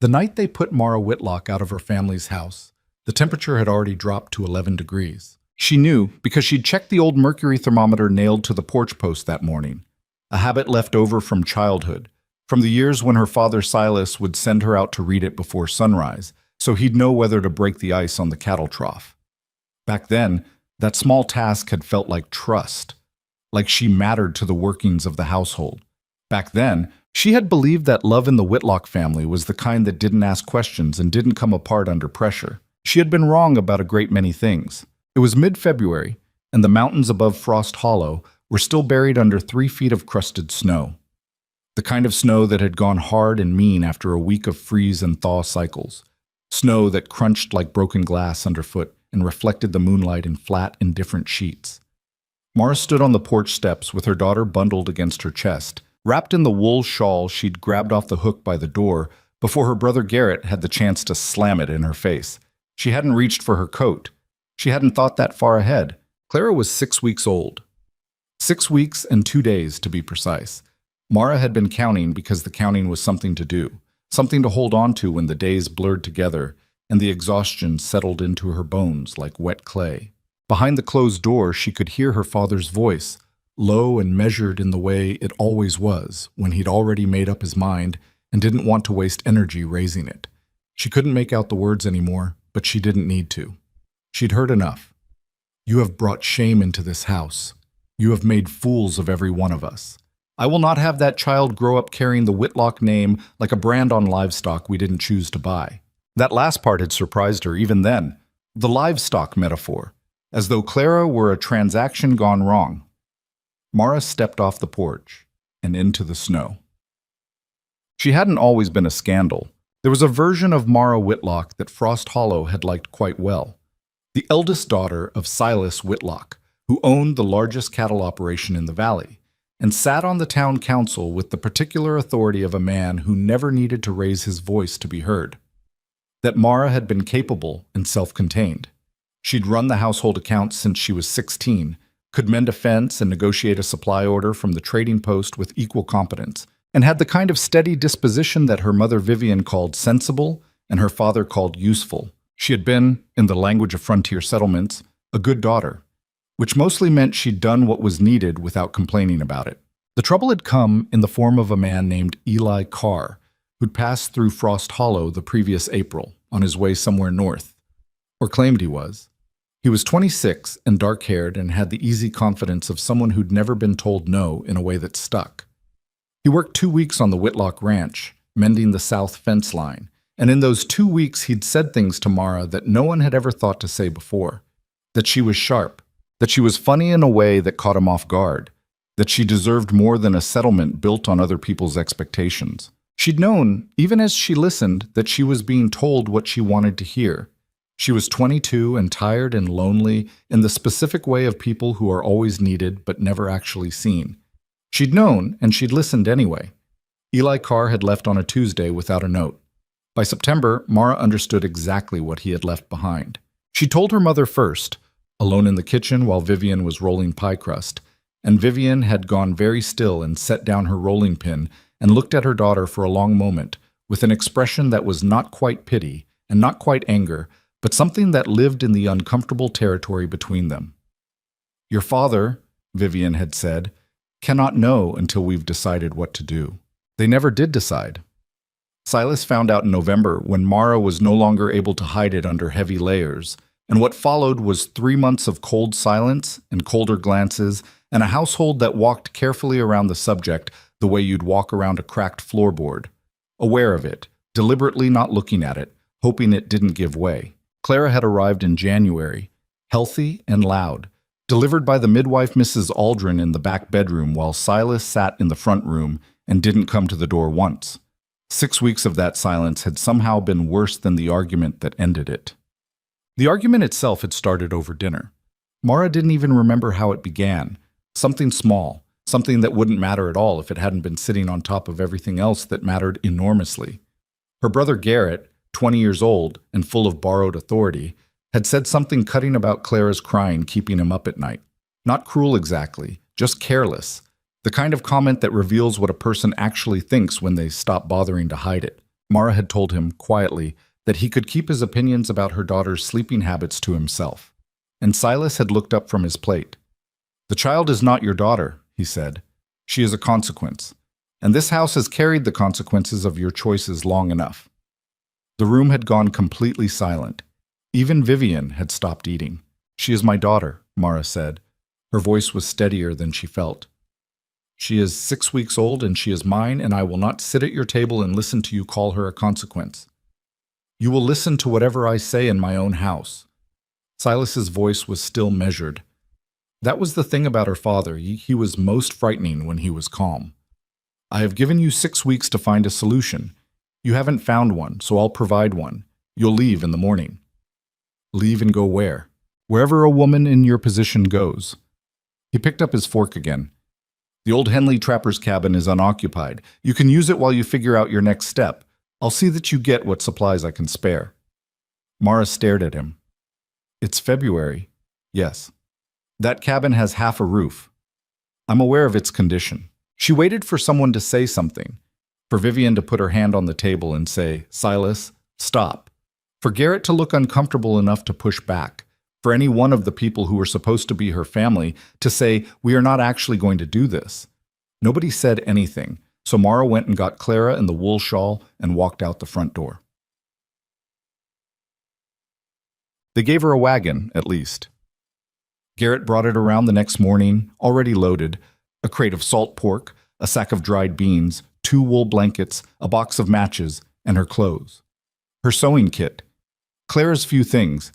The night they put Mara Whitlock out of her family's house, the temperature had already dropped to 11 degrees. She knew because she'd checked the old mercury thermometer nailed to the porch post that morning, a habit left over from childhood, from the years when her father Silas would send her out to read it before sunrise, so he'd know whether to break the ice on the cattle trough. Back then, that small task had felt like trust, like she mattered to the workings of the household. Back then, she had believed that love in the Whitlock family was the kind that didn't ask questions and didn't come apart under pressure. She had been wrong about a great many things. It was mid-February, and the mountains above Frost Hollow were still buried under 3 feet of crusted snow. The kind of snow that had gone hard and mean after a week of freeze and thaw cycles. Snow that crunched like broken glass underfoot and reflected the moonlight in flat, indifferent sheets. Mara stood on the porch steps with her daughter bundled against her chest, wrapped in the wool shawl she'd grabbed off the hook by the door before her brother Garrett had the chance to slam it in her face. She hadn't reached for her coat. She hadn't thought that far ahead. Clara was 6 weeks old. 6 weeks and 2 days, to be precise. Mara had been counting because the counting was something to do, something to hold on to when the days blurred together and the exhaustion settled into her bones like wet clay. Behind the closed door, she could hear her father's voice, low and measured in the way it always was when he'd already made up his mind and didn't want to waste energy raising it. She couldn't make out the words anymore, but she didn't need to. She'd heard enough. You have brought shame into this house. You have made fools of every one of us. I will not have that child grow up carrying the Whitlock name like a brand on livestock we didn't choose to buy. That last part had surprised her even then. The livestock metaphor, as though Clara were a transaction gone wrong. Mara stepped off the porch and into the snow. She hadn't always been a scandal. There was a version of Mara Whitlock that Frost Hollow had liked quite well. The eldest daughter of Silas Whitlock, who owned the largest cattle operation in the valley, and sat on the town council with the particular authority of a man who never needed to raise his voice to be heard. That Mara had been capable and self-contained. She'd run the household accounts since she was 16, could mend a fence and negotiate a supply order from the trading post with equal competence, and had the kind of steady disposition that her mother Vivian called sensible and her father called useful. She had been, in the language of frontier settlements, a good daughter, which mostly meant she'd done what was needed without complaining about it. The trouble had come in the form of a man named Eli Carr, who'd passed through Frost Hollow the previous April on his way somewhere north, or claimed he was. He was 26 and dark-haired and had the easy confidence of someone who'd never been told no in a way that stuck. He worked 2 weeks on the Whitlock Ranch, mending the south fence line, and in those 2 weeks he'd said things to Mara that no one had ever thought to say before. That she was sharp, that she was funny in a way that caught him off guard, that she deserved more than a settlement built on other people's expectations. She'd known, even as she listened, that she was being told what she wanted to hear. She was 22 and tired and lonely in the specific way of people who are always needed but never actually seen. She'd known, and she'd listened anyway. Eli Carr had left on a Tuesday without a note. By September, Mara understood exactly what he had left behind. She told her mother first, alone in the kitchen while Vivian was rolling pie crust, and Vivian had gone very still and set down her rolling pin and looked at her daughter for a long moment with an expression that was not quite pity and not quite anger, but something that lived in the uncomfortable territory between them. Your father, Vivian had said, cannot know until we've decided what to do. They never did decide. Silas found out in November when Mara was no longer able to hide it under heavy layers, and what followed was 3 months of cold silence and colder glances and a household that walked carefully around the subject the way you'd walk around a cracked floorboard, aware of it, deliberately not looking at it, hoping it didn't give way. Clara had arrived in January, healthy and loud, delivered by the midwife Mrs. Aldrin in the back bedroom while Silas sat in the front room and didn't come to the door once. 6 weeks of that silence had somehow been worse than the argument that ended it. The argument itself had started over dinner. Mara didn't even remember how it began. Something small, something that wouldn't matter at all if it hadn't been sitting on top of everything else that mattered enormously. Her brother Garrett, 20 years old and full of borrowed authority, had said something cutting about Clara's crying keeping him up at night. Not cruel exactly, just careless. The kind of comment that reveals what a person actually thinks when they stop bothering to hide it. Mara had told him, quietly, that he could keep his opinions about her daughter's sleeping habits to himself. And Silas had looked up from his plate. "The child is not your daughter," he said. "She is a consequence. And this house has carried the consequences of your choices long enough." The room had gone completely silent. Even Vivian had stopped eating. "She is my daughter," Mara said. Her voice was steadier than she felt. "She is 6 weeks old and she is mine, and I will not sit at your table and listen to you call her a consequence. You will listen to whatever I say in my own house." Silas's voice was still measured. That was the thing about her father. He was most frightening when he was calm. "I have given you 6 weeks to find a solution. You haven't found one, so I'll provide one. You'll leave in the morning." "Leave and go where?" "Wherever a woman in your position goes." He picked up his fork again. "The old Henley trapper's cabin is unoccupied. You can use it while you figure out your next step. I'll see that you get what supplies I can spare." Mara stared at him. "It's February." "Yes." "That cabin has half a roof." "I'm aware of its condition." She waited for someone to say something, for Vivian to put her hand on the table and say, "Silas, stop." For Garrett to look uncomfortable enough to push back. For any one of the people who were supposed to be her family to say, "We are not actually going to do this." Nobody said anything, so Mara went and got Clara in the wool shawl and walked out the front door. They gave her a wagon, at least. Garrett brought it around the next morning, already loaded, a crate of salt pork, a sack of dried beans, 2 wool blankets, a box of matches, and her clothes. Her sewing kit. Clara's few things.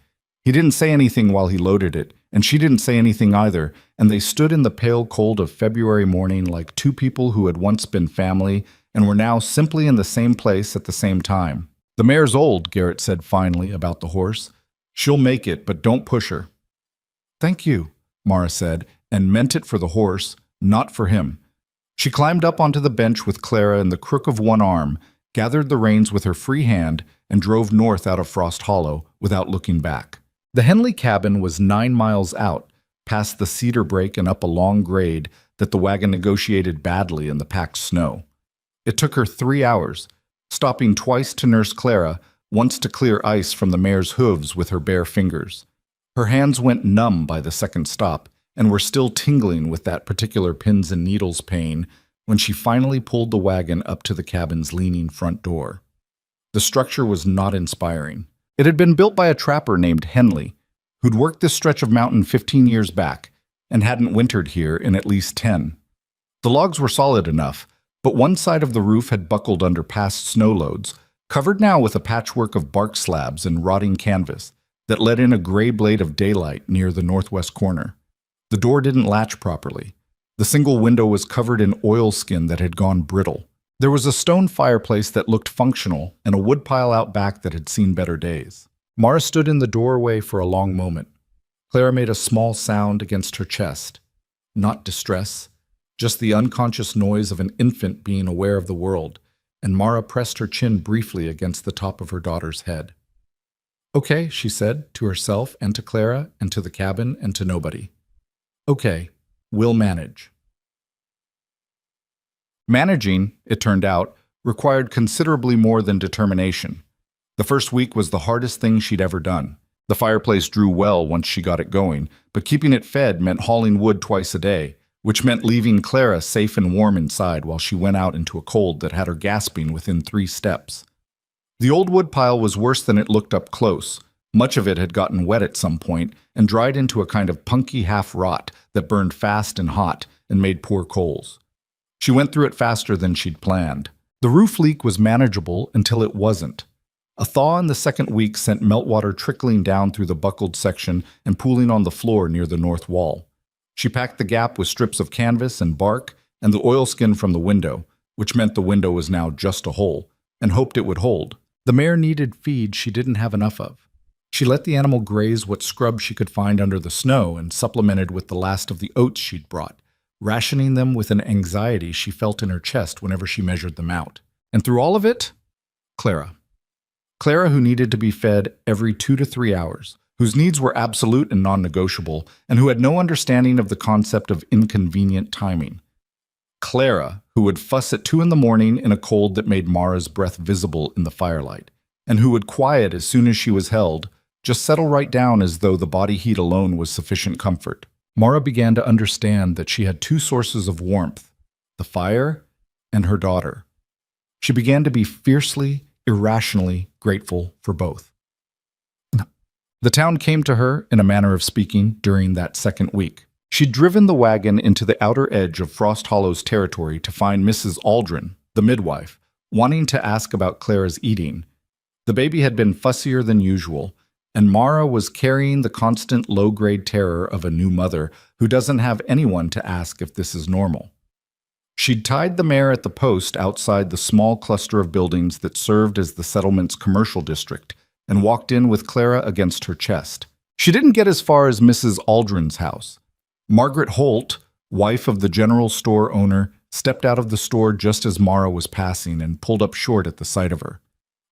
He didn't say anything while he loaded it, and she didn't say anything either, and they stood in the pale cold of February morning like two people who had once been family and were now simply in the same place at the same time. "The mare's old," Garrett said finally about the horse. "She'll make it, but don't push her." "Thank you," Mara said, and meant it for the horse, not for him. She climbed up onto the bench with Clara in the crook of one arm, gathered the reins with her free hand, and drove north out of Frost Hollow without looking back. The Henley cabin was 9 miles out, past the cedar break and up a long grade that the wagon negotiated badly in the packed snow. It took her 3 hours, stopping twice to nurse Clara, once to clear ice from the mare's hooves with her bare fingers. Her hands went numb by the second stop, and were still tingling with that particular pins and needles pain when she finally pulled the wagon up to the cabin's leaning front door. The structure was not inspiring. It had been built by a trapper named Henley, who'd worked this stretch of mountain 15 years back and hadn't wintered here in at least 10. The logs were solid enough, but one side of the roof had buckled under past snow loads, covered now with a patchwork of bark slabs and rotting canvas that let in a gray blade of daylight near the northwest corner. The door didn't latch properly. The single window was covered in oilskin that had gone brittle. There was a stone fireplace that looked functional and a woodpile out back that had seen better days. Mara stood in the doorway for a long moment. Clara made a small sound against her chest. Not distress, just the unconscious noise of an infant being aware of the world, and Mara pressed her chin briefly against the top of her daughter's head. "Okay," she said, to herself and to Clara and to the cabin and to nobody. "Okay, we'll manage." Managing, it turned out, required considerably more than determination. The first week was the hardest thing she'd ever done. The fireplace drew well once she got it going, but keeping it fed meant hauling wood twice a day, which meant leaving Clara safe and warm inside while she went out into a cold that had her gasping within 3 steps. The old woodpile was worse than it looked up close. Much of it had gotten wet at some point and dried into a kind of punky half-rot that burned fast and hot and made poor coals. She went through it faster than she'd planned. The roof leak was manageable until it wasn't. A thaw in the second week sent meltwater trickling down through the buckled section and pooling on the floor near the north wall. She packed the gap with strips of canvas and bark and the oilskin from the window, which meant the window was now just a hole, and hoped it would hold. The mare needed feed she didn't have enough of. She let the animal graze what scrub she could find under the snow and supplemented with the last of the oats she'd brought, rationing them with an anxiety she felt in her chest whenever she measured them out. And through all of it, Clara. Clara, who needed to be fed every 2 to 3 hours, whose needs were absolute and non-negotiable, and who had no understanding of the concept of inconvenient timing. Clara, who would fuss at 2 in the morning in a cold that made Mara's breath visible in the firelight, and who would quiet as soon as she was held, just settle right down as though the body heat alone was sufficient comfort. Mara began to understand that she had two sources of warmth, the fire and her daughter. She began to be fiercely, irrationally grateful for both. The town came to her, in a manner of speaking, during that second week. She'd driven the wagon into the outer edge of Frost Hollow's territory to find Mrs. Aldrin, the midwife, wanting to ask about Clara's eating. The baby had been fussier than usual, and Mara was carrying the constant low-grade terror of a new mother who doesn't have anyone to ask if this is normal. She'd tied the mare at the post outside the small cluster of buildings that served as the settlement's commercial district, and walked in with Clara against her chest. She didn't get as far as Mrs. Aldrin's house. Margaret Holt, wife of the general store owner, stepped out of the store just as Mara was passing and pulled up short at the sight of her.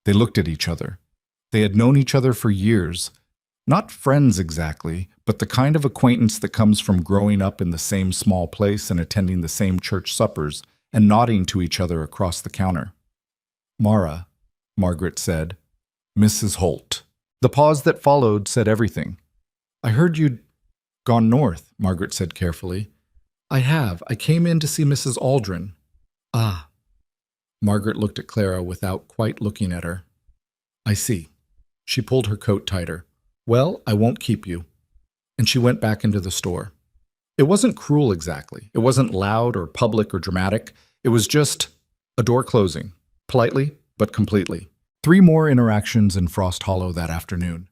They looked at each other. They had known each other for years. Not friends exactly, but the kind of acquaintance that comes from growing up in the same small place and attending the same church suppers and nodding to each other across the counter. "Mara," Margaret said. "Mrs. Holt." The pause that followed said everything. "I heard you'd gone north," Margaret said carefully. "I have. I came in to see Mrs. Aldrin." "Ah." Margaret looked at Clara without quite looking at her. "I see." She pulled her coat tighter. "Well, I won't keep you." And she went back into the store. It wasn't cruel exactly. It wasn't loud or public or dramatic. It was just a door closing, politely but completely. 3 more interactions in Frost Hollow that afternoon.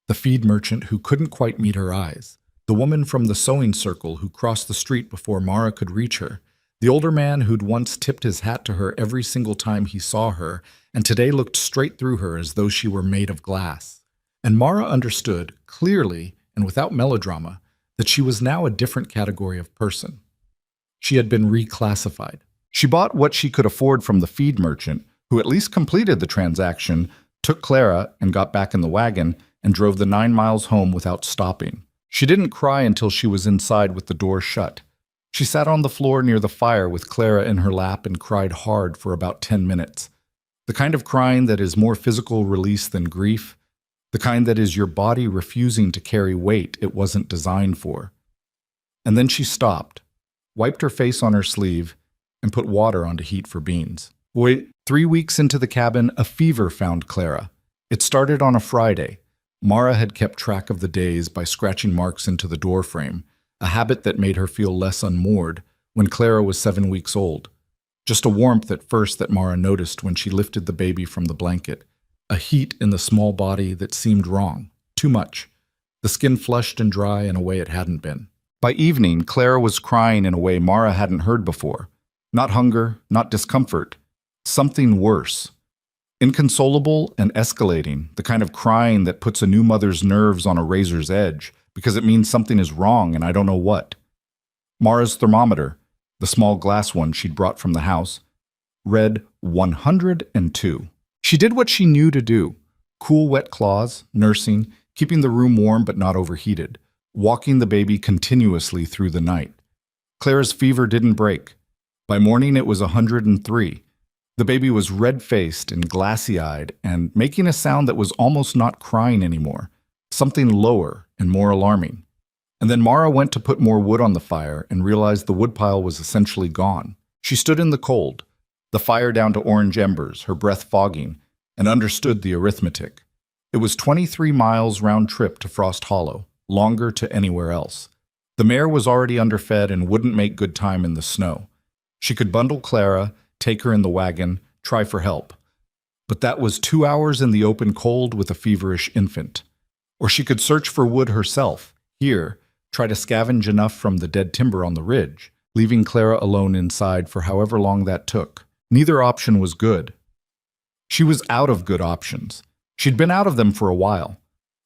The feed merchant who couldn't quite meet her eyes. The woman from the sewing circle who crossed the street before Mara could reach her. The older man who'd once tipped his hat to her every single time he saw her, and today looked straight through her as though she were made of glass. And Mara understood, clearly and without melodrama, that she was now a different category of person. She had been reclassified. She bought what she could afford from the feed merchant, who at least completed the transaction, took Clara and got back in the wagon, and drove the 9 miles home without stopping. She didn't cry until she was inside with the door shut. She sat on the floor near the fire with Clara in her lap and cried hard for about 10 minutes. The kind of crying that is more physical release than grief, the kind that is your body refusing to carry weight it wasn't designed for. And then she stopped, wiped her face on her sleeve, and put water on to heat for beans. 3 weeks into the cabin, a fever found Clara. It started on a Friday. Mara had kept track of the days by scratching marks into the doorframe, a habit that made her feel less unmoored when Clara was 7 weeks old. Just a warmth at first that Mara noticed when she lifted the baby from the blanket, a heat in the small body that seemed wrong, too much, the skin flushed and dry in a way it hadn't been. By evening, Clara was crying in a way Mara hadn't heard before. Not hunger, not discomfort, something worse. Inconsolable and escalating, the kind of crying that puts a new mother's nerves on a razor's edge because it means something is wrong and I don't know what. Mara's thermometer, the small glass one she'd brought from the house, read 102. She did what she knew to do: cool, wet cloths, nursing, keeping the room warm but not overheated, walking the baby continuously through the night. Clara's fever didn't break. By morning it was 103. The baby was red-faced and glassy-eyed and making a sound that was almost not crying anymore, something lower and more alarming. And then Mara went to put more wood on the fire and realized the woodpile was essentially gone. She stood in the cold, the fire down to orange embers, her breath fogging, and understood the arithmetic. It was 23 miles round trip to Frost Hollow, longer to anywhere else. The mare was already underfed and wouldn't make good time in the snow. She could bundle Clara, take her in the wagon, try for help. But that was 2 hours in the open cold with a feverish infant. Or she could search for wood herself, here, try to scavenge enough from the dead timber on the ridge, leaving Clara alone inside for however long that took. Neither option was good. She was out of good options. She'd been out of them for a while.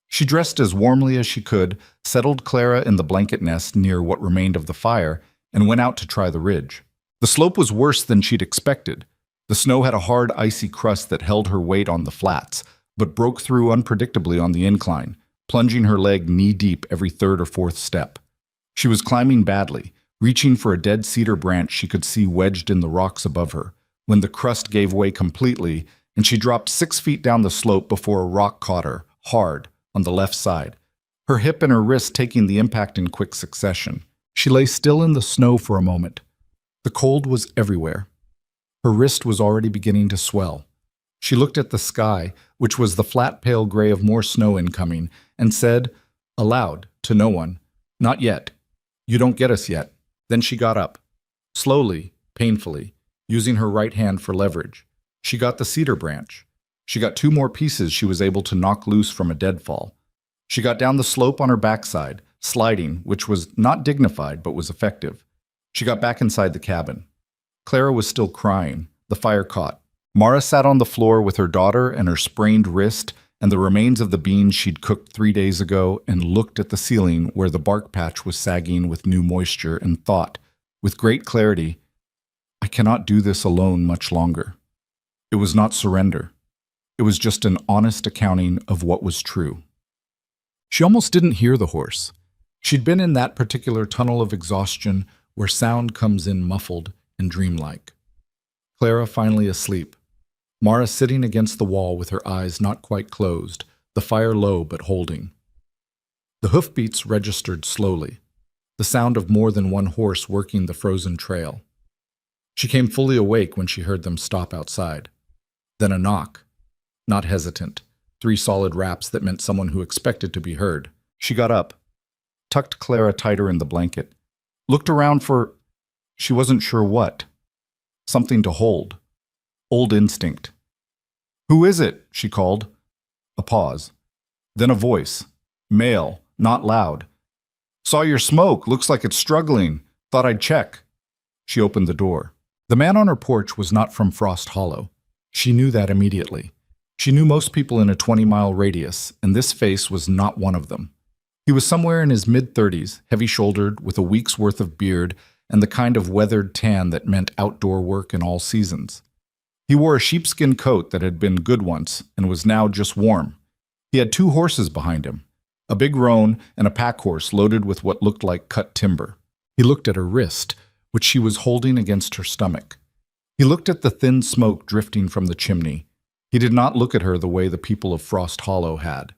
She dressed as warmly as she could, settled Clara in the blanket nest near what remained of the fire, and went out to try the ridge. The slope was worse than she'd expected. The snow had a hard, icy crust that held her weight on the flats, but broke through unpredictably on the incline, plunging her leg knee-deep every third or fourth step. She was climbing badly, reaching for a dead cedar branch she could see wedged in the rocks above her, when the crust gave way completely and she dropped 6 feet down the slope before a rock caught her, hard, on the left side, her hip and her wrist taking the impact in quick succession. She lay still in the snow for a moment. The cold was everywhere. Her wrist was already beginning to swell. She looked at the sky, which was the flat pale gray of more snow incoming, and said, aloud, to no one, "Not yet. You don't get us yet." Then she got up. Slowly, painfully, using her right hand for leverage. She got the cedar branch. She got 2 more pieces she was able to knock loose from a deadfall. She got down the slope on her backside, sliding, which was not dignified but was effective. She got back inside the cabin. Clara was still crying. The fire caught. Mara sat on the floor with her daughter and her sprained wrist and the remains of the beans she'd cooked 3 days ago and looked at the ceiling where the bark patch was sagging with new moisture and thought, with great clarity, I cannot do this alone much longer. It was not surrender. It was just an honest accounting of what was true. She almost didn't hear the horse. She'd been in that particular tunnel of exhaustion where sound comes in muffled and dreamlike. Clara finally asleep. Mara sitting against the wall with her eyes not quite closed, the fire low but holding. The hoofbeats registered slowly, the sound of more than one horse working the frozen trail. She came fully awake when she heard them stop outside. Then a knock. Not hesitant. 3 solid raps that meant someone who expected to be heard. She got up, tucked Clara tighter in the blanket, looked around for, she wasn't sure what, something to hold. Old instinct. "Who is it?" she called. A pause. Then a voice. Male, not loud. "Saw your smoke. Looks like it's struggling. Thought I'd check." She opened the door. The man on her porch was not from Frost Hollow. She knew that immediately. She knew most people in a 20-mile radius, and this face was not one of them. He was somewhere in his mid-30s, heavy-shouldered, with a week's worth of beard, and the kind of weathered tan that meant outdoor work in all seasons. He wore a sheepskin coat that had been good once and was now just warm. He had 2 horses behind him, a big roan and a pack horse loaded with what looked like cut timber. He looked at her wrist, which she was holding against her stomach. He looked at the thin smoke drifting from the chimney. He did not look at her the way the people of Frost Hollow had.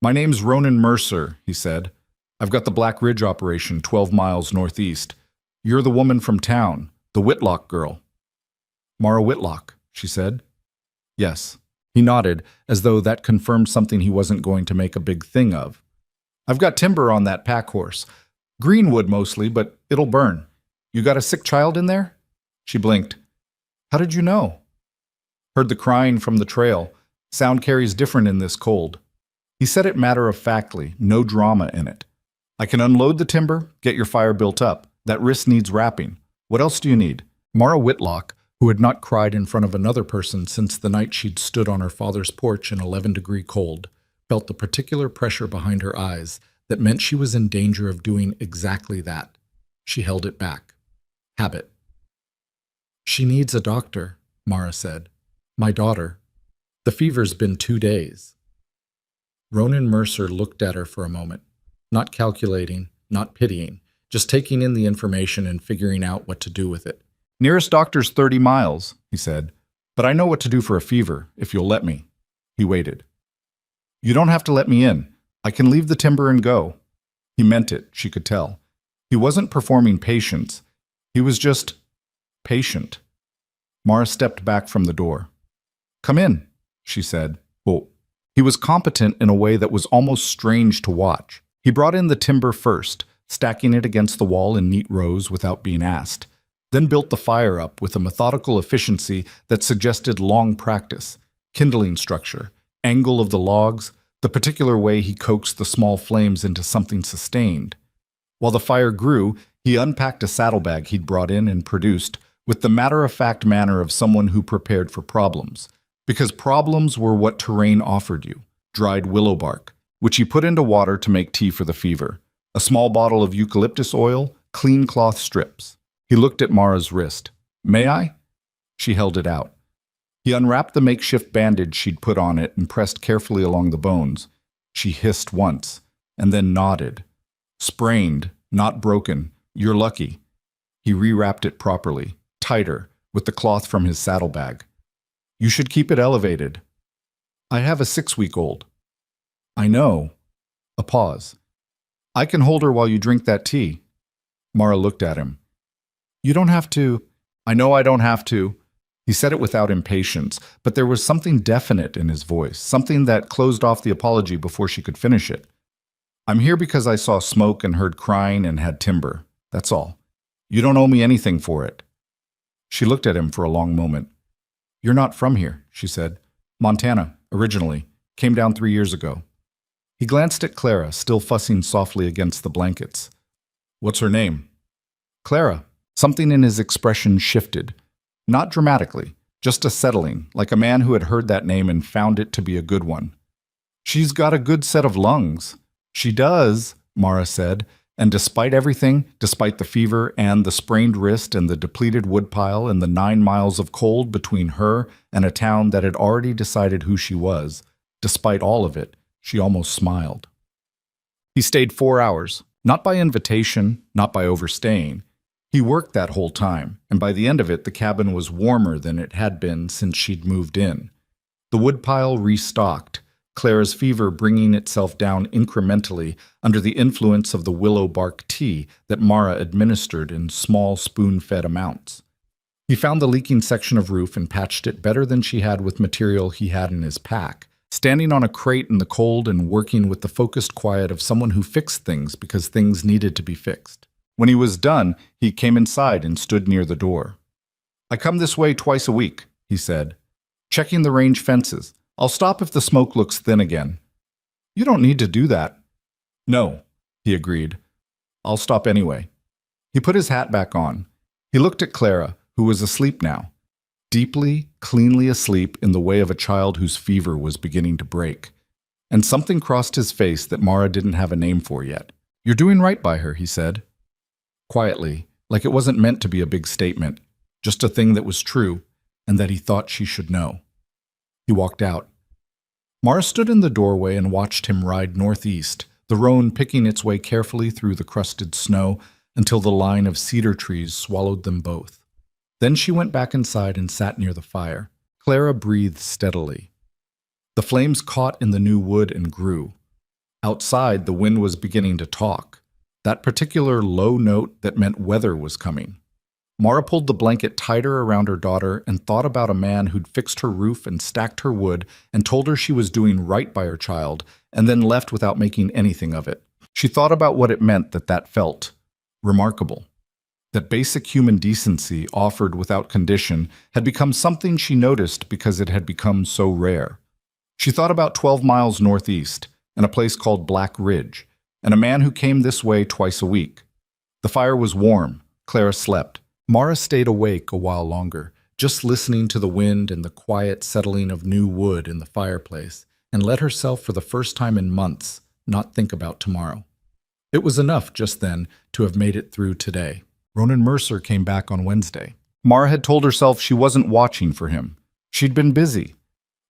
"My name's Ronan Mercer," he said. "I've got the Black Ridge operation 12 miles northeast. You're the woman from town, the Whitlock girl." "Mara Whitlock," she said. "Yes." He nodded, as though that confirmed something he wasn't going to make a big thing of. "I've got timber on that pack horse. Greenwood mostly, but it'll burn. You got a sick child in there?" She blinked. "How did you know?" "Heard the crying from the trail. Sound carries different in this cold." He said it matter-of-factly, no drama in it. "I can unload the timber, get your fire built up. That wrist needs wrapping. What else do you need?" Mara Whitlock, who had not cried in front of another person since the night she'd stood on her father's porch in 11-degree cold, felt the particular pressure behind her eyes that meant she was in danger of doing exactly that. She held it back. Habit. "She needs a doctor," Mara said. "My daughter. The fever's been 2 days." Ronan Mercer looked at her for a moment, not calculating, not pitying, just taking in the information and figuring out what to do with it. "Nearest doctor's 30 miles, he said, "but I know what to do for a fever, if you'll let me." He waited. "You don't have to let me in. I can leave the timber and go." He meant it, she could tell. He wasn't performing patience. He was just patient. Mara stepped back from the door. "Come in," she said. "Oh." He was competent in a way that was almost strange to watch. He brought in the timber first, stacking it against the wall in neat rows without being asked, then built the fire up with a methodical efficiency that suggested long practice, kindling structure, angle of the logs, the particular way he coaxed the small flames into something sustained. While the fire grew, he unpacked a saddlebag he'd brought in and produced, with the matter-of-fact manner of someone who prepared for problems. Because problems were what terrain offered you. Dried willow bark, which he put into water to make tea for the fever. A small bottle of eucalyptus oil, clean cloth strips. He looked at Mara's wrist. "May I?" She held it out. He unwrapped the makeshift bandage she'd put on it and pressed carefully along the bones. She hissed once, and then nodded. Sprained, not broken, You're lucky. He rewrapped it properly, tighter, with the cloth from his saddlebag. You should keep it elevated. I have a 6-week-old. I know. A pause. I can hold her while you drink that tea. Mara looked at him. You don't have to. I know I don't have to. He said it without impatience, but there was something definite in his voice, something that closed off the apology before she could finish it. I'm here because I saw smoke and heard crying and had timber. That's all. You don't owe me anything for it. She looked at him for a long moment. You're not from here, she said. Montana, originally. Came down 3 years ago. He glanced at Clara, still fussing softly against the blankets. What's her name? Clara. Something in his expression shifted. Not dramatically, just a settling, like a man who had heard that name and found it to be a good one. She's got a good set of lungs. She does, Mara said, and despite everything, despite the fever and the sprained wrist and the depleted woodpile and the 9 miles of cold between her and a town that had already decided who she was, despite all of it, she almost smiled. He stayed 4 hours, not by invitation, not by overstaying. He worked that whole time, and by the end of it, the cabin was warmer than it had been since she'd moved in. The woodpile restocked, Clara's fever bringing itself down incrementally under the influence of the willow bark tea that Mara administered in small spoon-fed amounts. He found the leaking section of roof and patched it better than she had with material he had in his pack, standing on a crate in the cold and working with the focused quiet of someone who fixed things because things needed to be fixed. When he was done, he came inside and stood near the door. I come this way twice a week, he said, checking the range fences. I'll stop if the smoke looks thin again. You don't need to do that. No, he agreed. I'll stop anyway. He put his hat back on. He looked at Clara, who was asleep now, deeply, cleanly asleep in the way of a child whose fever was beginning to break. And something crossed his face that Mara didn't have a name for yet. You're doing right by her, he said. Quietly, like it wasn't meant to be a big statement, just a thing that was true and that he thought she should know. He walked out. Mara stood in the doorway and watched him ride northeast, the roan picking its way carefully through the crusted snow until the line of cedar trees swallowed them both. Then she went back inside and sat near the fire. Clara breathed steadily. The flames caught in the new wood and grew. Outside, the wind was beginning to talk, that particular low note that meant weather was coming. Mara pulled the blanket tighter around her daughter and thought about a man who'd fixed her roof and stacked her wood and told her she was doing right by her child and then left without making anything of it. She thought about what it meant that felt remarkable. That basic human decency offered without condition had become something she noticed because it had become so rare. She thought about 12 miles northeast and a place called Black Ridge, and a man who came this way twice a week. The fire was warm. Clara slept. Mara stayed awake a while longer, just listening to the wind and the quiet settling of new wood in the fireplace, and let herself for the first time in months not think about tomorrow. It was enough just then to have made it through today. Ronan Mercer came back on Wednesday. Mara had told herself she wasn't watching for him. She'd been busy.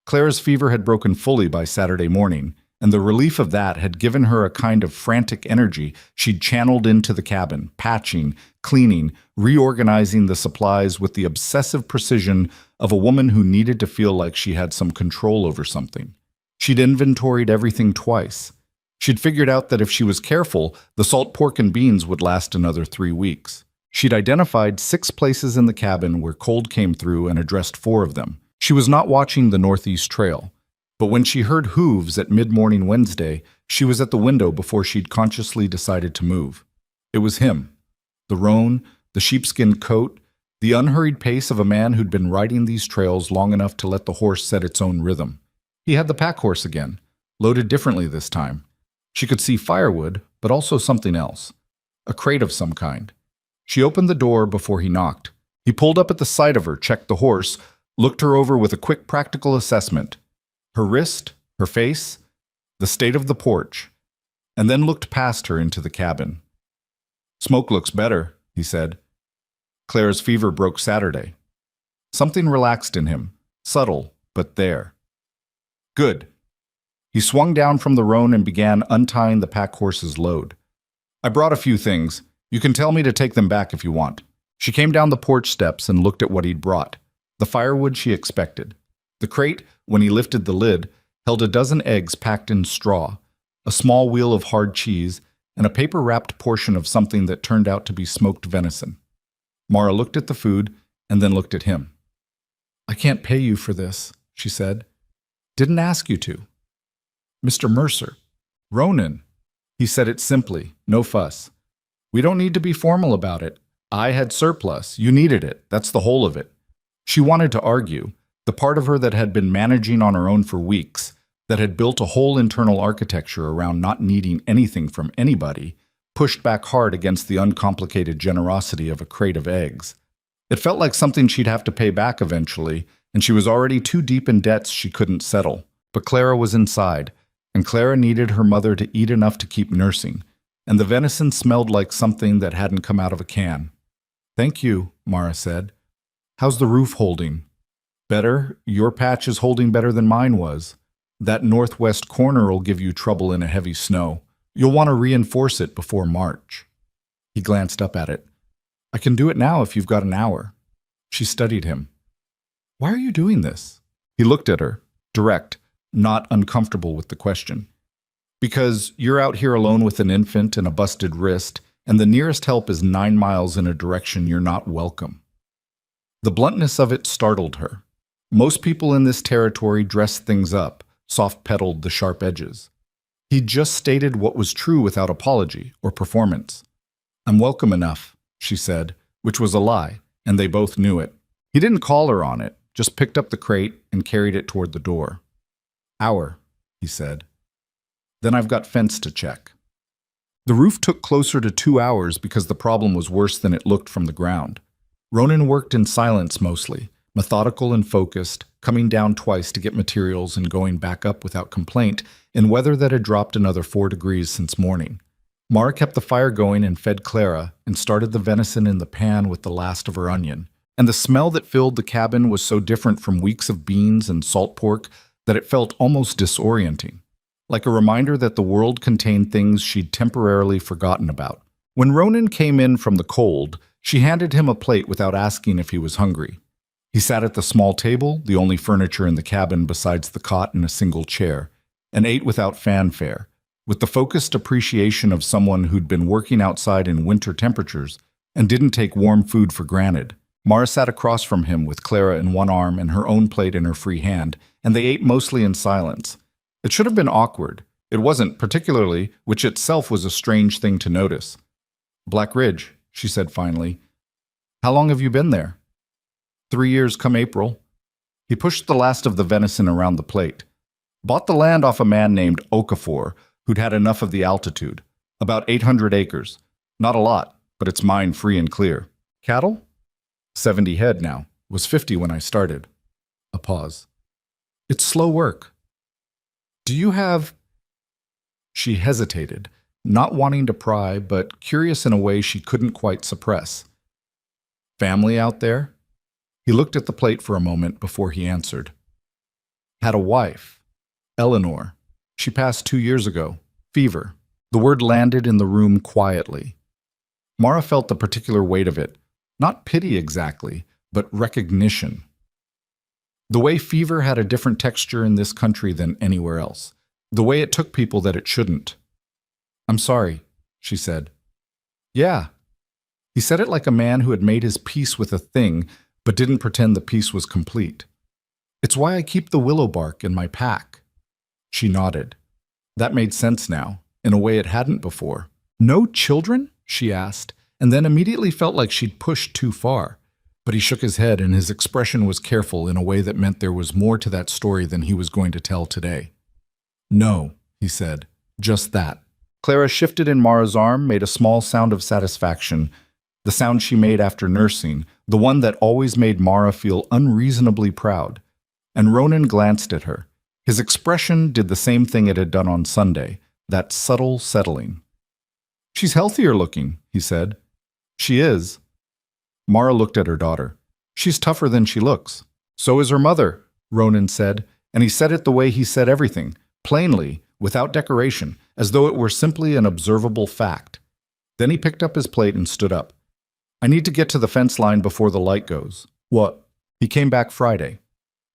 Clara's fever had broken fully by Saturday morning, and the relief of that had given her a kind of frantic energy she'd channeled into the cabin, patching, cleaning, reorganizing the supplies with the obsessive precision of a woman who needed to feel like she had some control over something. She'd inventoried everything twice. She'd figured out that if she was careful, the salt pork and beans would last another 3 weeks. She'd identified 6 places in the cabin where cold came through and addressed 4 of them. She was not watching the Northeast Trail. But when she heard hooves at mid-morning Wednesday, she was at the window before she'd consciously decided to move. It was him. The roan, the sheepskin coat, the unhurried pace of a man who'd been riding these trails long enough to let the horse set its own rhythm. He had the pack horse again, loaded differently this time. She could see firewood, but also something else. A crate of some kind. She opened the door before he knocked. He pulled up at the sight of her, checked the horse, looked her over with a quick practical assessment. Her wrist, her face, the state of the porch, and then looked past her into the cabin. Smoke looks better, he said. Clara's fever broke Saturday. Something relaxed in him, subtle, but there. Good. He swung down from the roan and began untying the pack horse's load. I brought a few things. You can tell me to take them back if you want. She came down the porch steps and looked at what he'd brought. The firewood she expected. The crate, when he lifted the lid, held a dozen eggs packed in straw, a small wheel of hard cheese, and a paper-wrapped portion of something that turned out to be smoked venison. Mara looked at the food and then looked at him. I can't pay you for this, she said. Didn't ask you to. Mr. Mercer. Ronan. He said it simply, no fuss. We don't need to be formal about it. I had surplus. You needed it. That's the whole of it. She wanted to argue, the part of her that had been managing on her own for weeks, that had built a whole internal architecture around not needing anything from anybody, pushed back hard against the uncomplicated generosity of a crate of eggs. It felt like something she'd have to pay back eventually, and she was already too deep in debts she couldn't settle. But Clara was inside, and Clara needed her mother to eat enough to keep nursing, and the venison smelled like something that hadn't come out of a can. Thank you, Mara said. How's the roof holding? Better. Your patch is holding better than mine was. That northwest corner will give you trouble in a heavy snow. You'll want to reinforce it before March. He glanced up at it. I can do it now if you've got an hour. She studied him. Why are you doing this? He looked at her, direct, not uncomfortable with the question. Because you're out here alone with an infant and a busted wrist, and the nearest help is 9 miles in a direction you're not welcome. The bluntness of it startled her. Most people in this territory dressed things up, soft-pedaled the sharp edges. He just stated what was true without apology or performance. I'm welcome enough, she said, which was a lie, and they both knew it. He didn't call her on it, just picked up the crate and carried it toward the door. Hour, he said. Then I've got fence to check. The roof took closer to 2 hours because the problem was worse than it looked from the ground. Ronan worked in silence mostly, methodical and focused, coming down twice to get materials and going back up without complaint in weather that had dropped another 4 degrees since morning. Mara kept the fire going and fed Clara and started the venison in the pan with the last of her onion. And the smell that filled the cabin was so different from weeks of beans and salt pork that it felt almost disorienting, like a reminder that the world contained things she'd temporarily forgotten about. When Ronan came in from the cold, she handed him a plate without asking if he was hungry. He sat at the small table, the only furniture in the cabin besides the cot and a single chair, and ate without fanfare, with the focused appreciation of someone who'd been working outside in winter temperatures and didn't take warm food for granted. Mara sat across from him with Clara in one arm and her own plate in her free hand, and they ate mostly in silence. It should have been awkward. It wasn't, particularly, which itself was a strange thing to notice. Black Ridge, she said finally. How long have you been there? 3 years come April. He pushed the last of the venison around the plate. Bought the land off a man named Okafor, who'd had enough of the altitude. About 800 acres. Not a lot, but it's mine free and clear. Cattle? 70 head now. Was 50 when I started. A pause. It's slow work. Do you have... She hesitated, not wanting to pry, but curious in a way she couldn't quite suppress. Family out there? He looked at the plate for a moment before he answered. Had a wife. Eleanor. She passed 2 years ago. Fever. The word landed in the room quietly. Mara felt the particular weight of it. Not pity exactly, but recognition. The way fever had a different texture in this country than anywhere else. The way it took people that it shouldn't. I'm sorry, she said. Yeah. He said it like a man who had made his peace with a thing, but didn't pretend the peace was complete. It's why I keep the willow bark in my pack. She nodded. That made sense now, in a way it hadn't before. No children? She asked, and then immediately felt like she'd pushed too far. But he shook his head, and his expression was careful in a way that meant there was more to that story than he was going to tell today. No, he said, just that. Clara shifted in Mara's arm, made a small sound of satisfaction, the sound she made after nursing, the one that always made Mara feel unreasonably proud. And Ronan glanced at her. His expression did the same thing it had done on Sunday, that subtle settling. She's healthier looking, he said. She is. Mara looked at her daughter. She's tougher than she looks. So is her mother, Ronan said, and he said it the way he said everything, plainly, without decoration, as though it were simply an observable fact. Then he picked up his plate and stood up. I need to get to the fence line before the light goes. What? He came back Friday,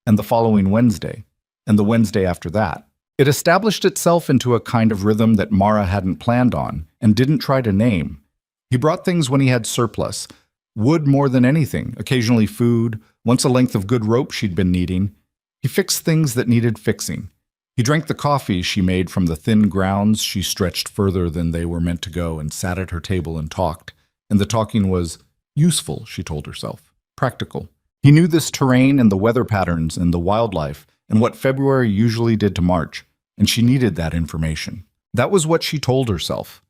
and the following Wednesday, and the Wednesday after that. It established itself into a kind of rhythm that Mara hadn't planned on and didn't try to name. He brought things when he had surplus, wood more than anything, occasionally food, once a length of good rope she'd been needing. He fixed things that needed fixing. He drank the coffee she made from the thin grounds she stretched further than they were meant to go and sat at her table and talked. And the talking was useful, she told herself, practical. He knew this terrain and the weather patterns and the wildlife and what February usually did to March, and she needed that information. That was what she told herself.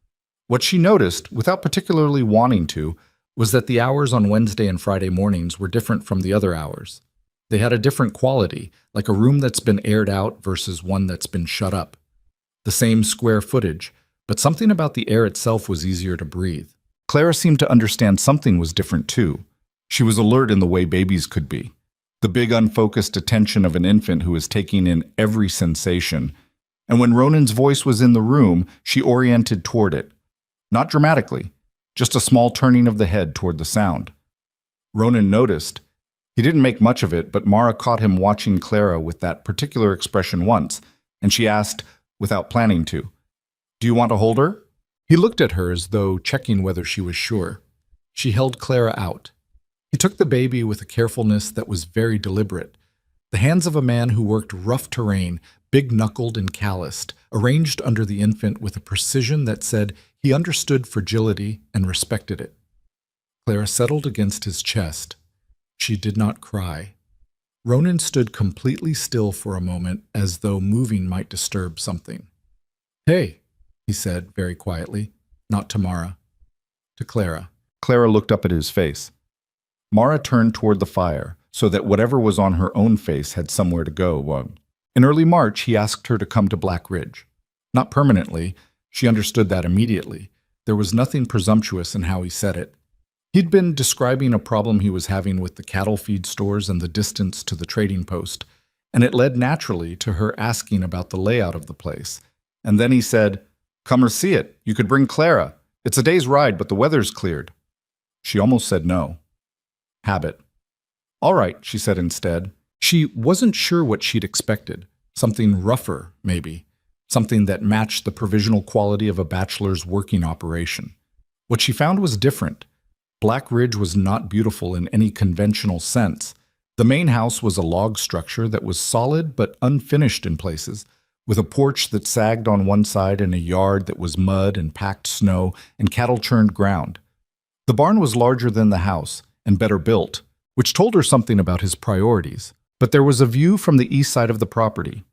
What she noticed, without particularly wanting to, was that the hours on Wednesday and Friday mornings were different from the other hours. They had a different quality, like a room that's been aired out versus one that's been shut up. The same square footage, but something about the air itself was easier to breathe. Clara seemed to understand something was different too. She was alert in the way babies could be. The big unfocused attention of an infant who is taking in every sensation. And when Ronan's voice was in the room, she oriented toward it. Not dramatically, just a small turning of the head toward the sound. Ronan noticed. He didn't make much of it, but Mara caught him watching Clara with that particular expression once, and she asked, without planning to, "Do you want to hold her?" He looked at her as though checking whether she was sure. She held Clara out. He took the baby with a carefulness that was very deliberate. The hands of a man who worked rough terrain, big-knuckled and calloused, arranged under the infant with a precision that said he understood fragility and respected it. Clara settled against his chest. She did not cry. Ronan stood completely still for a moment, as though moving might disturb something. "Hey," he said very quietly, not to Mara, to Clara. Clara looked up at his face. Mara turned toward the fire, so that whatever was on her own face had somewhere to go. In early March, he asked her to come to Black Ridge. Not permanently, she understood that immediately. There was nothing presumptuous in how he said it. He'd been describing a problem he was having with the cattle feed stores and the distance to the trading post, and it led naturally to her asking about the layout of the place. And then he said, "Come or see it. You could bring Clara. It's a day's ride, but the weather's cleared." She almost said no. Habit. "All right," she said instead. She wasn't sure what she'd expected. Something rougher, maybe. Something that matched the provisional quality of a bachelor's working operation. What she found was different. Black Ridge was not beautiful in any conventional sense. The main house was a log structure that was solid but unfinished in places, with a porch that sagged on one side and a yard that was mud and packed snow and cattle-churned ground. The barn was larger than the house and better built, which told her something about his priorities. But there was a view from the east side of the property,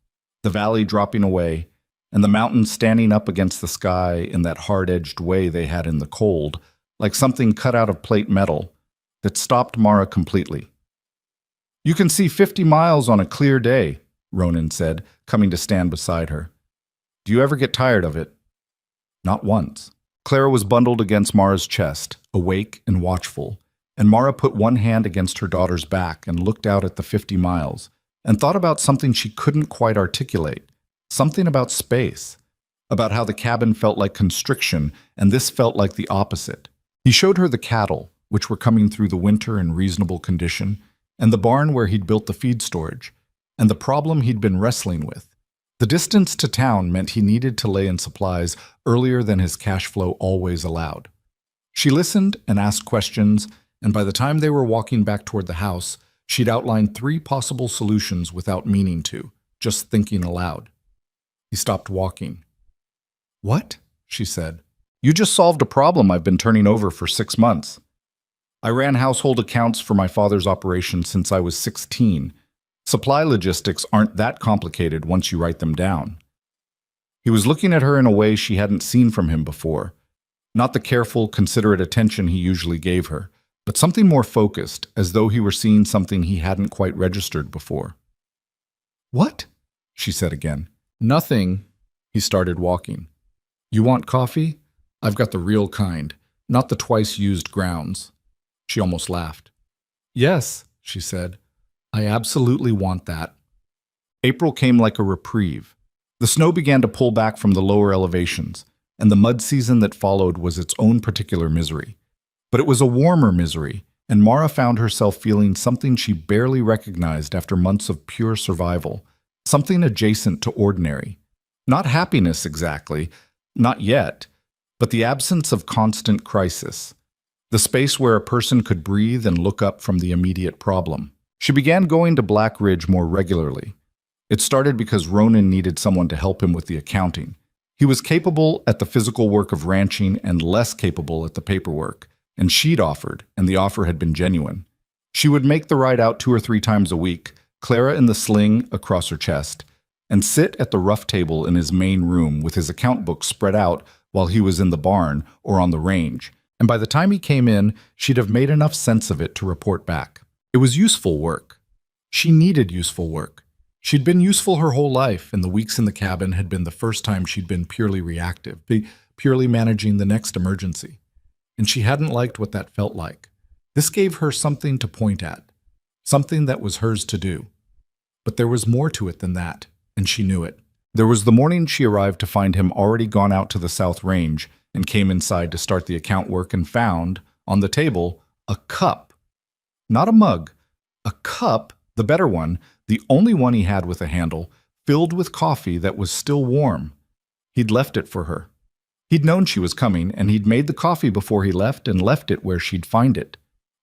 the valley dropping away, and the mountains standing up against the sky in that hard-edged way they had in the cold, like something cut out of plate metal, that stopped Mara completely. "You can see 50 miles on a clear day," Ronan said, coming to stand beside her. "Do you ever get tired of it?" Not once. Clara was bundled against Mara's chest, awake and watchful, and Mara put one hand against her daughter's back and looked out at the 50 miles, and thought about something she couldn't quite articulate, something about space, about how the cabin felt like constriction, and this felt like the opposite. He showed her the cattle, which were coming through the winter in reasonable condition, and the barn where he'd built the feed storage, and the problem he'd been wrestling with. The distance to town meant he needed to lay in supplies earlier than his cash flow always allowed. She listened and asked questions, and by the time they were walking back toward the house, she'd outlined 3 possible solutions without meaning to, just thinking aloud. He stopped walking. "What?" she said. "You just solved a problem I've been turning over for 6 months. I ran household accounts for my father's operation since I was 16. Supply logistics aren't that complicated once you write them down." He was looking at her in a way she hadn't seen from him before. Not the careful, considerate attention he usually gave her, but something more focused, as though he were seeing something he hadn't quite registered before. "What?" she said again. "Nothing." He started walking. "You want coffee? I've got the real kind, not the twice-used grounds." She almost laughed. "Yes," she said. "I absolutely want that." April came like a reprieve. The snow began to pull back from the lower elevations. and the mud season that followed was its own particular misery. But it was a warmer misery, and Mara found herself feeling something she barely recognized after months of pure survival, something adjacent to ordinary. Not happiness exactly, not yet, but the absence of constant crisis. The space where a person could breathe and look up from the immediate problem. She began going to Black Ridge more regularly. It started because Ronan needed someone to help him with the accounting. He was capable at the physical work of ranching and less capable at the paperwork, and she'd offered, and the offer had been genuine. She would make the ride out 2 or 3 times a week, Clara in the sling across her chest, and sit at the rough table in his main room with his account books spread out while he was in the barn or on the range. And by the time he came in, she'd have made enough sense of it to report back. It was useful work. She needed useful work. She'd been useful her whole life, and the weeks in the cabin had been the first time she'd been purely reactive, purely managing the next emergency. And she hadn't liked what that felt like. This gave her something to point at, something that was hers to do. But there was more to it than that, and she knew it. There was the morning she arrived to find him already gone out to the South Range and came inside to start the account work and found, on the table, a cup. Not a mug. A cup, the better one, the only one he had with a handle, filled with coffee that was still warm. He'd left it for her. He'd known she was coming, and he'd made the coffee before he left and left it where she'd find it.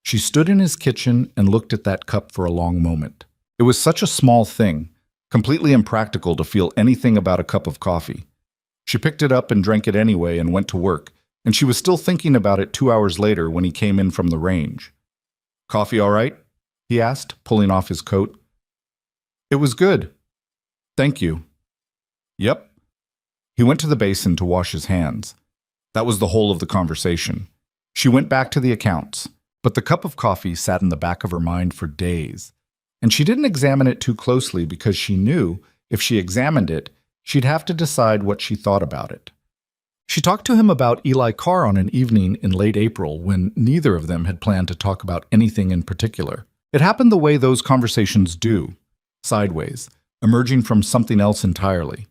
She stood in his kitchen and looked at that cup for a long moment. It was such a small thing, completely impractical to feel anything about a cup of coffee. She picked it up and drank it anyway and went to work, and she was still thinking about it 2 hours later when he came in from the range. "Coffee all right?" he asked, pulling off his coat. "It was good. Thank you." "Yep." He went to the basin to wash his hands. That was the whole of the conversation. She went back to the accounts, but the cup of coffee sat in the back of her mind for days. And she didn't examine it too closely because she knew if she examined it, she'd have to decide what she thought about it. She talked to him about Eli Carr on an evening in late April when neither of them had planned to talk about anything in particular. It happened the way those conversations do, sideways, emerging from something else entirely.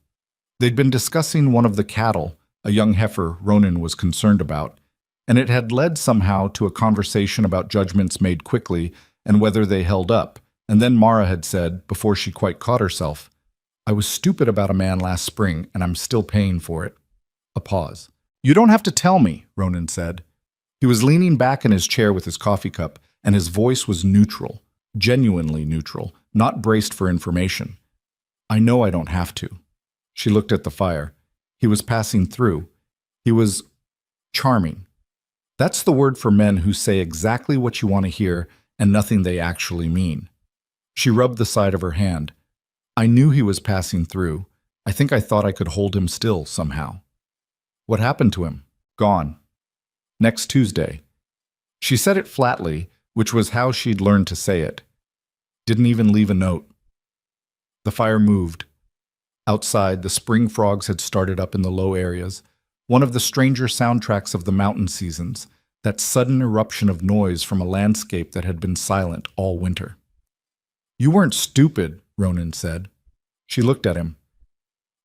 They'd been discussing one of the cattle, a young heifer Ronan was concerned about, and it had led somehow to a conversation about judgments made quickly and whether they held up. And then Mara had said, before she quite caught herself, "I was stupid about a man last spring, and I'm still paying for it." A pause. "You don't have to tell me," Ronan said. He was leaning back in his chair with his coffee cup, and his voice was neutral, genuinely neutral, not braced for information. "I know I don't have to." She looked at the fire. He was passing through. He was charming. That's the word for men who say exactly what you want to hear and nothing they actually mean. She rubbed the side of her hand. "I knew he was passing through. I think I thought I could hold him still somehow." "What happened to him?" "Gone. Next Tuesday." She said it flatly, which was how she'd learned to say it. Didn't even leave a note. The fire moved. Outside, the spring frogs had started up in the low areas, one of the stranger soundtracks of the mountain seasons, that sudden eruption of noise from a landscape that had been silent all winter. "You weren't stupid," Ronan said. She looked at him.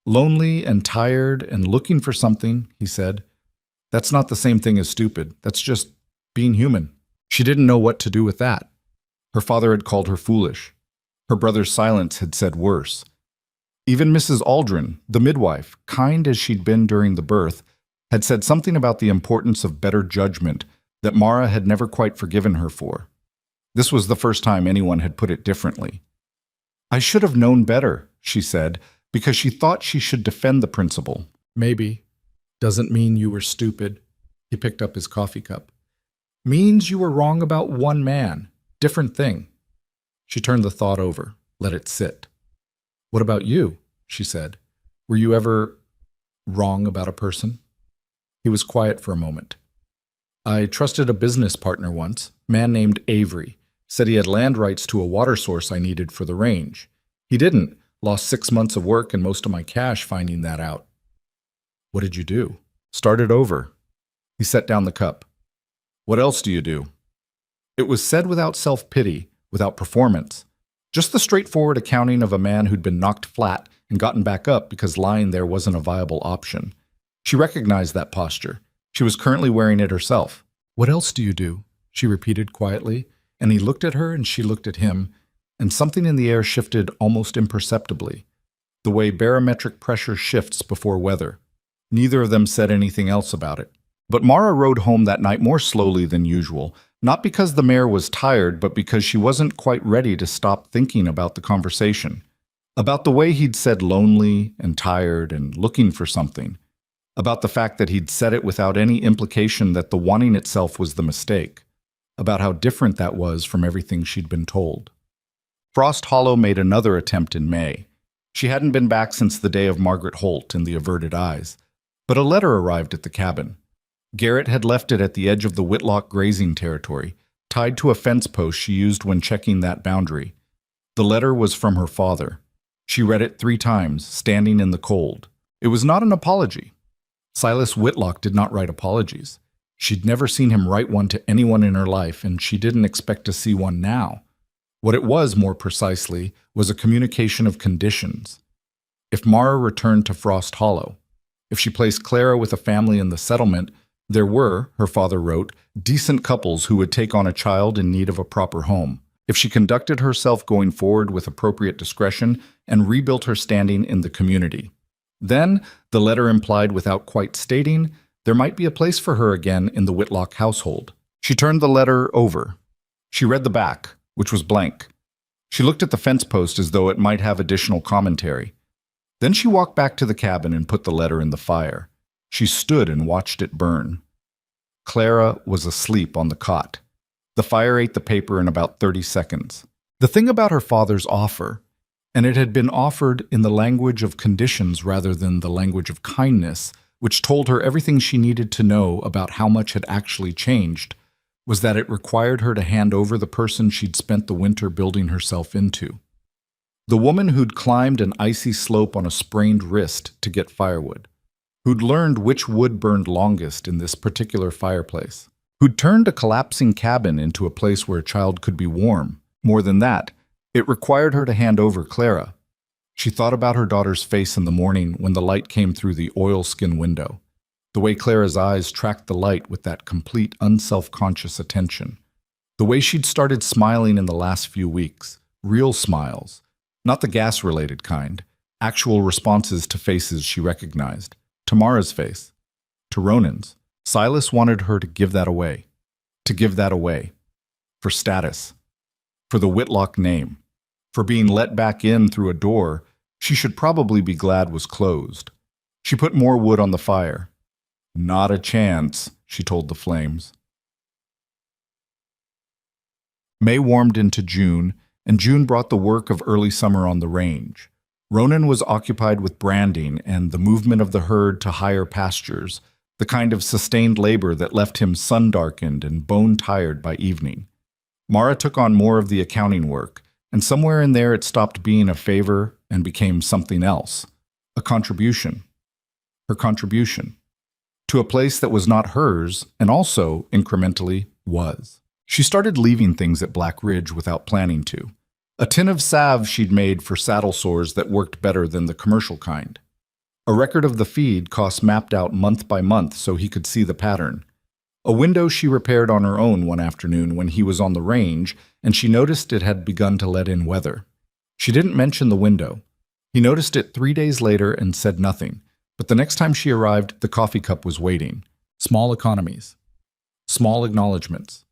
"Lonely and tired and looking for something," he said. "That's not the same thing as stupid. That's just being human." She didn't know what to do with that. Her father had called her foolish. Her brother's silence had said worse. Even Mrs. Aldrin, the midwife, kind as she'd been during the birth, had said something about the importance of better judgment that Mara had never quite forgiven her for. This was the first time anyone had put it differently. "I should have known better," she said, because she thought she should defend the principle. "Maybe. Doesn't mean you were stupid." He picked up his coffee cup. "Means you were wrong about one man. Different thing." She turned the thought over, let it sit. "What about you?" she said. "Were you ever wrong about a person?" He was quiet for a moment. "I trusted a business partner once, a man named Avery. Said he had land rights to a water source I needed for the range. He didn't. Lost 6 months of work and most of my cash finding that out." "What did you do?" "Started over." He set down the cup. "What else do you do?" It was said without self-pity, without performance. Just the straightforward accounting of a man who'd been knocked flat and gotten back up because lying there wasn't a viable option. She recognized that posture. She was currently wearing it herself. "What else do you do?" she repeated quietly, and he looked at her and she looked at him, and something in the air shifted almost imperceptibly, the way barometric pressure shifts before weather. Neither of them said anything else about it. But Mara rode home that night more slowly than usual, not because the mare was tired, but because she wasn't quite ready to stop thinking about the conversation, about the way he'd said lonely and tired and looking for something, about the fact that he'd said it without any implication that the wanting itself was the mistake, about how different that was from everything she'd been told. Frost Hollow made another attempt in May. She hadn't been back since the day of Margaret Holt and the averted eyes, but a letter arrived at the cabin. Garrett had left it at the edge of the Whitlock grazing territory, tied to a fence post she used when checking that boundary. The letter was from her father. She read it 3 times, standing in the cold. It was not an apology. Silas Whitlock did not write apologies. She'd never seen him write one to anyone in her life, and she didn't expect to see one now. What it was, more precisely, was a communication of conditions. If Mara returned to Frost Hollow, if she placed Clara with a family in the settlement, there were, her father wrote, decent couples who would take on a child in need of a proper home. If she conducted herself going forward with appropriate discretion and rebuilt her standing in the community. Then, the letter implied without quite stating, there might be a place for her again in the Whitlock household. She turned the letter over. She read the back, which was blank. She looked at the fence post as though it might have additional commentary. Then she walked back to the cabin and put the letter in the fire. She stood and watched it burn. Clara was asleep on the cot. The fire ate the paper in about 30 seconds. The thing about her father's offer, and it had been offered in the language of conditions rather than the language of kindness, which told her everything she needed to know about how much had actually changed, was that it required her to hand over the person she'd spent the winter building herself into. The woman who'd climbed an icy slope on a sprained wrist to get firewood, who'd learned which wood burned longest in this particular fireplace, who'd turned a collapsing cabin into a place where a child could be warm. More than that, it required her to hand over Clara. She thought about her daughter's face in the morning when the light came through the oilskin window, the way Clara's eyes tracked the light with that complete, unself-conscious attention, the way she'd started smiling in the last few weeks, real smiles, not the gas-related kind, actual responses to faces she recognized, to Mara's face, to Ronan's. Silas wanted her to give that away, for status, for the Whitlock name, for being let back in through a door she should probably be glad was closed. She put more wood on the fire. "Not a chance," she told the flames. May warmed into June, and June brought the work of early summer on the range. Ronan was occupied with branding and the movement of the herd to higher pastures, the kind of sustained labor that left him sun-darkened and bone-tired by evening. Mara took on more of the accounting work, and somewhere in there it stopped being a favor and became something else, a contribution. Her contribution. To a place that was not hers, and also, incrementally, was. She started leaving things at Black Ridge without planning to. A tin of salve she'd made for saddle sores that worked better than the commercial kind. A record of the feed costs mapped out month by month so he could see the pattern. A window she repaired on her own one afternoon when he was on the range, and she noticed it had begun to let in weather. She didn't mention the window. He noticed it 3 days later and said nothing, but the next time she arrived, the coffee cup was waiting. Small economies. Small acknowledgments.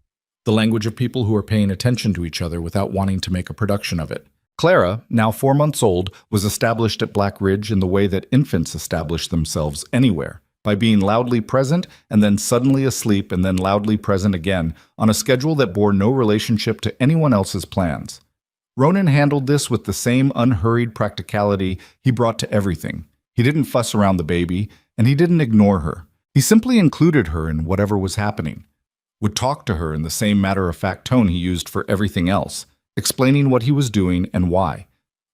The language of people who are paying attention to each other without wanting to make a production of it. Clara, now 4 months old, was established at Black Ridge in the way that infants establish themselves anywhere, by being loudly present and then suddenly asleep and then loudly present again on a schedule that bore no relationship to anyone else's plans. Ronan handled this with the same unhurried practicality he brought to everything. He didn't fuss around the baby, and he didn't ignore her. He simply included her in whatever was happening, would talk to her in the same matter-of-fact tone he used for everything else, explaining what he was doing and why,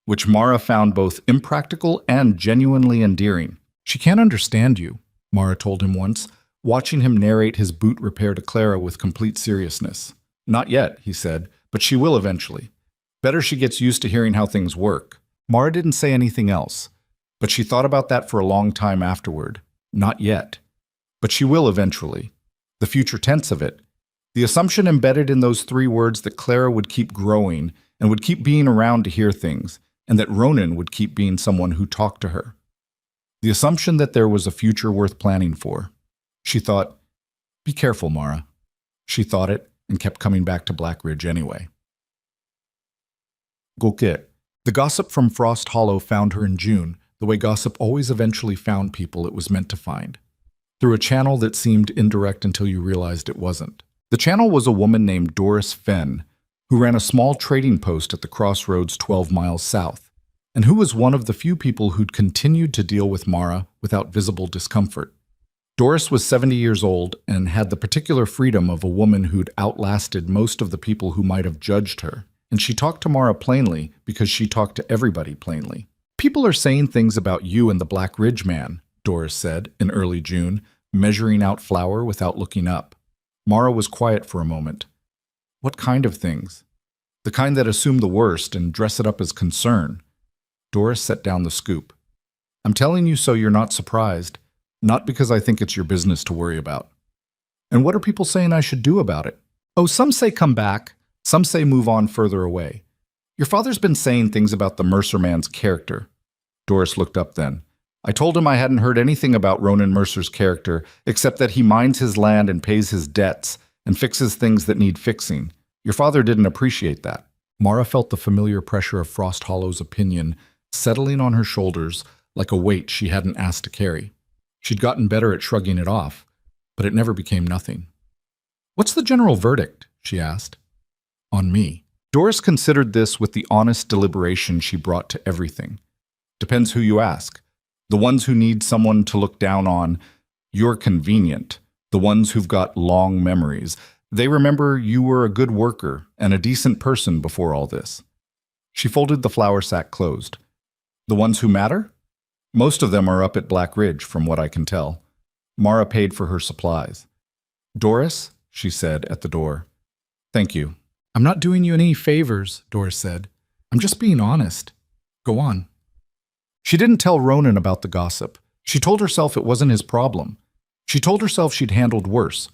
which Mara found both impractical and genuinely endearing. "She can't understand you," Mara told him once, watching him narrate his boot repair to Clara with complete seriousness. "Not yet," he said, "but she will eventually. Better she gets used to hearing how things work." Mara didn't say anything else, but she thought about that for a long time afterward. Not yet. But she will eventually. The future tense of it. The assumption embedded in those three words that Clara would keep growing and would keep being around to hear things, and that Ronan would keep being someone who talked to her. The assumption that there was a future worth planning for. She thought, be careful, Mara. She thought it and kept coming back to Black Ridge anyway. Golkit. The gossip from Frost Hollow found her in June, the way gossip always eventually found people it was meant to find. Through a channel that seemed indirect until you realized it wasn't. The channel was a woman named Doris Fenn, who ran a small trading post at the crossroads 12 miles south, and who was one of the few people who'd continued to deal with Mara without visible discomfort. Doris was 70 years old and had the particular freedom of a woman who'd outlasted most of the people who might have judged her, and she talked to Mara plainly because she talked to everybody plainly. People are saying things about you and the Black Ridge man, Doris said in early June, measuring out flour without looking up. Mara was quiet for a moment. What kind of things? The kind that assume the worst and dress it up as concern. Doris set down the scoop. I'm telling you so you're not surprised, not because I think it's your business to worry about. And what are people saying I should do about it? Oh, some say come back, some say move on further away. Your father's been saying things about the Mercer man's character. Doris looked up then. I told him I hadn't heard anything about Ronan Mercer's character, except that he minds his land and pays his debts, and fixes things that need fixing. Your father didn't appreciate that. Mara felt the familiar pressure of Frost Hollow's opinion settling on her shoulders like a weight she hadn't asked to carry. She'd gotten better at shrugging it off, but it never became nothing. What's the general verdict? She asked. On me. Doris considered this with the honest deliberation she brought to everything. Depends who you ask. The ones who need someone to look down on, you're convenient. The ones who've got long memories, they remember you were a good worker and a decent person before all this. She folded the flour sack closed. The ones who matter? Most of them are up at Black Ridge, from what I can tell. Mara paid for her supplies. Doris, she said at the door. Thank you. I'm not doing you any favors, Doris said. I'm just being honest. Go on. She didn't tell Ronan about the gossip. She told herself it wasn't his problem. She told herself she'd handled worse.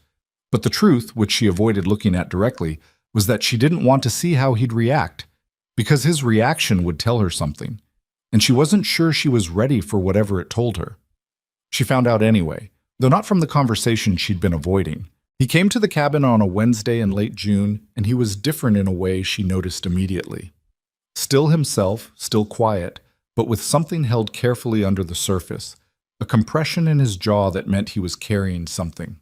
But the truth, which she avoided looking at directly, was that she didn't want to see how he'd react, because his reaction would tell her something, and she wasn't sure she was ready for whatever it told her. She found out anyway, though not from the conversation she'd been avoiding. He came to the cabin on a Wednesday in late June, and he was different in a way she noticed immediately. Still himself, still quiet, but with something held carefully under the surface, a compression in his jaw that meant he was carrying something.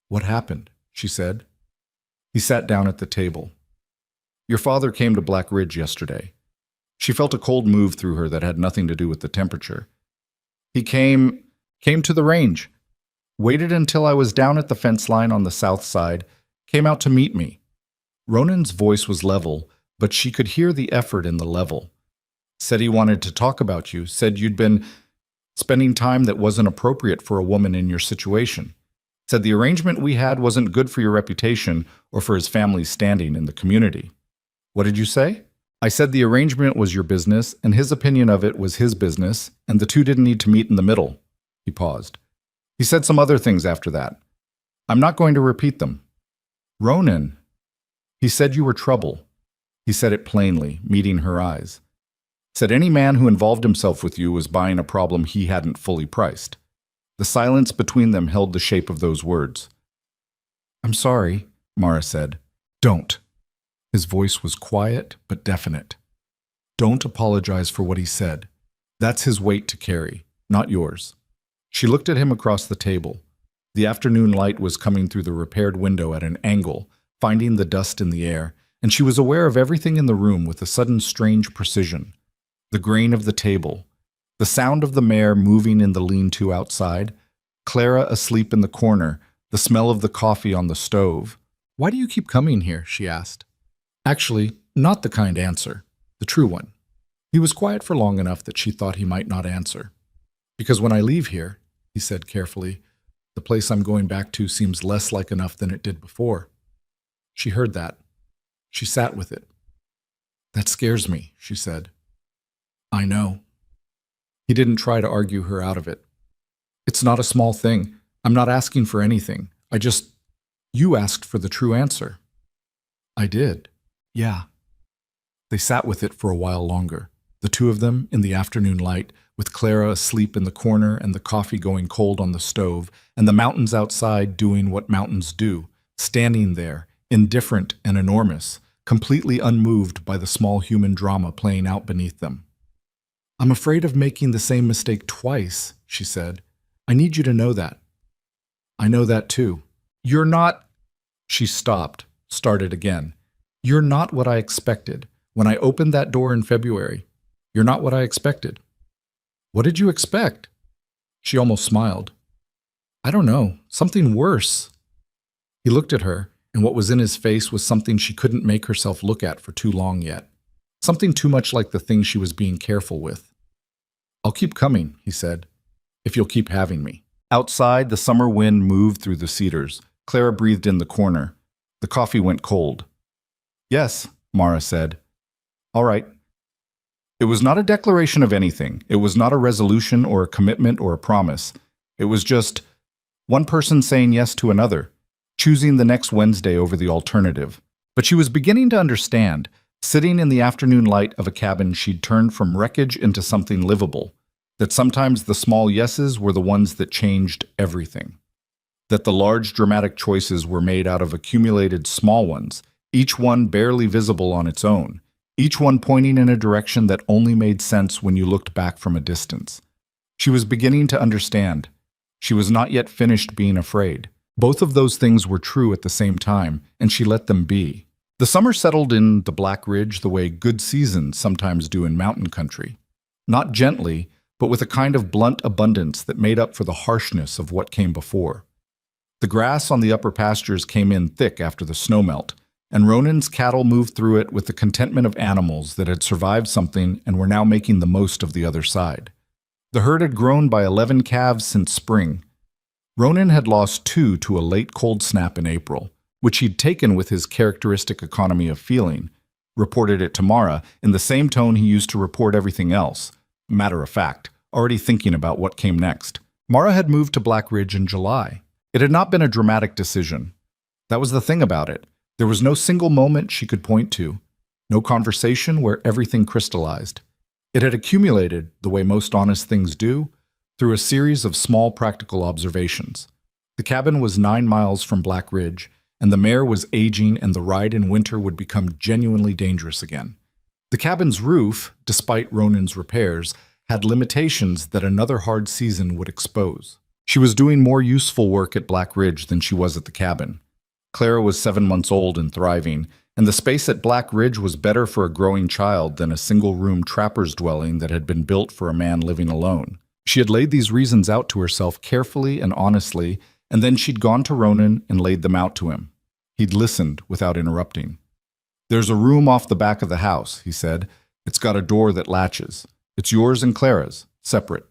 What happened? She said. He sat down at the table. Your father came to Black Ridge yesterday. She felt a cold move through her that had nothing to do with the temperature. He came to the range, waited until I was down at the fence line on the south side, came out to meet me. Ronan's voice was level, but she could hear the effort in the level. Said he wanted to talk about you, said you'd been spending time that wasn't appropriate for a woman in your situation. Said the arrangement we had wasn't good for your reputation or for his family's standing in the community. What did you say? I said the arrangement was your business, and his opinion of it was his business, and the two didn't need to meet in the middle. He paused. He said some other things after that. I'm not going to repeat them. Ronan. He said you were trouble. He said it plainly, meeting her eyes. Said any man who involved himself with you was buying a problem he hadn't fully priced. The silence between them held the shape of those words. I'm sorry, Mara said. Don't. His voice was quiet but definite. Don't apologize for what he said. That's his weight to carry, not yours. She looked at him across the table. The afternoon light was coming through the repaired window at an angle, finding the dust in the air, and she was aware of everything in the room with a sudden strange precision. The grain of the table, the sound of the mare moving in the lean-to outside, Clara asleep in the corner, the smell of the coffee on the stove. Why do you keep coming here? She asked. Actually, not the kind answer, the true one. He was quiet for long enough that she thought he might not answer. Because when I leave here, he said carefully, the place I'm going back to seems less like enough than it did before. She heard that. She sat with it. That scares me, she said. I know. He didn't try to argue her out of it. It's It's not a small thing. I'm not asking for anything. You asked for the true answer. I did. Yeah. They sat with it for a while longer, the two of them in the afternoon light, with Clara asleep in the corner and the coffee going cold on the stove, and the mountains outside doing what mountains do, standing there, indifferent and enormous, completely unmoved by the small human drama playing out beneath them. I'm afraid of making the same mistake twice, she said. I need you to know that. I know that too. You're not... She stopped, started again. You're not what I expected. When I opened that door in February, you're not what I expected. What did you expect? She almost smiled. I don't know, something worse. He looked at her, and what was in his face was something she couldn't make herself look at for too long yet. Something too much like the thing she was being careful with. I'll keep coming, he said, if you'll keep having me. Outside, the summer wind moved through the cedars. Clara breathed in the corner. The coffee went cold. Yes, Mara said. All right. It was not a declaration of anything. It was not a resolution or a commitment or a promise. It was just one person saying yes to another, choosing the next Wednesday over the alternative. But she was beginning to understand. Sitting in the afternoon light of a cabin, she'd turned from wreckage into something livable, that sometimes the small yeses were the ones that changed everything, that the large dramatic choices were made out of accumulated small ones, each one barely visible on its own, each one pointing in a direction that only made sense when you looked back from a distance. She was beginning to understand. She was not yet finished being afraid. Both of those things were true at the same time, and she let them be. The summer settled in the Black Ridge the way good seasons sometimes do in mountain country. Not gently, but with a kind of blunt abundance that made up for the harshness of what came before. The grass on the upper pastures came in thick after the snowmelt, and Ronan's cattle moved through it with the contentment of animals that had survived something and were now making the most of the other side. The herd had grown by 11 calves since spring. Ronan had lost 2 to a late cold snap in April, which he'd taken with his characteristic economy of feeling, reported it to Mara in the same tone he used to report everything else, matter of fact, already thinking about what came next. Mara had moved to Black Ridge in July. It had not been a dramatic decision. That was the thing about it. There was no single moment she could point to, no conversation where everything crystallized. It had accumulated, the way most honest things do, through a series of small practical observations. The cabin was 9 miles from Black Ridge, and the mare was aging and the ride in winter would become genuinely dangerous again. The cabin's roof, despite Ronan's repairs, had limitations that another hard season would expose. She was doing more useful work at Black Ridge than she was at the cabin. Clara was 7 months old and thriving, and the space at Black Ridge was better for a growing child than a single-room trapper's dwelling that had been built for a man living alone. She had laid these reasons out to herself carefully and honestly, and then she'd gone to Ronan and laid them out to him. He'd listened without interrupting. There's a room off the back of the house, he said. It's got a door that latches. It's yours and Clara's, separate.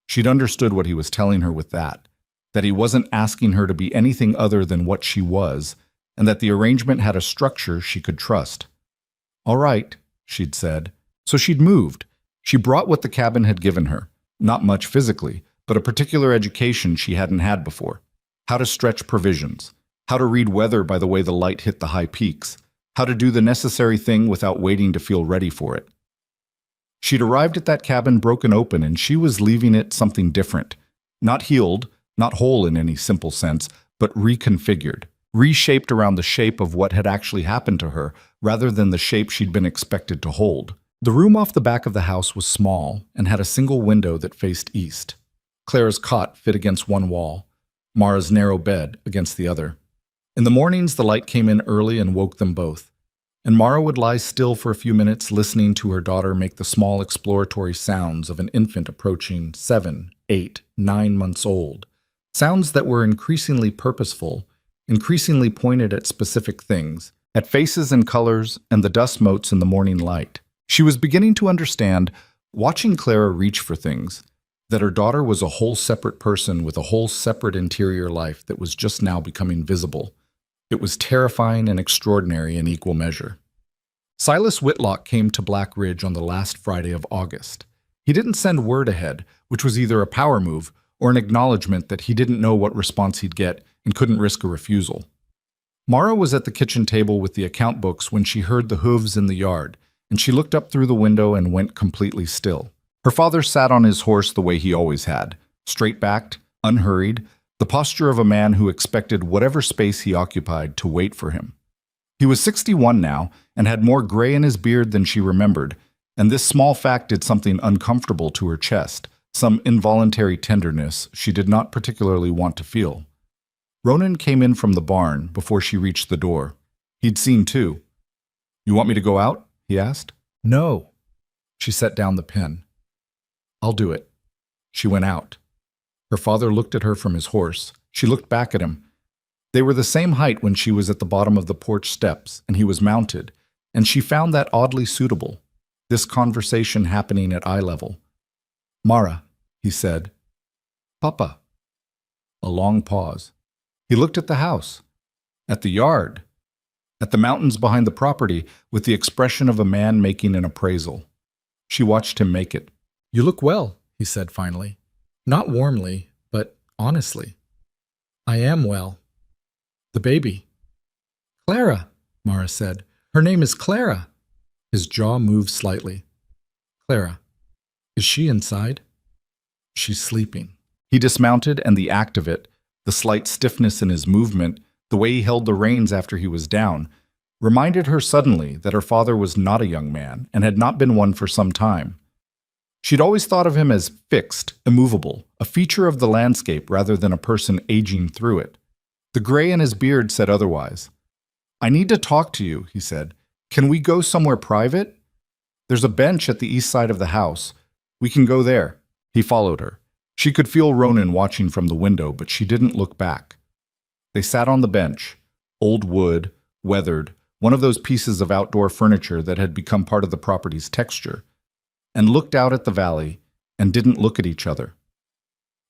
She'd understood what he was telling her with that he wasn't asking her to be anything other than what she was, and that the arrangement had a structure she could trust. All right, she'd said. So she'd moved. She brought what the cabin had given her, not much physically, but a particular education she hadn't had before. How to stretch provisions, how to read weather by the way the light hit the high peaks, how to do the necessary thing without waiting to feel ready for it. She'd arrived at that cabin broken open, and she was leaving it something different. Not healed, not whole in any simple sense, but reconfigured, reshaped around the shape of what had actually happened to her, rather than the shape she'd been expected to hold. The room off the back of the house was small and had a single window that faced east. Clara's cot fit against one wall, Mara's narrow bed against the other. In the mornings, the light came in early and woke them both, and Mara would lie still for a few minutes listening to her daughter make the small exploratory sounds of an infant approaching 7, 8, 9 months old, sounds that were increasingly purposeful, increasingly pointed at specific things, at faces and colors and the dust motes in the morning light. She was beginning to understand, watching Clara reach for things, that her daughter was a whole separate person with a whole separate interior life that was just now becoming visible. It was terrifying and extraordinary in equal measure. Silas Whitlock came to Black Ridge on the last Friday of August. He didn't send word ahead, which was either a power move or an acknowledgement that he didn't know what response he'd get and couldn't risk a refusal. Mara was at the kitchen table with the account books when she heard the hooves in the yard, and she looked up through the window and went completely still. Her father sat on his horse the way he always had, straight-backed, unhurried, the posture of a man who expected whatever space he occupied to wait for him. He was 61 now and had more gray in his beard than she remembered, and this small fact did something uncomfortable to her chest, some involuntary tenderness she did not particularly want to feel. Ronan came in from the barn before she reached the door. He'd seen too. "You want me to go out?" he asked. "No." She set down the pen. "I'll do it." She went out. Her father looked at her from his horse. She looked back at him. They were the same height when she was at the bottom of the porch steps and he was mounted, and she found that oddly suitable, this conversation happening at eye level. "Mara," he said. "Papa." A long pause. He looked at the house, at the yard, at the mountains behind the property with the expression of a man making an appraisal. She watched him make it. "You look well," he said finally. Not warmly, but honestly. "I am well." "The baby." "Clara," Mara said. "Her name is Clara." His jaw moved slightly. "Clara. Is she inside?" "She's sleeping." He dismounted, and the act of it, the slight stiffness in his movement, the way he held the reins after he was down, reminded her suddenly that her father was not a young man and had not been one for some time. She'd always thought of him as fixed, immovable, a feature of the landscape rather than a person aging through it. The gray in his beard said otherwise. "I need to talk to you," he said. "Can we go somewhere private? There's a bench at the east side of the house. We can go there." He followed her. She could feel Ronan watching from the window, but she didn't look back. They sat on the bench, old wood, weathered, one of those pieces of outdoor furniture that had become part of the property's texture, and looked out at the valley and didn't look at each other.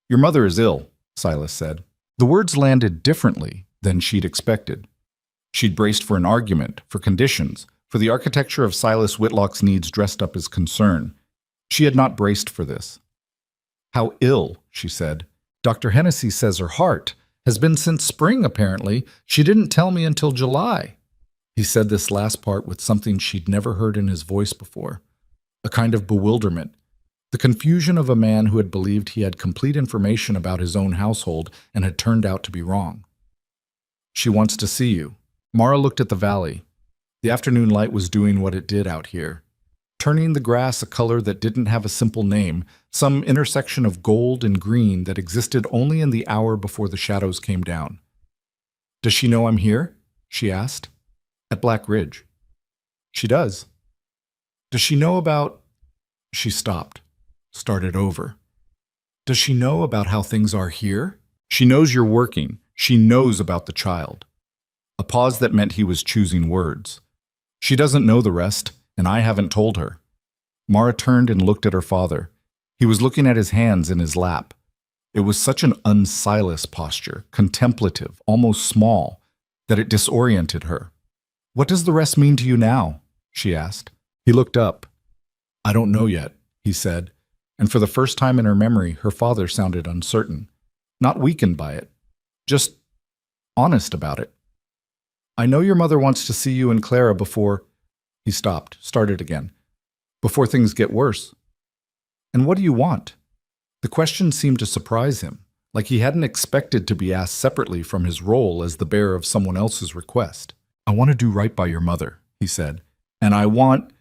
"Your mother is ill," Silas said. The words landed differently than she'd expected. She'd braced for an argument, for conditions, for the architecture of Silas Whitlock's needs dressed up as concern. She had not braced for this. "How ill," she said. "Dr. Hennessy says her heart has been since spring, apparently. She didn't tell me until July." He said this last part with something she'd never heard in his voice before, a kind of bewilderment, the confusion of a man who had believed he had complete information about his own household and had turned out to be wrong. "She wants to see you." Mara looked at the valley. The afternoon light was doing what it did out here, turning the grass a color that didn't have a simple name, some intersection of gold and green that existed only in the hour before the shadows came down. "Does she know I'm here?" she asked. "At Black Ridge." "She does." "Does she know about—" She stopped, started over. "Does she know about how things are here?" "She knows you're working. She knows about the child." A pause that meant he was choosing words. "She doesn't know the rest, and I haven't told her." Mara turned and looked at her father. He was looking at his hands in his lap. It was such an un-Silas posture, contemplative, almost small, that it disoriented her. "What does the rest mean to you now?" she asked. He looked up. "I don't know yet," he said, and for the first time in her memory, her father sounded uncertain, not weakened by it, just honest about it. "I know your mother wants to see you and Clara before—" He stopped, started again. "Before things get worse." "And what do you want?" The question seemed to surprise him, like he hadn't expected to be asked separately from his role as the bearer of someone else's request. "I want to do right by your mother," he said. "And I want—"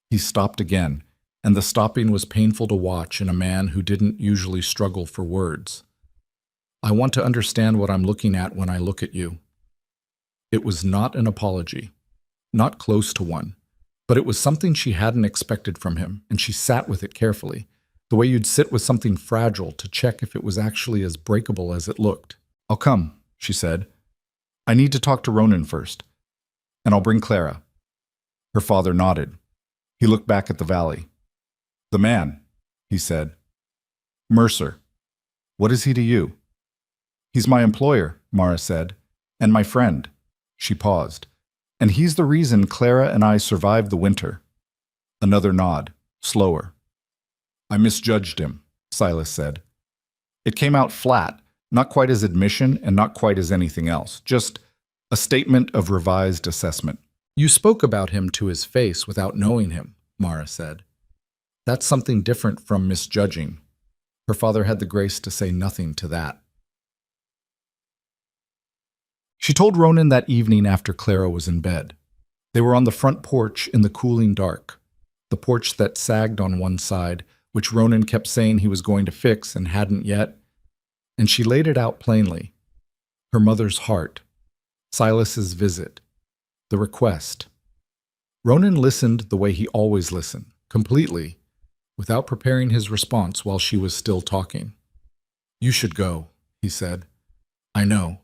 He stopped again, and the stopping was painful to watch in a man who didn't usually struggle for words. "I want to understand what I'm looking at when I look at you." It was not an apology, not close to one, but it was something she hadn't expected from him, and she sat with it carefully, the way you'd sit with something fragile to check if it was actually as breakable as it looked. "I'll come," she said. "I need to talk to Ronan first, and I'll bring Clara." Her father nodded. He looked back at the valley. "The man," he said. "Mercer. What is he to you?" "He's my employer," Mara said, "and my friend." She paused. "And he's the reason Clara and I survived the winter." Another nod, slower. "I misjudged him," Silas said. It came out flat, not quite as admission and not quite as anything else, just a statement of revised assessment. You spoke about him to his face without knowing him, Mara said. That's something different from misjudging. Her father had the grace to say nothing to that. She told Ronan that evening after Clara was in bed. They were on the front porch in the cooling dark, the porch that sagged on one side, which Ronan kept saying he was going to fix and hadn't yet, and she laid it out plainly. Her mother's heart, Silas's visit, the request. Ronan listened the way he always listened, completely, without preparing his response while she was still talking. You should go, he said. I know.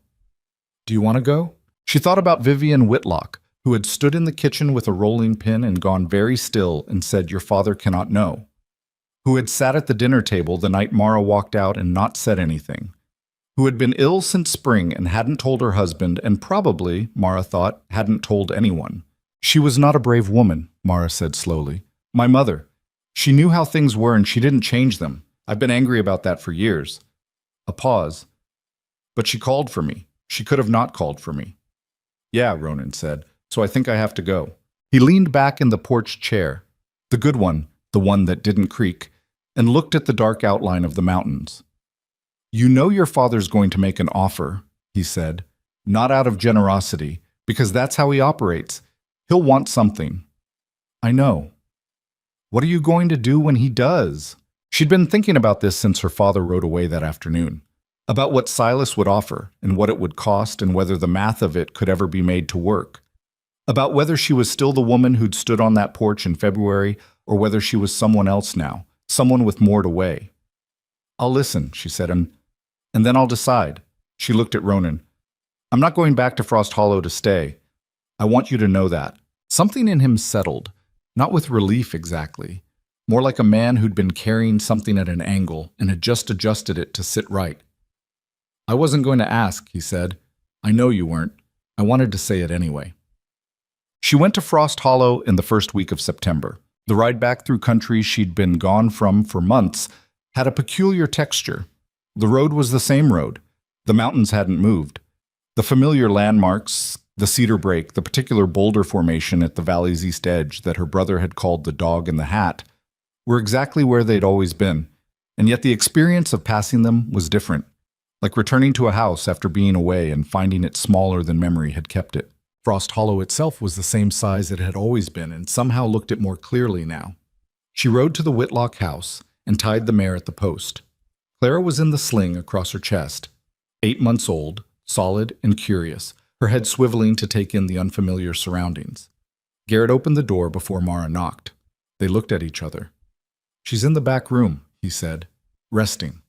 Do you want to go? She thought about Vivian Whitlock, who had stood in the kitchen with a rolling pin and gone very still and said, Your father cannot know. Who had sat at the dinner table the night Mara walked out and not said anything. Who had been ill since spring and hadn't told her husband and probably, Mara thought, hadn't told anyone. She was not a brave woman, Mara said slowly. My mother. She knew how things were and she didn't change them. I've been angry about that for years. A pause. But she called for me. She could have not called for me. Yeah, Ronan said, so I think I have to go. He leaned back in the porch chair, the good one, the one that didn't creak, and looked at the dark outline of the mountains. You know your father's going to make an offer, he said, not out of generosity, because that's how he operates. He'll want something. I know. What are you going to do when he does? She'd been thinking about this since her father rode away that afternoon. About what Silas would offer and what it would cost and whether the math of it could ever be made to work. About whether she was still the woman who'd stood on that porch in February or whether she was someone else now, someone with more to weigh. I'll listen, she said, and then I'll decide. She looked at Ronan. I'm not going back to Frost Hollow to stay. I want you to know that. Something in him settled, not with relief exactly, more like a man who'd been carrying something at an angle and had just adjusted it to sit right. I wasn't going to ask, he said. I know you weren't. I wanted to say it anyway. She went to Frost Hollow in the first week of September. The ride back through country she'd been gone from for months had a peculiar texture. The road was the same road. The mountains hadn't moved. The familiar landmarks, the cedar break, the particular boulder formation at the valley's east edge that her brother had called the dog in the hat, were exactly where they'd always been, and yet the experience of passing them was different. Like returning to a house after being away and finding it smaller than memory had kept it. Frost Hollow itself was the same size it had always been and somehow looked it more clearly now. She rode to the Whitlock house and tied the mare at the post. Clara was in the sling across her chest, 8 months old, solid and curious, her head swiveling to take in the unfamiliar surroundings. Garrett opened the door before Mara knocked. They looked at each other. She's in the back room, he said, resting.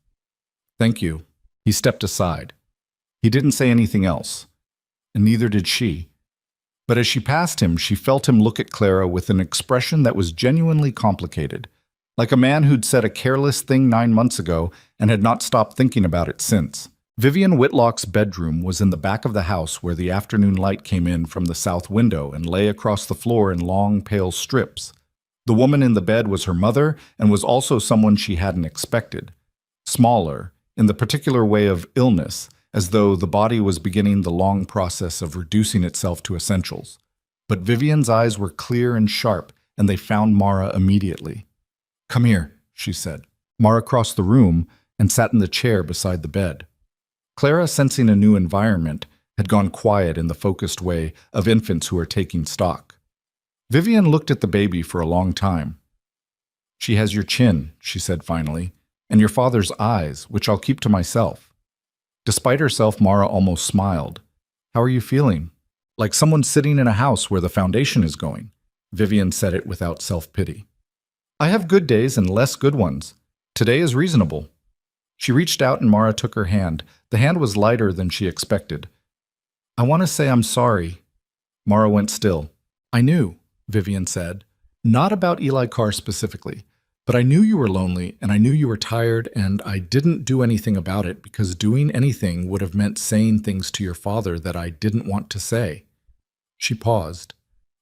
Thank you. He stepped aside. He didn't say anything else, and neither did she. But as she passed him, she felt him look at Clara with an expression that was genuinely complicated, like a man who'd said a careless thing 9 months ago and had not stopped thinking about it since. Vivian Whitlock's bedroom was in the back of the house where the afternoon light came in from the south window and lay across the floor in long, pale strips. The woman in the bed was her mother and was also someone she hadn't expected. Smaller, in the particular way of illness, as though the body was beginning the long process of reducing itself to essentials. But Vivian's eyes were clear and sharp, and they found Mara immediately. Come here, she said. Mara crossed the room and sat in the chair beside the bed. Clara, sensing a new environment, had gone quiet in the focused way of infants who are taking stock. Vivian looked at the baby for a long time. She has your chin, she said finally, and your father's eyes, which I'll keep to myself. Despite herself, Mara almost smiled. How are you feeling? Like someone sitting in a house where the foundation is going. Vivian said it without self-pity. I have good days and less good ones. Today is reasonable. She reached out and Mara took her hand. The hand was lighter than she expected. I want to say I'm sorry. Mara went still. I knew, Vivian said. Not about Eli Carr specifically. But I knew you were lonely, and I knew you were tired, and I didn't do anything about it because doing anything would have meant saying things to your father that I didn't want to say. She paused,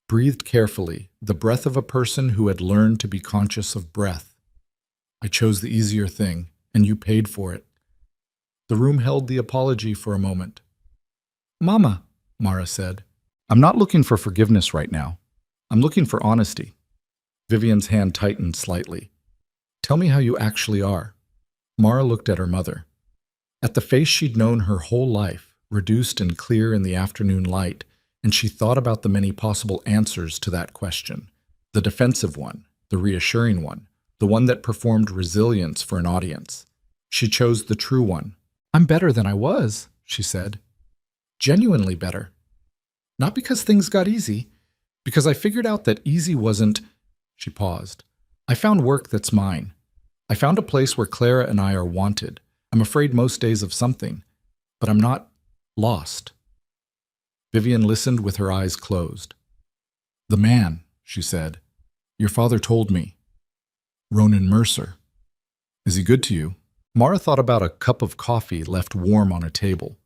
breathed carefully, the breath of a person who had learned to be conscious of breath. I chose the easier thing, and you paid for it. The room held the apology for a moment. "Mama," Mara said, "I'm not looking for forgiveness right now. I'm looking for honesty." Vivian's hand tightened slightly. "Tell me how you actually are." Mara looked at her mother. At the face she'd known her whole life, reduced and clear in the afternoon light, and she thought about the many possible answers to that question. The defensive one, the reassuring one, the one that performed resilience for an audience. She chose the true one. "I'm better than I was," she said. "Genuinely better. Not because things got easy, because I figured out that easy wasn't—" She paused. "I found work that's mine. I found a place where Clara and I are wanted. I'm afraid most days of something, but I'm not lost." Vivian listened with her eyes closed. "The man," she said. "Your father told me. Ronan Mercer. Is he good to you?" Mara thought about a cup of coffee left warm on a table.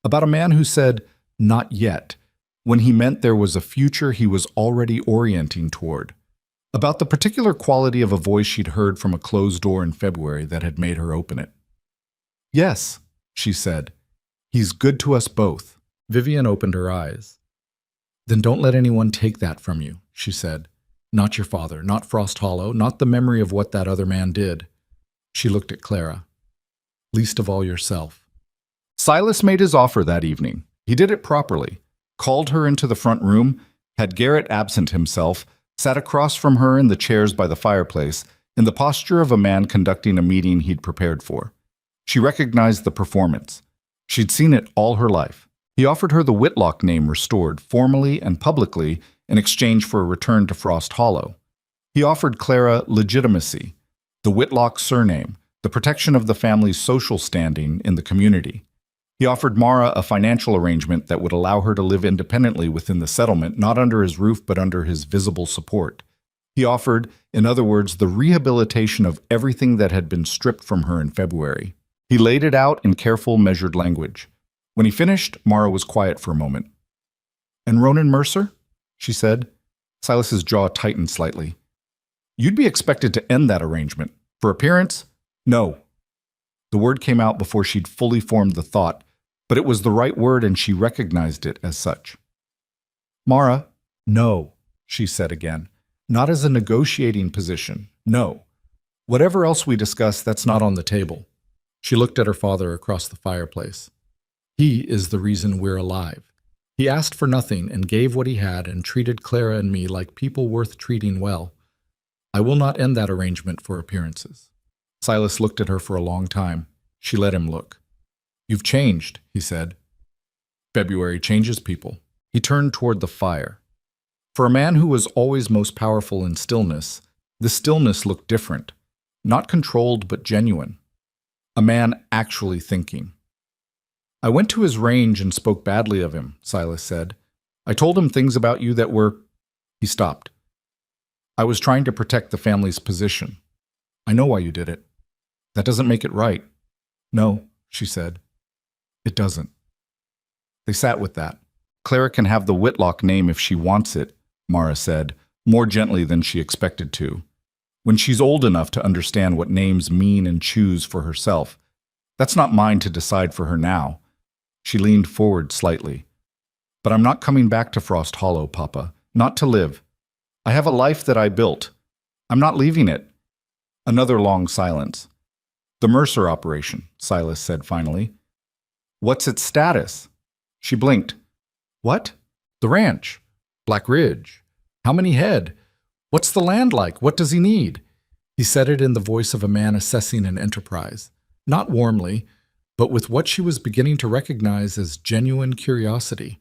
About a man who said, "Not yet," when he meant there was a future he was already orienting toward. About the particular quality of a voice she'd heard from a closed door in February that had made her open it. "Yes," she said. "He's good to us both." Vivian opened her eyes. "Then don't let anyone take that from you," she said. "Not your father, not Frost Hollow, not the memory of what that other man did." She looked at Clara. "Least of all yourself." Silas made his offer that evening. He did it properly. Called her into the front room, had Garrett absent himself, sat across from her in the chairs by the fireplace, in the posture of a man conducting a meeting he'd prepared for. She recognized the performance. She'd seen it all her life. He offered her the Whitlock name restored, formally and publicly, in exchange for a return to Frost Hollow. He offered Clara legitimacy, the Whitlock surname, the protection of the family's social standing in the community. He offered Mara a financial arrangement that would allow her to live independently within the settlement, not under his roof but under his visible support. He offered, in other words, the rehabilitation of everything that had been stripped from her in February. He laid it out in careful, measured language. When he finished, Mara was quiet for a moment. "And Ronan Mercer?" she said. Silas's jaw tightened slightly. "You'd be expected to end that arrangement. For appearance? No." The word came out before she'd fully formed the thought, but it was the right word and she recognized it as such. "Mara, no," she said again. "Not as a negotiating position. No. Whatever else we discuss, that's not on the table." She looked at her father across the fireplace. "He is the reason we're alive. He asked for nothing and gave what he had and treated Clara and me like people worth treating well. I will not end that arrangement for appearances." Silas looked at her for a long time. She let him look. "You've changed," he said. "February changes people." He turned toward the fire. For a man who was always most powerful in stillness, the stillness looked different. Not controlled, but genuine. A man actually thinking. "I went to his range and spoke badly of him," Silas said. "I told him things about you that were—" He stopped. "I was trying to protect the family's position. I know why you did it. That doesn't make it right." "No," she said. "It doesn't." They sat with that. "Clara can have the Whitlock name if she wants it," Mara said, more gently than she expected to. "When she's old enough to understand what names mean and choose for herself. That's not mine to decide for her now." She leaned forward slightly. "But I'm not coming back to Frost Hollow, Papa. Not to live. I have a life that I built. I'm not leaving it." Another long silence. "The Mercer operation," Silas said finally. "What's its status?" She blinked. "What?" "The ranch. Black Ridge. How many head? What's the land like? What does he need?" He said it in the voice of a man assessing an enterprise. Not warmly, but with what she was beginning to recognize as genuine curiosity.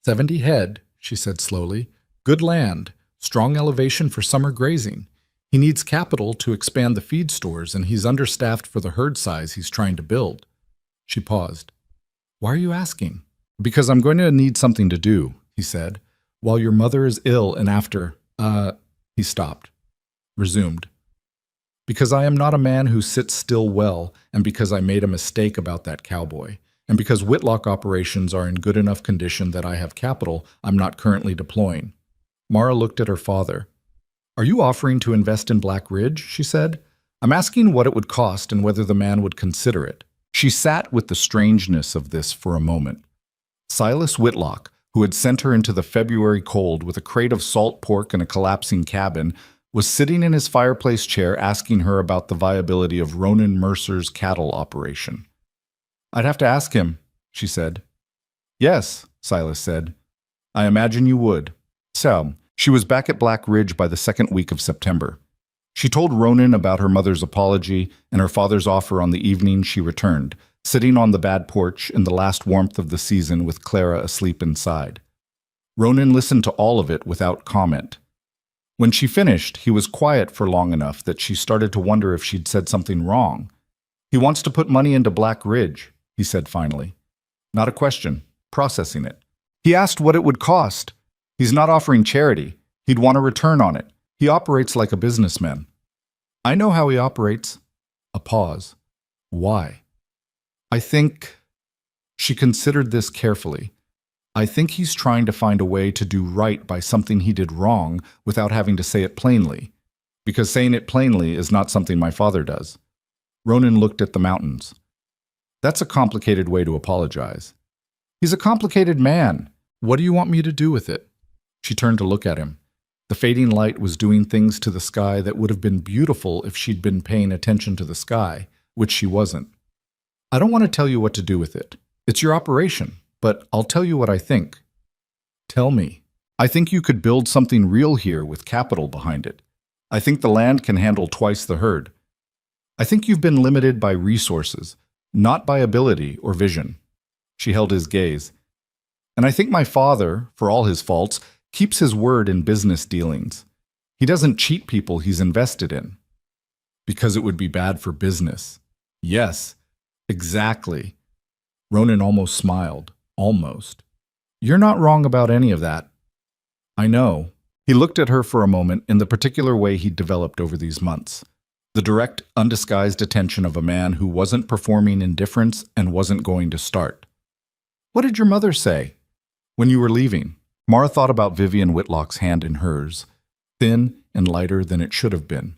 70 head, she said slowly. Good land, strong elevation for summer grazing. He needs capital to expand the feed stores, and he's understaffed for the herd size he's trying to build. She paused. "Why are you asking?" "Because I'm going to need something to do," he said. "While your mother is ill and after, he stopped. Resumed. "Because I am not a man who sits still well, and because I made a mistake about that cowboy, and because Whitlock operations are in good enough condition that I have capital I'm not currently deploying." Mara looked at her father. "Are you offering to invest in Black Ridge?" she said. "I'm asking what it would cost and whether the man would consider it." She sat with the strangeness of this for a moment. Silas Whitlock, who had sent her into the February cold with a crate of salt pork and a collapsing cabin, was sitting in his fireplace chair asking her about the viability of Ronan Mercer's cattle operation. "I'd have to ask him," she said. "Yes," Silas said. "I imagine you would." So, she was back at Black Ridge by the second week of September. She told Ronan about her mother's apology and her father's offer on the evening she returned, sitting on the bad porch in the last warmth of the season with Clara asleep inside. Ronan listened to all of it without comment. When she finished, he was quiet for long enough that she started to wonder if she'd said something wrong. "He wants to put money into Black Ridge," he said finally. "Not a question, processing it. He asked what it would cost. He's not offering charity. He'd want a return on it. He operates like a businessman." "I know how he operates." A pause. "Why?" "I think—" She considered this carefully. "I think he's trying to find a way to do right by something he did wrong without having to say it plainly, because saying it plainly is not something my father does." Ronan looked at the mountains. "That's a complicated way to apologize." "He's a complicated man. What do you want me to do with it?" She turned to look at him. The fading light was doing things to the sky that would have been beautiful if she'd been paying attention to the sky, which she wasn't. "I don't want to tell you what to do with it. It's your operation, but I'll tell you what I think." "Tell me." "I think you could build something real here with capital behind it. I think the land can handle twice the herd. I think you've been limited by resources, not by ability or vision." She held his gaze. "And I think my father, for all his faults, keeps his word in business dealings. He doesn't cheat people he's invested in." "Because it would be bad for business." "Yes, exactly." Ronan almost smiled. Almost. "You're not wrong about any of that." "I know." He looked at her for a moment in the particular way he'd developed over these months. The direct, undisguised attention of a man who wasn't performing indifference and wasn't going to start. "What did your mother say?" "When you were leaving." Mara thought about Vivian Whitlock's hand in hers, thin and lighter than it should have been.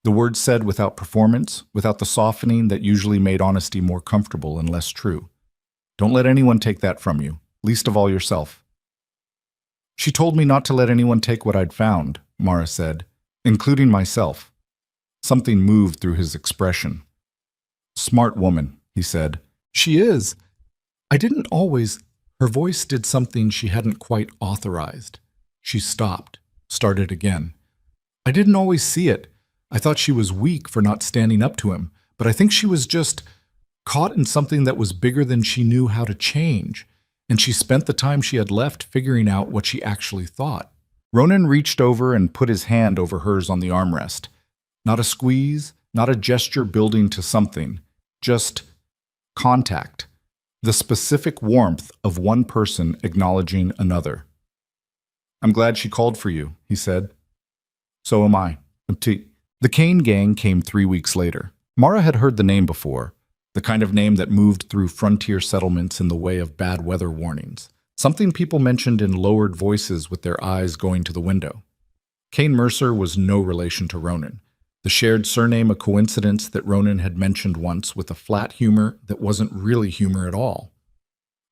The words said without performance, without the softening that usually made honesty more comfortable and less true. "Don't let anyone take that from you, least of all yourself." "She told me not to let anyone take what I'd found," Mara said, "including myself." Something moved through his expression. "Smart woman," he said. "She is. I didn't always—" Her voice did something she hadn't quite authorized. She stopped, started again. "I didn't always see it. I thought she was weak for not standing up to him, but I think she was just caught in something that was bigger than she knew how to change, and she spent the time she had left figuring out what she actually thought." Ronan reached over and put his hand over hers on the armrest. Not a squeeze, not a gesture building to something, just contact. The specific warmth of one person acknowledging another. "I'm glad she called for you," he said. "So am I." The Kane gang came 3 weeks later. Mara had heard the name before, the kind of name that moved through frontier settlements in the way of bad weather warnings, something people mentioned in lowered voices with their eyes going to the window. Kane Mercer was no relation to Ronan. The shared surname a coincidence that Ronan had mentioned once with a flat humor that wasn't really humor at all.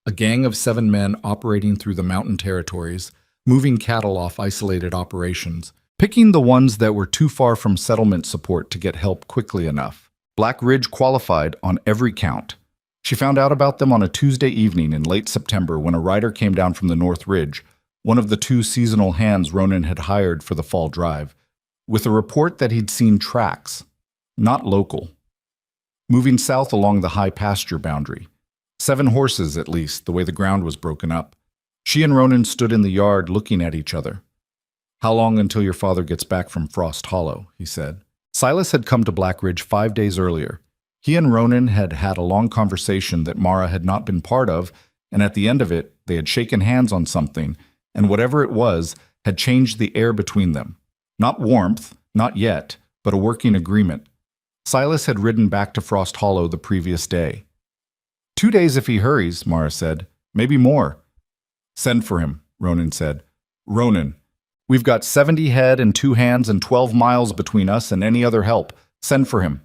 A gang of 7 men operating through the mountain territories, moving cattle off isolated operations, picking the ones that were too far from settlement support to get help quickly enough. Black Ridge qualified on every count. She found out about them on a Tuesday evening in late September when a rider came down from the North Ridge, one of the 2 seasonal hands Ronan had hired for the fall drive, with a report that he'd seen tracks, not local, moving south along the high pasture boundary. 7 horses, at least, the way the ground was broken up. She and Ronan stood in the yard looking at each other. "How long until your father gets back from Frost Hollow?" he said. Silas had come to Black Ridge 5 days earlier. He and Ronan had had a long conversation that Mara had not been part of, and at the end of it, they had shaken hands on something, and whatever it was, had changed the air between them. Not warmth, not yet, but a working agreement. Silas had ridden back to Frost Hollow the previous day. 2 days if he hurries, Mara said. Maybe more. Send for him, Ronan said. Ronan, we've got 70 head and 2 hands and 12 miles between us and any other help. Send for him.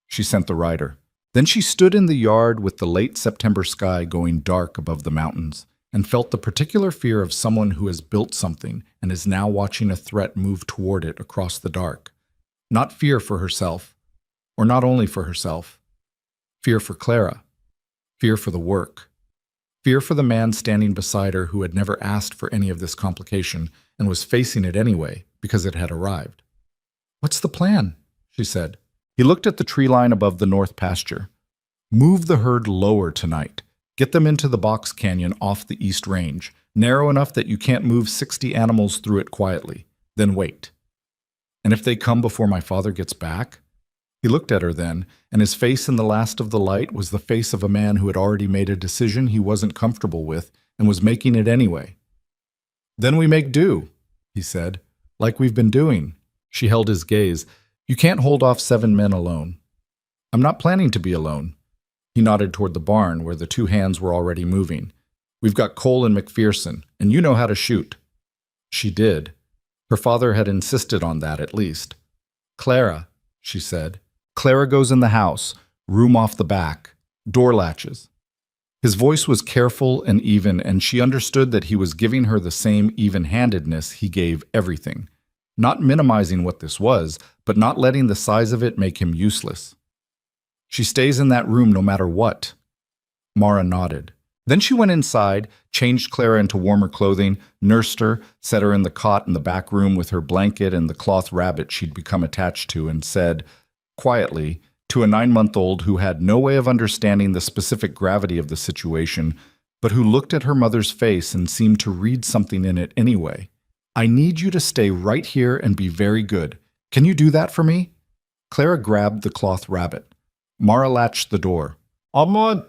She sent the rider. Then she stood in the yard with the late September sky going dark above the mountains and felt the particular fear of someone who has built something and is now watching a threat move toward it across the dark. Not fear for herself, or not only for herself. Fear for Clara. Fear for the work. Fear for the man standing beside her who had never asked for any of this complication and was facing it anyway because it had arrived. "What's the plan?" she said. He looked at the tree line above the north pasture. "Move the herd lower tonight. Get them into the box canyon off the east range, narrow enough that you can't move 60 animals through it quietly. Then wait. And if they come before my father gets back?" He looked at her then, and his face in the last of the light was the face of a man who had already made a decision he wasn't comfortable with and was making it anyway. "Then we make do," he said, "like we've been doing." She held his gaze. "You can't hold off 7 men alone." "I'm not planning to be alone." He nodded toward the barn where the 2 hands were already moving. "We've got Cole and McPherson, and you know how to shoot." She did. Her father had insisted on that at least. "Clara," she said. "Clara goes in the house, room off the back, door latches." His voice was careful and even, and she understood that he was giving her the same even-handedness he gave everything. Not minimizing what this was, but not letting the size of it make him useless. "She stays in that room no matter what." Mara nodded. Then she went inside, changed Clara into warmer clothing, nursed her, set her in the cot in the back room with her blanket and the cloth rabbit she'd become attached to, and said, quietly, to a 9-month-old who had no way of understanding the specific gravity of the situation, but who looked at her mother's face and seemed to read something in it anyway, "I need you to stay right here and be very good. Can you do that for me?" Clara grabbed the cloth rabbit. Mara latched the door. "Ahmad!"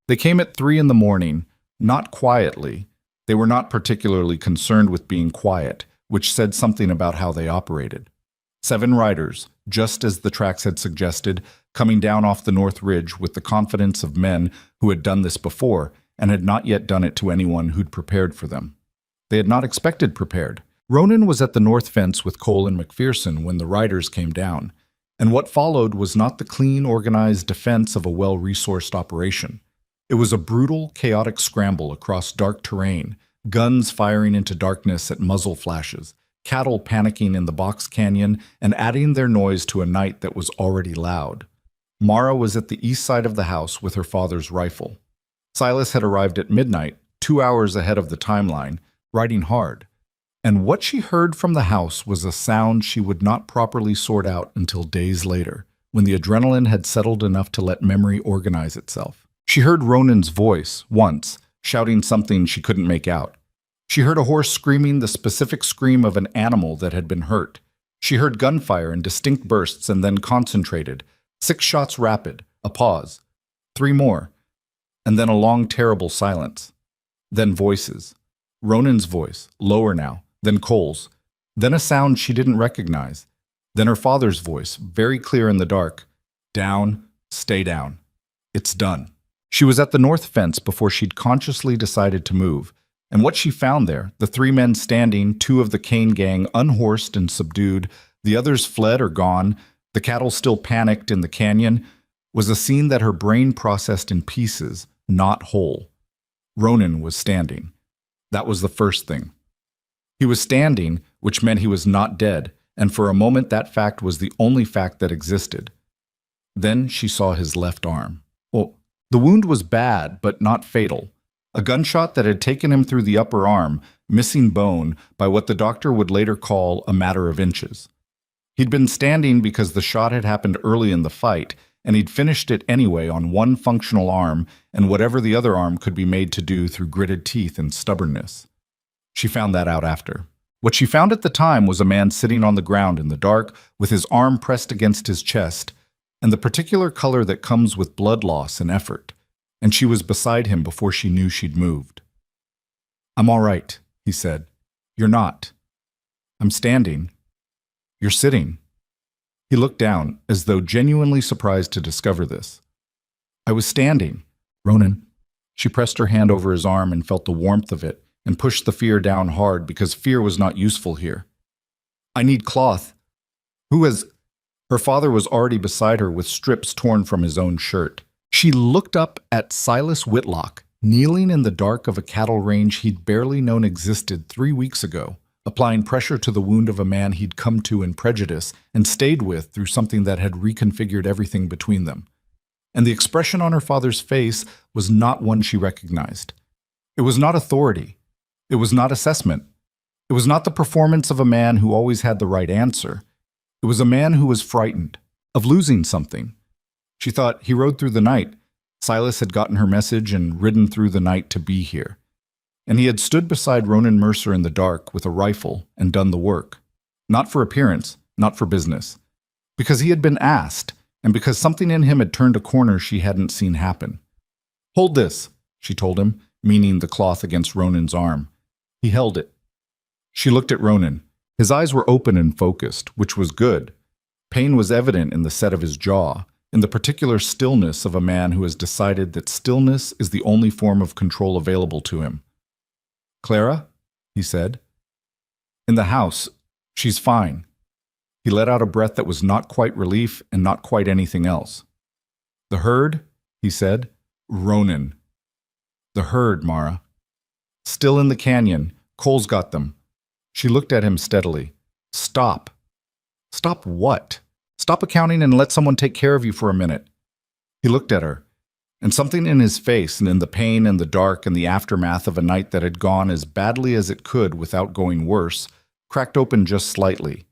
They came at 3 in the morning, not quietly. They were not particularly concerned with being quiet, which said something about how they operated. 7 riders, just as the tracks had suggested, coming down off the North Ridge with the confidence of men who had done this before and had not yet done it to anyone who'd prepared for them. They had not expected prepared. Ronan was at the north fence with Cole and McPherson when the riders came down, and what followed was not the clean, organized defense of a well-resourced operation. It was a brutal, chaotic scramble across dark terrain, guns firing into darkness at muzzle flashes, cattle panicking in the box canyon and adding their noise to a night that was already loud. Mara was at the east side of the house with her father's rifle. Silas had arrived at midnight, 2 hours ahead of the timeline, riding hard. And what she heard from the house was a sound she would not properly sort out until days later, when the adrenaline had settled enough to let memory organize itself. She heard Ronan's voice, once, shouting something she couldn't make out. She heard a horse screaming the specific scream of an animal that had been hurt. She heard gunfire in distinct bursts and then concentrated. 6 shots rapid, a pause. 3 more. And then a long, terrible silence. Then voices. Ronan's voice, lower now. Then Cole's. Then a sound she didn't recognize. Then her father's voice, very clear in the dark. "Down, stay down. It's done." She was at the north fence before she'd consciously decided to move. And what she found there, the 3 men standing, 2 of the Kane gang unhorsed and subdued, the others fled or gone, the cattle still panicked in the canyon, was a scene that her brain processed in pieces, not whole. Ronan was standing. That was the first thing. He was standing, which meant he was not dead, and for a moment that fact was the only fact that existed. Then she saw his left arm. Well, the wound was bad, but not fatal. A gunshot that had taken him through the upper arm, missing bone, by what the doctor would later call a matter of inches. He'd been standing because the shot had happened early in the fight, and he'd finished it anyway on one functional arm and whatever the other arm could be made to do through gritted teeth and stubbornness. She found that out after. What she found at the time was a man sitting on the ground in the dark with his arm pressed against his chest, and the particular color that comes with blood loss and effort. And she was beside him before she knew she'd moved. "I'm all right," he said. "You're not." "I'm standing." "You're sitting." He looked down, as though genuinely surprised to discover this. "I was standing." "Ronan." She pressed her hand over his arm and felt the warmth of it, and pushed the fear down hard because fear was not useful here. "I need cloth." "Who has—" Her father was already beside her with strips torn from his own shirt. She looked up at Silas Whitlock, kneeling in the dark of a cattle range he'd barely known existed 3 weeks ago, applying pressure to the wound of a man he'd come to in prejudice and stayed with through something that had reconfigured everything between them. And the expression on her father's face was not one she recognized. It was not authority. It was not assessment. It was not the performance of a man who always had the right answer. It was a man who was frightened of losing something. She thought he rode through the night. Silas had gotten her message and ridden through the night to be here. And he had stood beside Ronan Mercer in the dark with a rifle and done the work. Not for appearance, not for business. Because he had been asked, and because something in him had turned a corner she hadn't seen happen. "Hold this," she told him, meaning the cloth against Ronan's arm. He held it. She looked at Ronan. His eyes were open and focused, which was good. Pain was evident in the set of his jaw, in the particular stillness of a man who has decided that stillness is the only form of control available to him. "Clara?" he said. "In the house. She's fine." He let out a breath that was not quite relief and not quite anything else. "The herd?" he said. "Ronan." "The herd, Mara." "Still in the canyon. Cole's got them." She looked at him steadily. "Stop." "Stop what?" "Stop accounting and let someone take care of you for a minute." He looked at her, and something in his face and in the pain and the dark and the aftermath of a night that had gone as badly as it could without going worse, cracked open just slightly.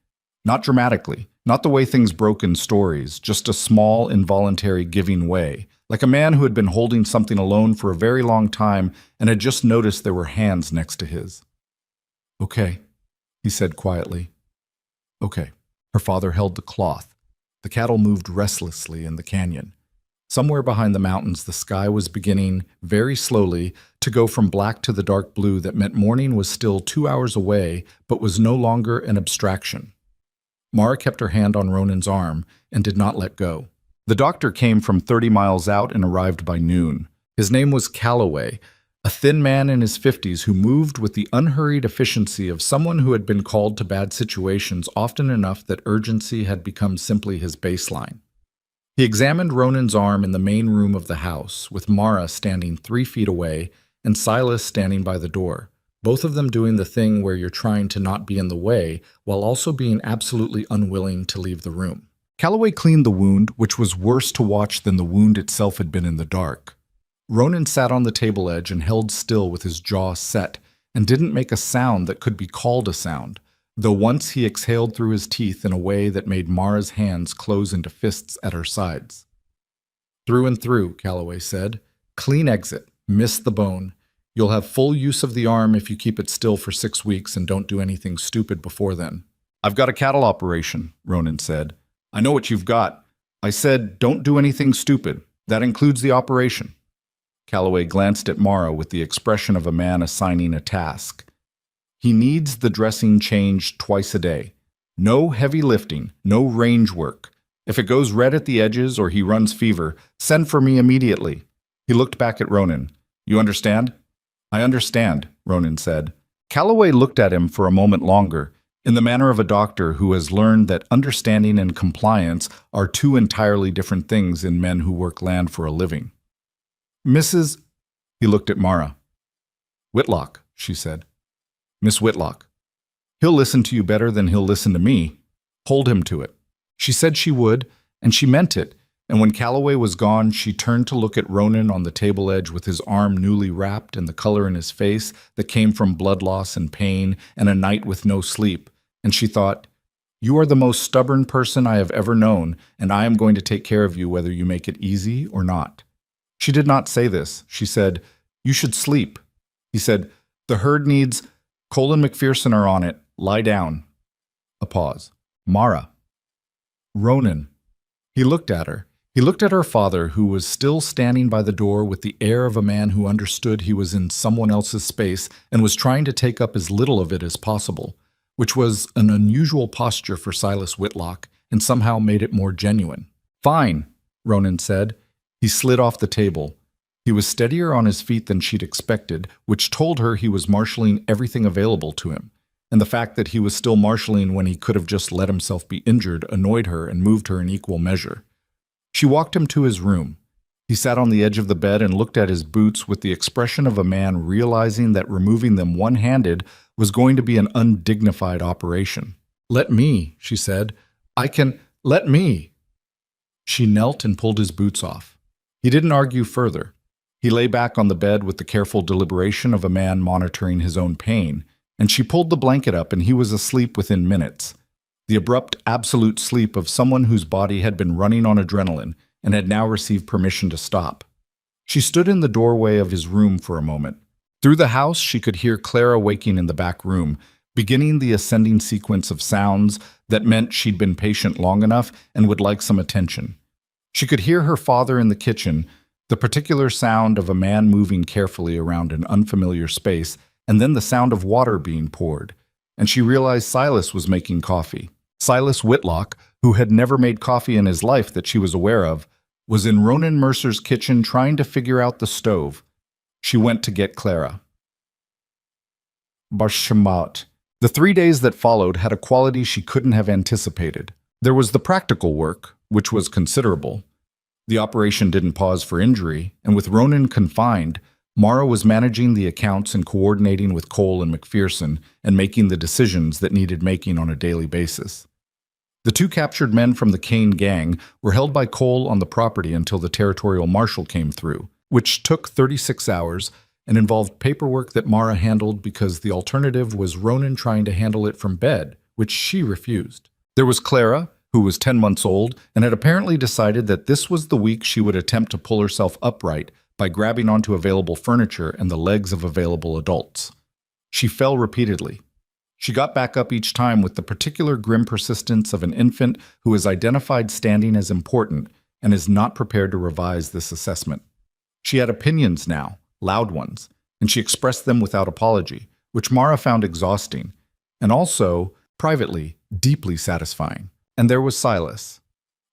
Not dramatically, not the way things broke in stories, just a small, involuntary giving way, like a man who had been holding something alone for a very long time and had just noticed there were hands next to his. "Okay," he said quietly. "Okay." Her father held the cloth. The cattle moved restlessly in the canyon. Somewhere behind the mountains, the sky was beginning, very slowly, to go from black to the dark blue that meant morning was still 2 hours away, but was no longer an abstraction. Mara kept her hand on Ronan's arm and did not let go. The doctor came from 30 miles out and arrived by noon. His name was Cowboy, a thin man in his 50s who moved with the unhurried efficiency of someone who had been called to bad situations often enough that urgency had become simply his baseline. He examined Ronan's arm in the main room of the house, with Mara standing 3 feet away and Silas standing by the door, both of them doing the thing where you're trying to not be in the way while also being absolutely unwilling to leave the room. Calloway cleaned the wound, which was worse to watch than the wound itself had been in the dark. Ronan sat on the table edge and held still with his jaw set, and didn't make a sound that could be called a sound, though once he exhaled through his teeth in a way that made Mara's hands close into fists at her sides. "Through and through," Calloway said. "Clean exit. Miss the bone. You'll have full use of the arm if you keep it still for 6 weeks and don't do anything stupid before then." "I've got a cattle operation," Ronan said. "I know what you've got. I said don't do anything stupid. That includes the operation." Calloway glanced at Mara with the expression of a man assigning a task. "He needs the dressing changed twice a day. No heavy lifting, no range work. If it goes red at the edges or he runs fever, send for me immediately." He looked back at Ronan. "You understand?" "I understand," Ronan said. Calloway looked at him for a moment longer, in the manner of a doctor who has learned that understanding and compliance are 2 entirely different things in men who work land for a living. "Mrs. He looked at Mara. "Whitlock," she said. "Miss Whitlock. He'll listen to you better than he'll listen to me. Hold him to it." She said she would, and she meant it, and when Calloway was gone, she turned to look at Ronan on the table edge with his arm newly wrapped and the color in his face that came from blood loss and pain and a night with no sleep, and she thought, "You are the most stubborn person I have ever known, and I am going to take care of you whether you make it easy or not." She did not say this. She said, "You should sleep." He said, "The herd needs... Cole and McPherson are on it. Lie down." A pause. "Mara." "Ronan." He looked at her. He looked at her father, who was still standing by the door with the air of a man who understood he was in someone else's space and was trying to take up as little of it as possible, which was an unusual posture for Silas Whitlock and somehow made it more genuine. "Fine," Ronan said. He slid off the table. He was steadier on his feet than she'd expected, which told her he was marshaling everything available to him. and the fact that he was still marshalling when he could have just let himself be injured annoyed her and moved her in equal measure. She walked him to his room. He sat on the edge of the bed and looked at his boots with the expression of a man realizing that removing them one-handed was going to be an undignified operation. "Let me," she said. Let me." She knelt and pulled his boots off. He didn't argue further. He lay back on the bed with the careful deliberation of a man monitoring his own pain, and she pulled the blanket up and he was asleep within minutes. The abrupt, absolute sleep of someone whose body had been running on adrenaline and had now received permission to stop. She stood in the doorway of his room for a moment. Through the house, she could hear Clara waking in the back room, beginning the ascending sequence of sounds that meant she'd been patient long enough and would like some attention. She could hear her father in the kitchen, the particular sound of a man moving carefully around an unfamiliar space, and then the sound of water being poured. And she realized Silas was making coffee. Silas Whitlock, who had never made coffee in his life that she was aware of, was in Ronan Mercer's kitchen trying to figure out the stove. She went to get Clara. Barshamat. The 3 days that followed had a quality she couldn't have anticipated. There was the practical work, which was considerable. The operation didn't pause for injury, and with Ronan confined, Mara was managing the accounts and coordinating with Cole and McPherson and making the decisions that needed making on a daily basis. The 2 captured men from the Kane gang were held by Cole on the property until the territorial marshal came through, which took 36 hours and involved paperwork that Mara handled because the alternative was Ronan trying to handle it from bed, which she refused. There was Clara, who was 10 months old and had apparently decided that this was the week she would attempt to pull herself upright by grabbing onto available furniture and the legs of available adults. She fell repeatedly. She got back up each time with the particular grim persistence of an infant who is identified standing as important and is not prepared to revise this assessment. She had opinions now, loud ones, and she expressed them without apology, which Mara found exhausting, and also, privately, deeply satisfying. And there was Silas.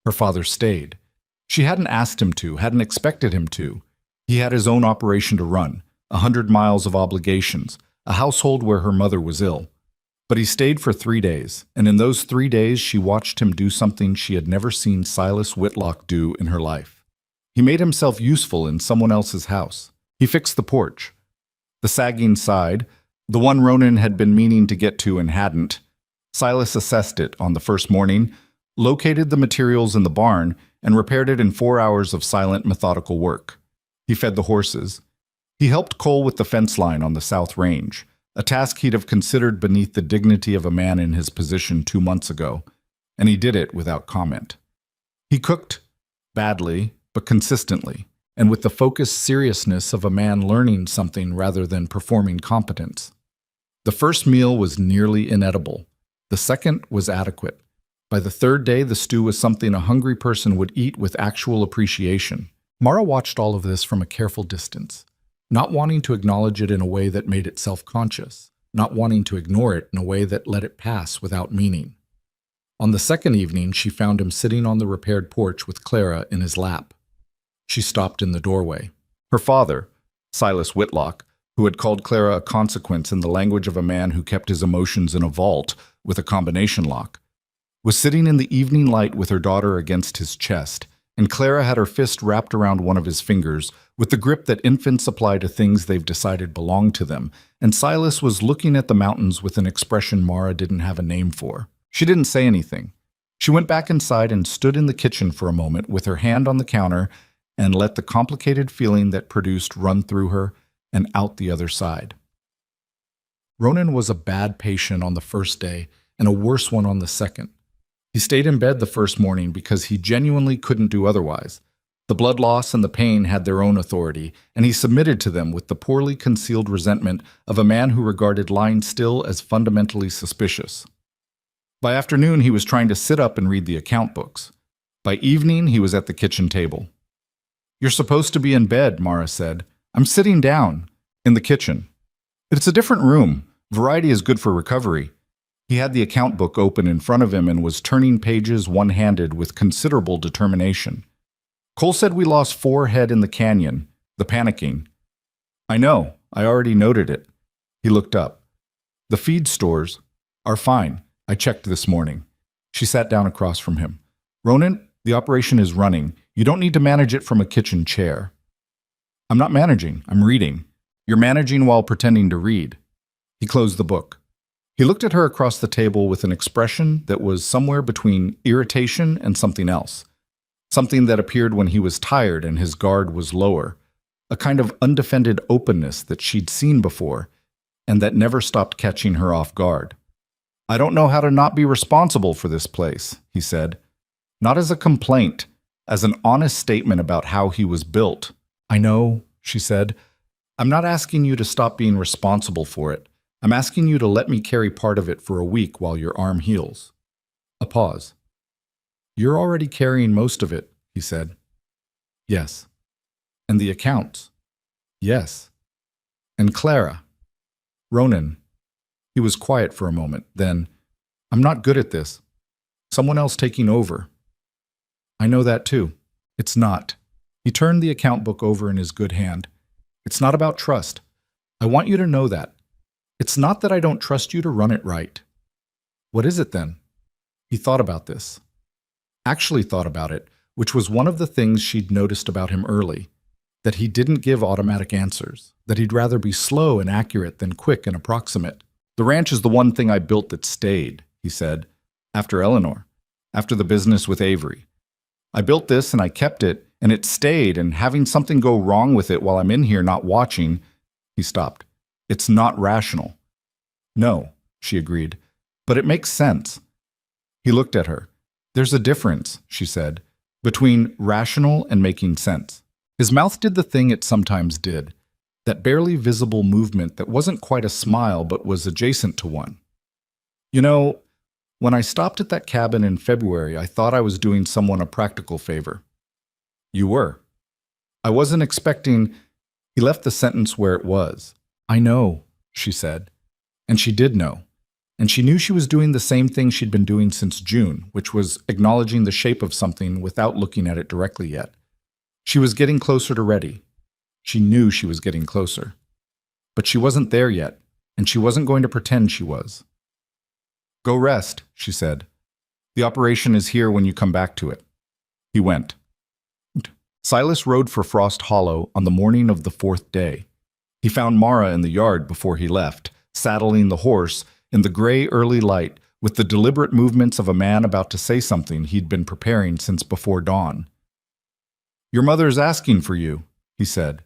Her father stayed. She hadn't asked him to, hadn't expected him to. He had his own operation to run, 100 miles of obligations, a household where her mother was ill. But he stayed for 3 days, and in those 3 days she watched him do something she had never seen Silas Whitlock do in her life. He made himself useful in someone else's house. He fixed the porch. The sagging side, the one Ronan had been meaning to get to and hadn't. Silas assessed it on the first morning, located the materials in the barn, and repaired it in 4 hours of silent, methodical work. He fed the horses. He helped Cole with the fence line on the South Range, a task he'd have considered beneath the dignity of a man in his position 2 months ago, and he did it without comment. He cooked, badly, but consistently, and with the focused seriousness of a man learning something rather than performing competence. The first meal was nearly inedible. The second was adequate. By the 3rd day, the stew was something a hungry person would eat with actual appreciation. Mara watched all of this from a careful distance, not wanting to acknowledge it in a way that made it self-conscious, not wanting to ignore it in a way that let it pass without meaning. On the second evening, she found him sitting on the repaired porch with Clara in his lap. She stopped in the doorway. Her father, Silas Whitlock, who had called Clara a consequence in the language of a man who kept his emotions in a vault with a combination lock, was sitting in the evening light with her daughter against his chest, and Clara had her fist wrapped around one of his fingers with the grip that infants apply to things they've decided belong to them, and Silas was looking at the mountains with an expression Mara didn't have a name for. She didn't say anything. She went back inside and stood in the kitchen for a moment with her hand on the counter and let the complicated feeling that produced run through her and out the other side. Ronan was a bad patient on the first day and a worse one on the second. He stayed in bed the first morning because he genuinely couldn't do otherwise. The blood loss and the pain had their own authority, and he submitted to them with the poorly concealed resentment of a man who regarded lying still as fundamentally suspicious. By afternoon, he was trying to sit up and read the account books. By evening, he was at the kitchen table. "You're supposed to be in bed," Mara said. "I'm sitting down, in the kitchen." "It's a different room. Variety is good for recovery." He had the account book open in front of him and was turning pages one-handed with considerable determination. "Cole said we lost 4 head in the canyon, the panicking." "I know. I already noted it." He looked up. "The feed stores, Are fine. I checked this morning. She sat down across from him. Ronan, the operation is running. You don't need to manage it from a kitchen chair. I'm not managing. I'm reading. You're managing while pretending to read. He closed the book. He looked at her across the table with an expression that was somewhere between irritation and something else. Something that appeared when he was tired and his guard was lower. A kind of undefended openness that she'd seen before and that never stopped catching her off guard. I don't know how to not be responsible for this place, he said. Not as a complaint, as an honest statement about how he was built. I know, she said. I'm not asking you to stop being responsible for it. I'm asking you to let me carry part of it for a week while your arm heals. A pause. You're already carrying most of it, he said. Yes. And the accounts? Yes. And Clara? Ronan. He was quiet for a moment. Then, I'm not good at this. Someone else taking over. I know that too. It's not. He turned the account book over in his good hand. It's not about trust. I want you to know that. It's not that I don't trust you to run it right. What is it then? He thought about this. Actually thought about it, which was one of the things she'd noticed about him early. That he didn't give automatic answers. That he'd rather be slow and accurate than quick and approximate. The ranch is the one thing I built that stayed, he said, after Eleanor, after the business with Avery. I built this and I kept it, and it stayed, and having something go wrong with it while I'm in here not watching, he stopped. It's not rational. No, she agreed, but it makes sense. He looked at her. There's a difference, she said, between rational and making sense. His mouth did the thing it sometimes did, that barely visible movement that wasn't quite a smile but was adjacent to one. You know, when I stopped at that cabin in February, I thought I was doing someone a practical favor. You were. I wasn't expecting... He left the sentence where it was. I know, she said. And she did know. And she knew she was doing the same thing she'd been doing since June, which was acknowledging the shape of something without looking at it directly yet. She was getting closer to ready. She knew she was getting closer. But she wasn't there yet, and she wasn't going to pretend she was. Go rest, she said. The operation is here when you come back to it. He went. Silas rode for Frost Hollow on the morning of the 4th day. He found Mara in the yard before he left, saddling the horse in the gray early light with the deliberate movements of a man about to say something he'd been preparing since before dawn. Your mother's asking for you, he said.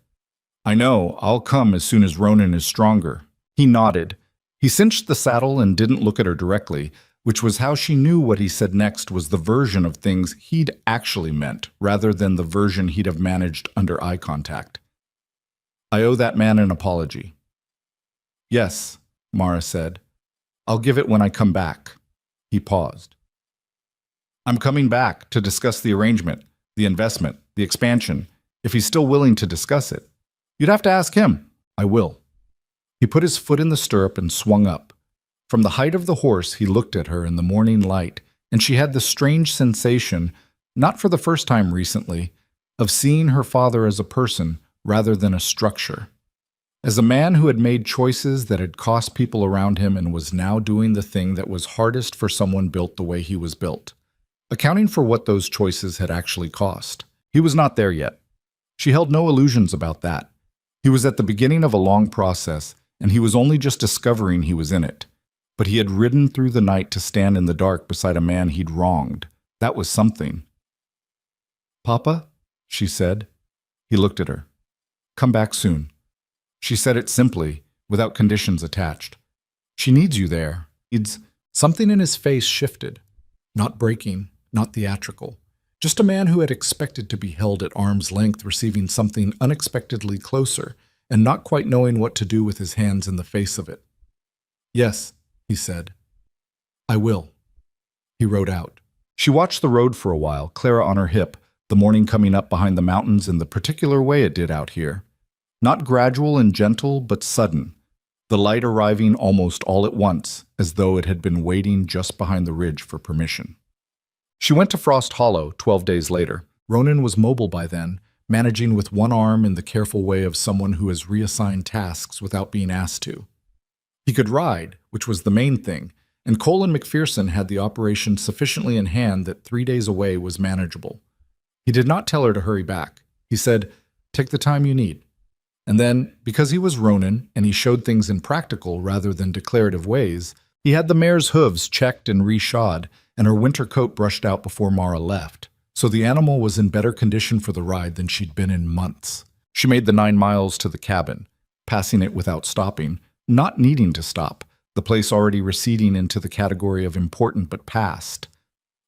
I know, I'll come as soon as Ronan is stronger. He nodded. He cinched the saddle and didn't look at her directly, which was how she knew what he said next was the version of things he'd actually meant, rather than the version he'd have managed under eye contact. I owe that man an apology. Yes, Mara said. I'll give it when I come back. He paused. I'm coming back to discuss the arrangement, the investment, the expansion, if he's still willing to discuss it. You'd have to ask him. I will. He put his foot in the stirrup and swung up. From the height of the horse, he looked at her in the morning light, and she had the strange sensation, not for the first time recently, of seeing her father as a person rather than a structure. As a man who had made choices that had cost people around him and was now doing the thing that was hardest for someone built the way he was built, accounting for what those choices had actually cost. He was not there yet. She held no illusions about that. He was at the beginning of a long process, and he was only just discovering he was in it. But he had ridden through the night to stand in the dark beside a man he'd wronged. That was something. Papa, she said. He looked at her. Come back soon. She said it simply, without conditions attached. She needs you there. Something in his face shifted. Not breaking, not theatrical. Just a man who had expected to be held at arm's length receiving something unexpectedly closer and not quite knowing what to do with his hands in the face of it. Yes, he said. I will. He rode out. She watched the road for a while, Clara on her hip, the morning coming up behind the mountains in the particular way it did out here. Not gradual and gentle, but sudden. The light arriving almost all at once, as though it had been waiting just behind the ridge for permission. She went to Frost Hollow 12 days later. Ronan was mobile by then, managing with one arm in the careful way of someone who has reassigned tasks without being asked to. He could ride, which was the main thing, and Colin McPherson had the operation sufficiently in hand that 3 days away was manageable. He did not tell her to hurry back. He said, "Take the time you need." And then, because he was Ronin and he showed things in practical rather than declarative ways, he had the mare's hooves checked and reshod, and her winter coat brushed out before Mara left. So the animal was in better condition for the ride than she'd been in months. She made the 9 miles to the cabin, passing it without stopping, not needing to stop, the place already receding into the category of important but past.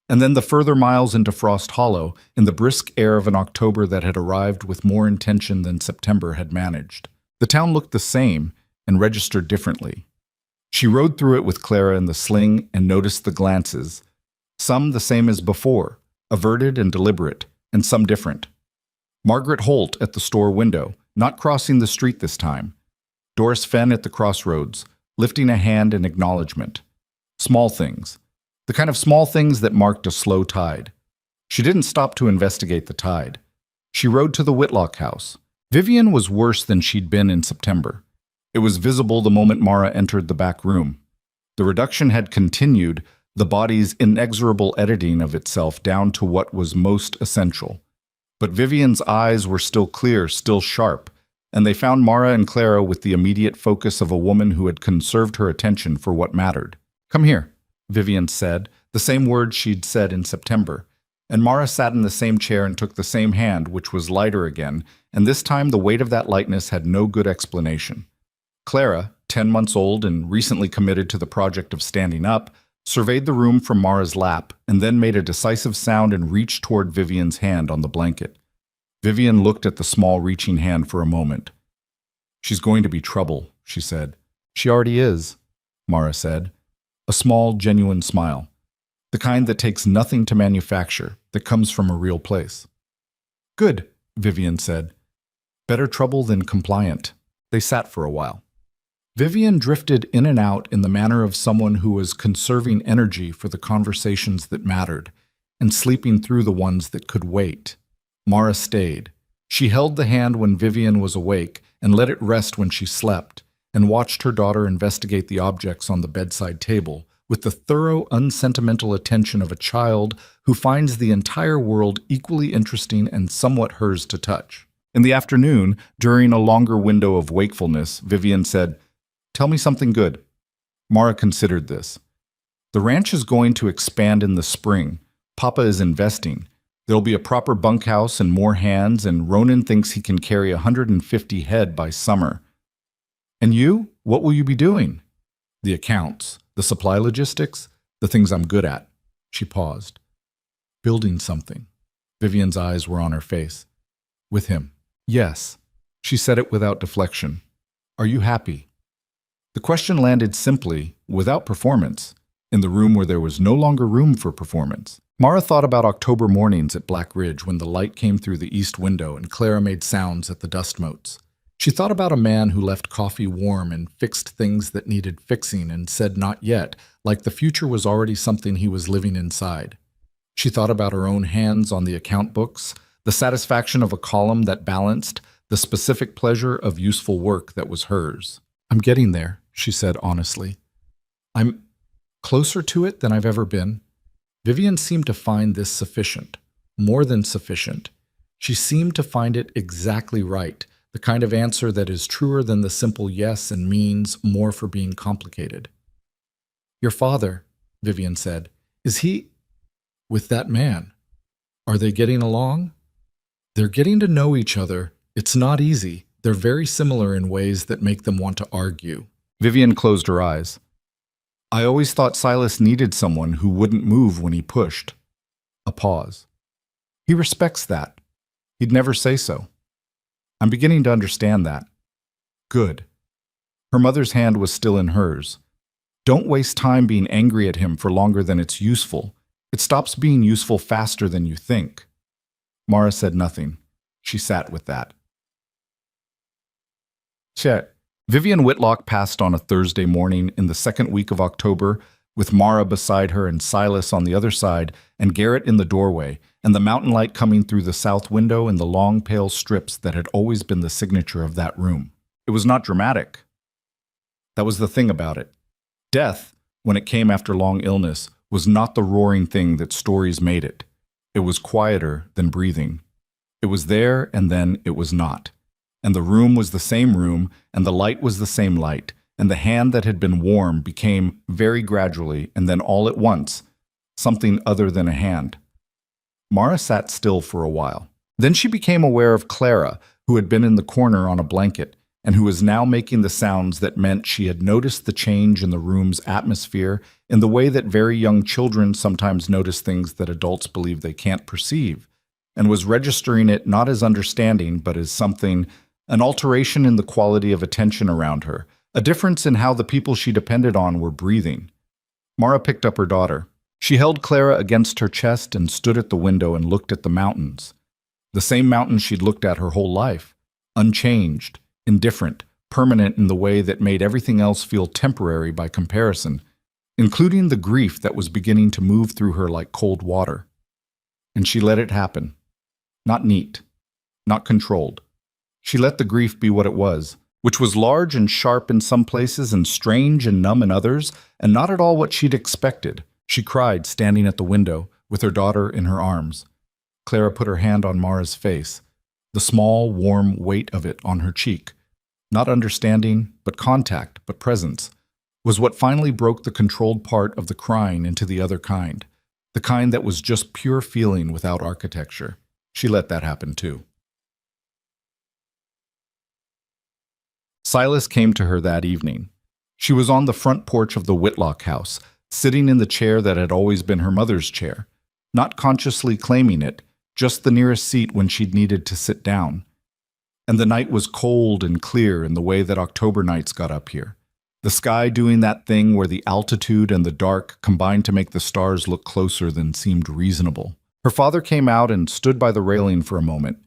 And then the further miles into Frost Hollow, in the brisk air of an October that had arrived with more intention than September had managed. The town looked the same and registered differently. She rode through it with Clara in the sling and noticed the glances, some the same as before, averted and deliberate, and some different. Margaret Holt at the store window, not crossing the street this time. Doris Fenn at the crossroads, lifting a hand in acknowledgement. Small things. The kind of small things that marked a slow tide. She didn't stop to investigate the tide. She rode to the Whitlock house. Vivian was worse than she'd been in September. It was visible the moment Mara entered the back room. The reduction had continued, the body's inexorable editing of itself down to what was most essential. But Vivian's eyes were still clear, still sharp, and they found Mara and Clara with the immediate focus of a woman who had conserved her attention for what mattered. "Come here," Vivian said, the same words she'd said in September. And Mara sat in the same chair and took the same hand, which was lighter again, and this time the weight of that lightness had no good explanation. Clara, 10 months old and recently committed to the project of standing up, surveyed the room from Mara's lap, and then made a decisive sound and reached toward Vivian's hand on the blanket. Vivian looked at the small reaching hand for a moment. "She's going to be trouble," she said. "She already is," Mara said. A small, genuine smile. The kind that takes nothing to manufacture, that comes from a real place. "Good," Vivian said. "Better trouble than compliant." They sat for a while. Vivian drifted in and out in the manner of someone who was conserving energy for the conversations that mattered, and sleeping through the ones that could wait. Mara stayed. She held the hand when Vivian was awake and let it rest when she slept, and watched her daughter investigate the objects on the bedside table with the thorough, unsentimental attention of a child who finds the entire world equally interesting and somewhat hers to touch. In the afternoon, during a longer window of wakefulness, Vivian said, "Tell me something good." Mara considered this. "The ranch is going to expand in the spring. Papa is investing. There'll be a proper bunkhouse and more hands, and Ronan thinks he can carry 150 head by summer. And you? What will you be doing?" "The accounts, the supply logistics, the things I'm good at." She paused. "Building something." Vivian's eyes were on her face. "With him." "Yes." She said it without deflection. "Are you happy?" The question landed simply, without performance, in the room where there was no longer room for performance. Mara thought about October mornings at Black Ridge when the light came through the east window and Clara made sounds at the dust motes. She thought about a man who left coffee warm and fixed things that needed fixing and said not yet, like the future was already something he was living inside. She thought about her own hands on the account books, the satisfaction of a column that balanced, the specific pleasure of useful work that was hers. "I'm getting there," she said honestly. "I'm closer to it than I've ever been." Vivian seemed to find this sufficient, more than sufficient. She seemed to find it exactly right, the kind of answer that is truer than the simple yes and means more for being complicated. "Your father," Vivian said, "is he with that man? Are they getting along?" "They're getting to know each other. It's not easy. They're very similar in ways that make them want to argue." Vivian closed her eyes. "I always thought Silas needed someone who wouldn't move when he pushed." A pause. "He respects that. He'd never say so." "I'm beginning to understand that." "Good." Her mother's hand was still in hers. "Don't waste time being angry at him for longer than it's useful. It stops being useful faster than you think." Mara said nothing. She sat with that. Chet. Vivian Whitlock passed on a Thursday morning in the second week of October, with Mara beside her and Silas on the other side, and Garrett in the doorway, and the mountain light coming through the south window and the long pale strips that had always been the signature of that room. It was not dramatic. That was the thing about it. Death when it came after long illness, was not the roaring thing that stories made it. It was quieter than breathing. It was there, and then it was not. And the room was the same room, and the light was the same light, and the hand that had been warm became, very gradually, and then all at once, something other than a hand. Mara sat still for a while. Then she became aware of Clara, who had been in the corner on a blanket, and who was now making the sounds that meant she had noticed the change in the room's atmosphere in the way that very young children sometimes notice things that adults believe they can't perceive, and was registering it not as understanding, but as something, an alteration in the quality of attention around her, a difference in how the people she depended on were breathing. Mara picked up her daughter. She held Clara against her chest and stood at the window and looked at the mountains. The same mountains she'd looked at her whole life, unchanged, indifferent, permanent in the way that made everything else feel temporary by comparison, including the grief that was beginning to move through her like cold water. And she let it happen. Not neat, not controlled. She let the grief be what it was, which was large and sharp in some places and strange and numb in others, and not at all what she'd expected. She cried, standing at the window, with her daughter in her arms. Clara put her hand on Mara's face, the small, warm weight of it on her cheek. Not understanding, but contact, but presence, was what finally broke the controlled part of the crying into the other kind, the kind that was just pure feeling without architecture. She let that happen too. Silas came to her that evening. She was on the front porch of the Whitlock house, sitting in the chair that had always been her mother's chair, not consciously claiming it, just the nearest seat when she'd needed to sit down. And the night was cold and clear in the way that October nights got up here. The sky doing that thing where the altitude and the dark combined to make the stars look closer than seemed reasonable. Her father came out and stood by the railing for a moment.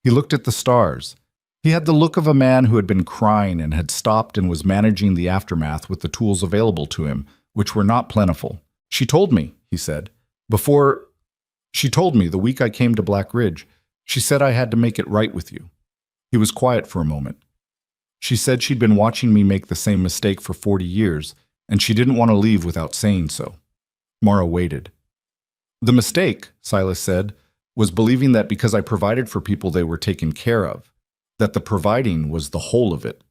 He looked at the stars. He had the look of a man who had been crying and had stopped and was managing the aftermath with the tools available to him, which were not plentiful. "She told me," he said. She told me the week I came to Black Ridge. She said I had to make it right with you." He was quiet for a moment. "She said she'd been watching me make the same mistake for 40 years, and she didn't want to leave without saying so." Mara waited. "The mistake," Silas said, "was believing that because I provided for people they were taken care of, that the providing was the whole of it."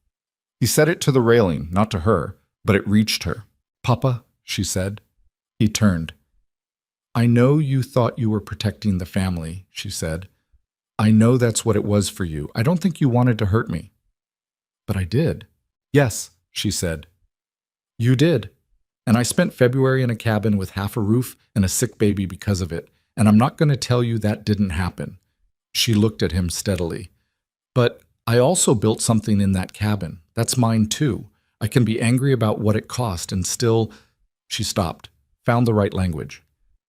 He said it to the railing, not to her, but it reached her. "Papa," she said. He turned. "I know you thought you were protecting the family," she said. "I know that's what it was for you. I don't think you wanted to hurt me." "But I did." "Yes," she said. "You did. And I spent February in a cabin with half a roof and a sick baby because of it. And I'm not going to tell you that didn't happen." She looked at him steadily. "But I also built something in that cabin. That's mine too. I can be angry about what it cost and still—" She stopped, found the right language.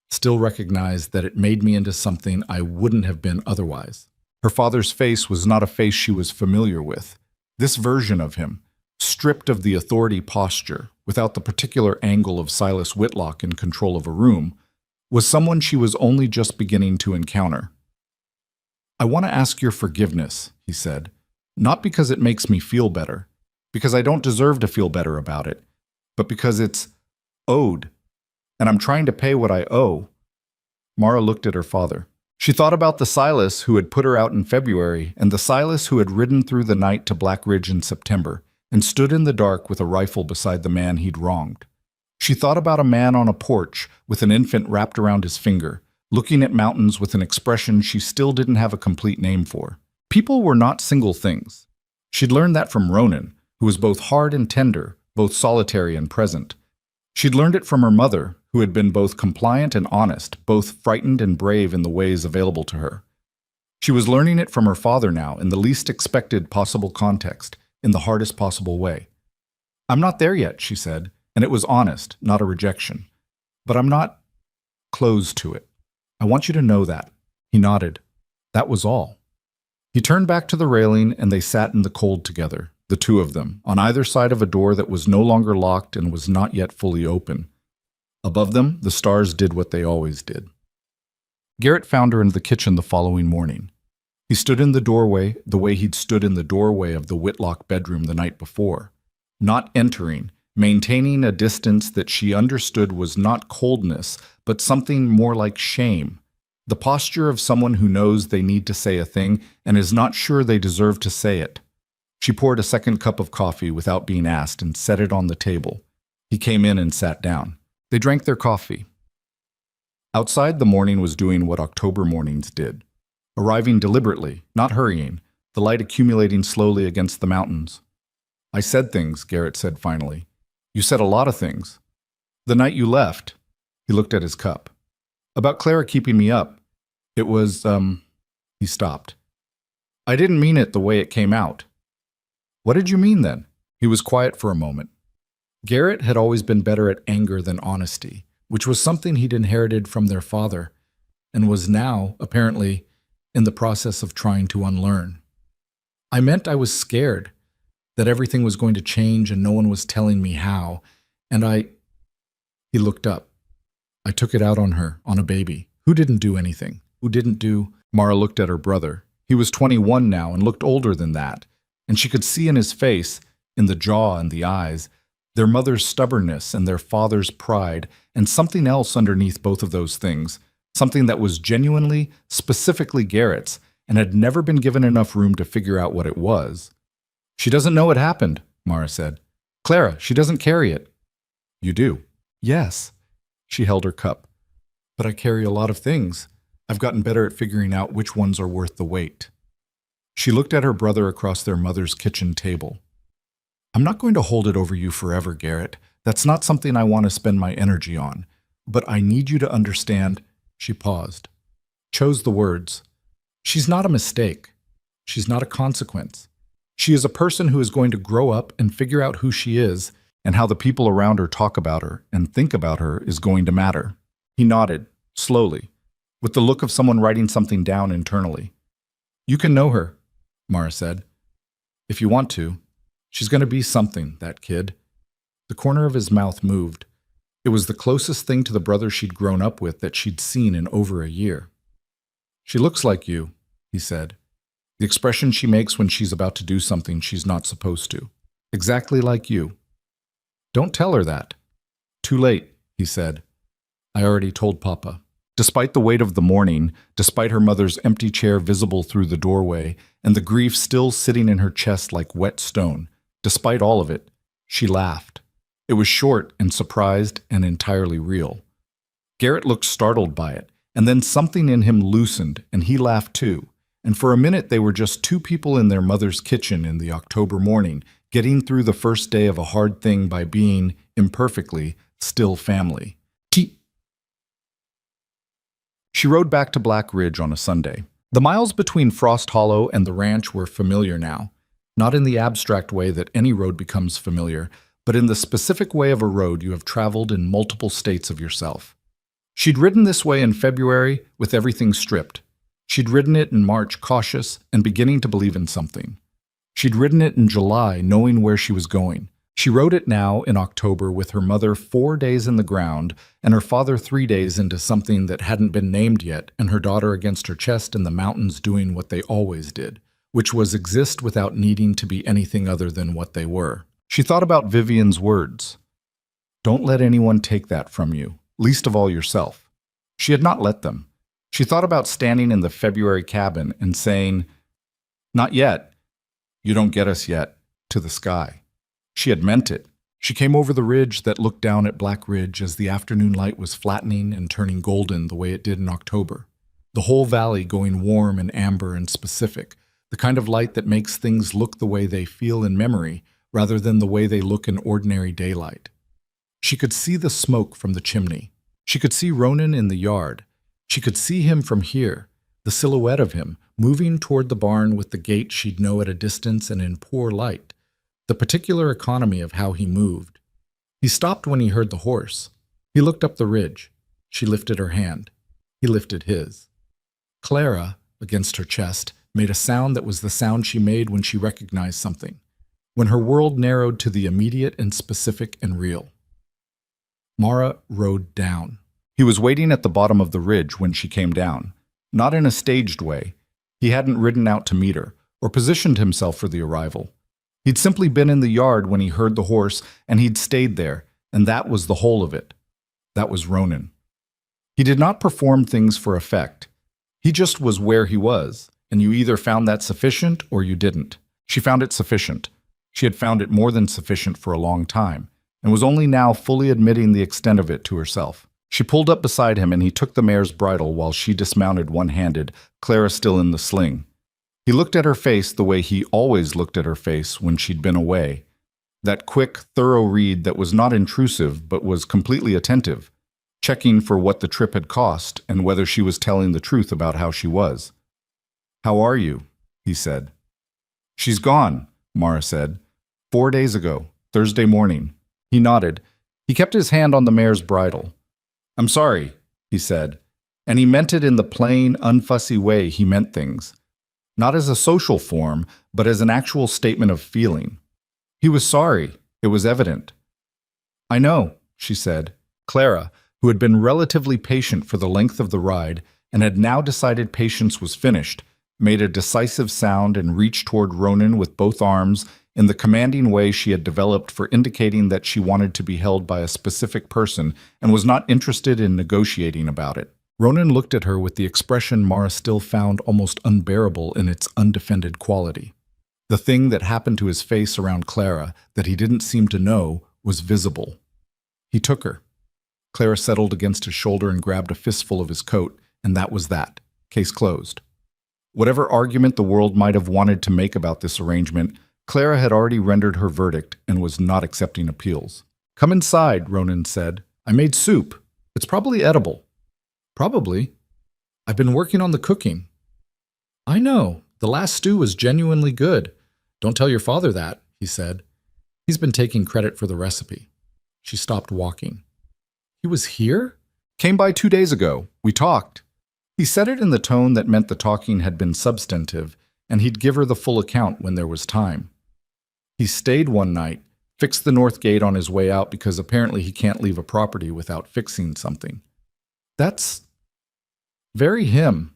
"Still recognize that it made me into something I wouldn't have been otherwise." Her father's face was not a face she was familiar with. This version of him, stripped of the authority posture, without the particular angle of Silas Whitlock in control of a room, was someone she was only just beginning to encounter. "I want to ask your forgiveness," he said, "not because it makes me feel better, because I don't deserve to feel better about it, but because it's owed. And I'm trying to pay what I owe." Mara looked at her father. She thought about the Silas who had put her out in February and the Silas who had ridden through the night to Black Ridge in September and stood in the dark with a rifle beside the man he'd wronged. She thought about a man on a porch with an infant wrapped around his finger, looking at mountains with an expression she still didn't have a complete name for. People were not single things. She'd learned that from Ronan, who was both hard and tender, both solitary and present. She'd learned it from her mother, who had been both compliant and honest, both frightened and brave in the ways available to her. She was learning it from her father now, in the least expected possible context, in the hardest possible way. "I'm not there yet," she said, and it was honest, not a rejection. "But I'm not closed to it. I want you to know that." He nodded. That was all. He turned back to the railing, and they sat in the cold together, the two of them, on either side of a door that was no longer locked and was not yet fully open. Above them, the stars did what they always did. Garrett found her in the kitchen the following morning. He stood in the doorway the way he'd stood in the doorway of the Whitlock bedroom the night before, not entering, maintaining a distance that she understood was not coldness, but something more like shame. The posture of someone who knows they need to say a thing and is not sure they deserve to say it. She poured a second cup of coffee without being asked and set it on the table. He came in and sat down. They drank their coffee. Outside, the morning was doing what October mornings did. Arriving deliberately, not hurrying, the light accumulating slowly against the mountains. "I said things," Garrett said finally. "You said a lot of things. The night you left," he looked at his cup, "about Clara keeping me up. It was, he stopped. "I didn't mean it the way it came out." "What did you mean then?" He was quiet for a moment. Garrett had always been better at anger than honesty, which was something he'd inherited from their father, and was now, apparently, in the process of trying to unlearn. "I meant I was scared, that everything was going to change and no one was telling me how, and He looked up. "I took it out on her, on a baby. Who didn't do anything? Who didn't do—" Mara looked at her brother. He was 21 now and looked older than that, and she could see in his face, in the jaw and the eyes, their mother's stubbornness and their father's pride, and something else underneath both of those things, something that was genuinely, specifically Garrett's, and had never been given enough room to figure out what it was. "She doesn't know it happened," Mara said. "Clara, she doesn't carry it." "You do." "Yes." She held her cup. "But I carry a lot of things. I've gotten better at figuring out which ones are worth the wait." She looked at her brother across their mother's kitchen table. "I'm not going to hold it over you forever, Garrett. That's not something I want to spend my energy on. But I need you to understand—" She paused, chose the words. "She's not a mistake. She's not a consequence. She is a person who is going to grow up and figure out who she is, and how the people around her talk about her and think about her is going to matter." He nodded, slowly, with the look of someone writing something down internally. "You can know her," Mara said. "If you want to. She's going to be something, that kid." The corner of his mouth moved. It was the closest thing to the brother she'd grown up with that she'd seen in over a year. "She looks like you," he said. "The expression she makes when she's about to do something she's not supposed to. Exactly like you. Don't tell her that." "Too late," he said. "I already told Papa." Despite the weight of the morning, despite her mother's empty chair visible through the doorway, and the grief still sitting in her chest like wet stone, despite all of it, she laughed. It was short and surprised and entirely real. Garrett looked startled by it, and then something in him loosened, and he laughed too. And for a minute they were just two people in their mother's kitchen in the October morning, getting through the first day of a hard thing by being, imperfectly, still family. She rode back to Black Ridge on a Sunday. The miles between Frost Hollow and the ranch were familiar now, not in the abstract way that any road becomes familiar, but in the specific way of a road you have traveled in multiple states of yourself. She'd ridden this way in February with everything stripped. She'd ridden it in March cautious and beginning to believe in something. She'd ridden it in July knowing where she was going. She rode it now in October with her mother 4 days in the ground and her father 3 days into something that hadn't been named yet, and her daughter against her chest in the mountains doing what they always did, which was exist without needing to be anything other than what they were. She thought about Vivian's words. "Don't let anyone take that from you, least of all yourself." She had not let them. She thought about standing in the February cabin and saying, "Not yet. You don't get us yet," to the sky. She had meant it. She came over the ridge that looked down at Black Ridge as the afternoon light was flattening and turning golden the way it did in October. The whole valley going warm and amber and specific, the kind of light that makes things look the way they feel in memory rather than the way they look in ordinary daylight. She could see the smoke from the chimney. She could see Ronan in the yard. She could see him from here, the silhouette of him, moving toward the barn with the gait she'd know at a distance and in poor light. The particular economy of how he moved. He stopped when he heard the horse. He looked up the ridge. She lifted her hand. He lifted his. Clara, against her chest, made a sound that was the sound she made when she recognized something, when her world narrowed to the immediate and specific and real. Mara rode down. He was waiting at the bottom of the ridge when she came down, not in a staged way. He hadn't ridden out to meet her, or positioned himself for the arrival. He'd simply been in the yard when he heard the horse, and he'd stayed there, and that was the whole of it. That was Ronan. He did not perform things for effect. He just was where he was, and you either found that sufficient or you didn't. She found it sufficient. She had found it more than sufficient for a long time, and was only now fully admitting the extent of it to herself. She pulled up beside him, and he took the mare's bridle while she dismounted one-handed, Clara still in the sling. He looked at her face the way he always looked at her face when she'd been away. That quick, thorough read that was not intrusive but was completely attentive, checking for what the trip had cost and whether she was telling the truth about how she was. "How are you?" he said. "She's gone," Mara said. 4 days ago, Thursday morning." He nodded. He kept his hand on the mare's bridle. "I'm sorry," he said, and he meant it in the plain, unfussy way he meant things. Not as a social form, but as an actual statement of feeling. He was sorry. It was evident. "I know," she said. Clara, who had been relatively patient for the length of the ride and had now decided patience was finished, made a decisive sound and reached toward Ronan with both arms in the commanding way she had developed for indicating that she wanted to be held by a specific person and was not interested in negotiating about it. Ronan looked at her with the expression Mara still found almost unbearable in its undefended quality. The thing that happened to his face around Clara that he didn't seem to know was visible. He took her. Clara settled against his shoulder and grabbed a fistful of his coat, and that was that. Case closed. Whatever argument the world might have wanted to make about this arrangement, Clara had already rendered her verdict and was not accepting appeals. "Come inside," Ronan said. "I made soup. It's probably edible." "Probably. I've been working on the cooking." "I know. The last stew was genuinely good. Don't tell your father that," he said. "He's been taking credit for the recipe." She stopped walking. "He was here?" "Came by 2 days ago. We talked." He said it in the tone that meant the talking had been substantive, and he'd give her the full account when there was time. "He stayed one night, fixed the north gate on his way out because apparently he can't leave a property without fixing something." "That's very him."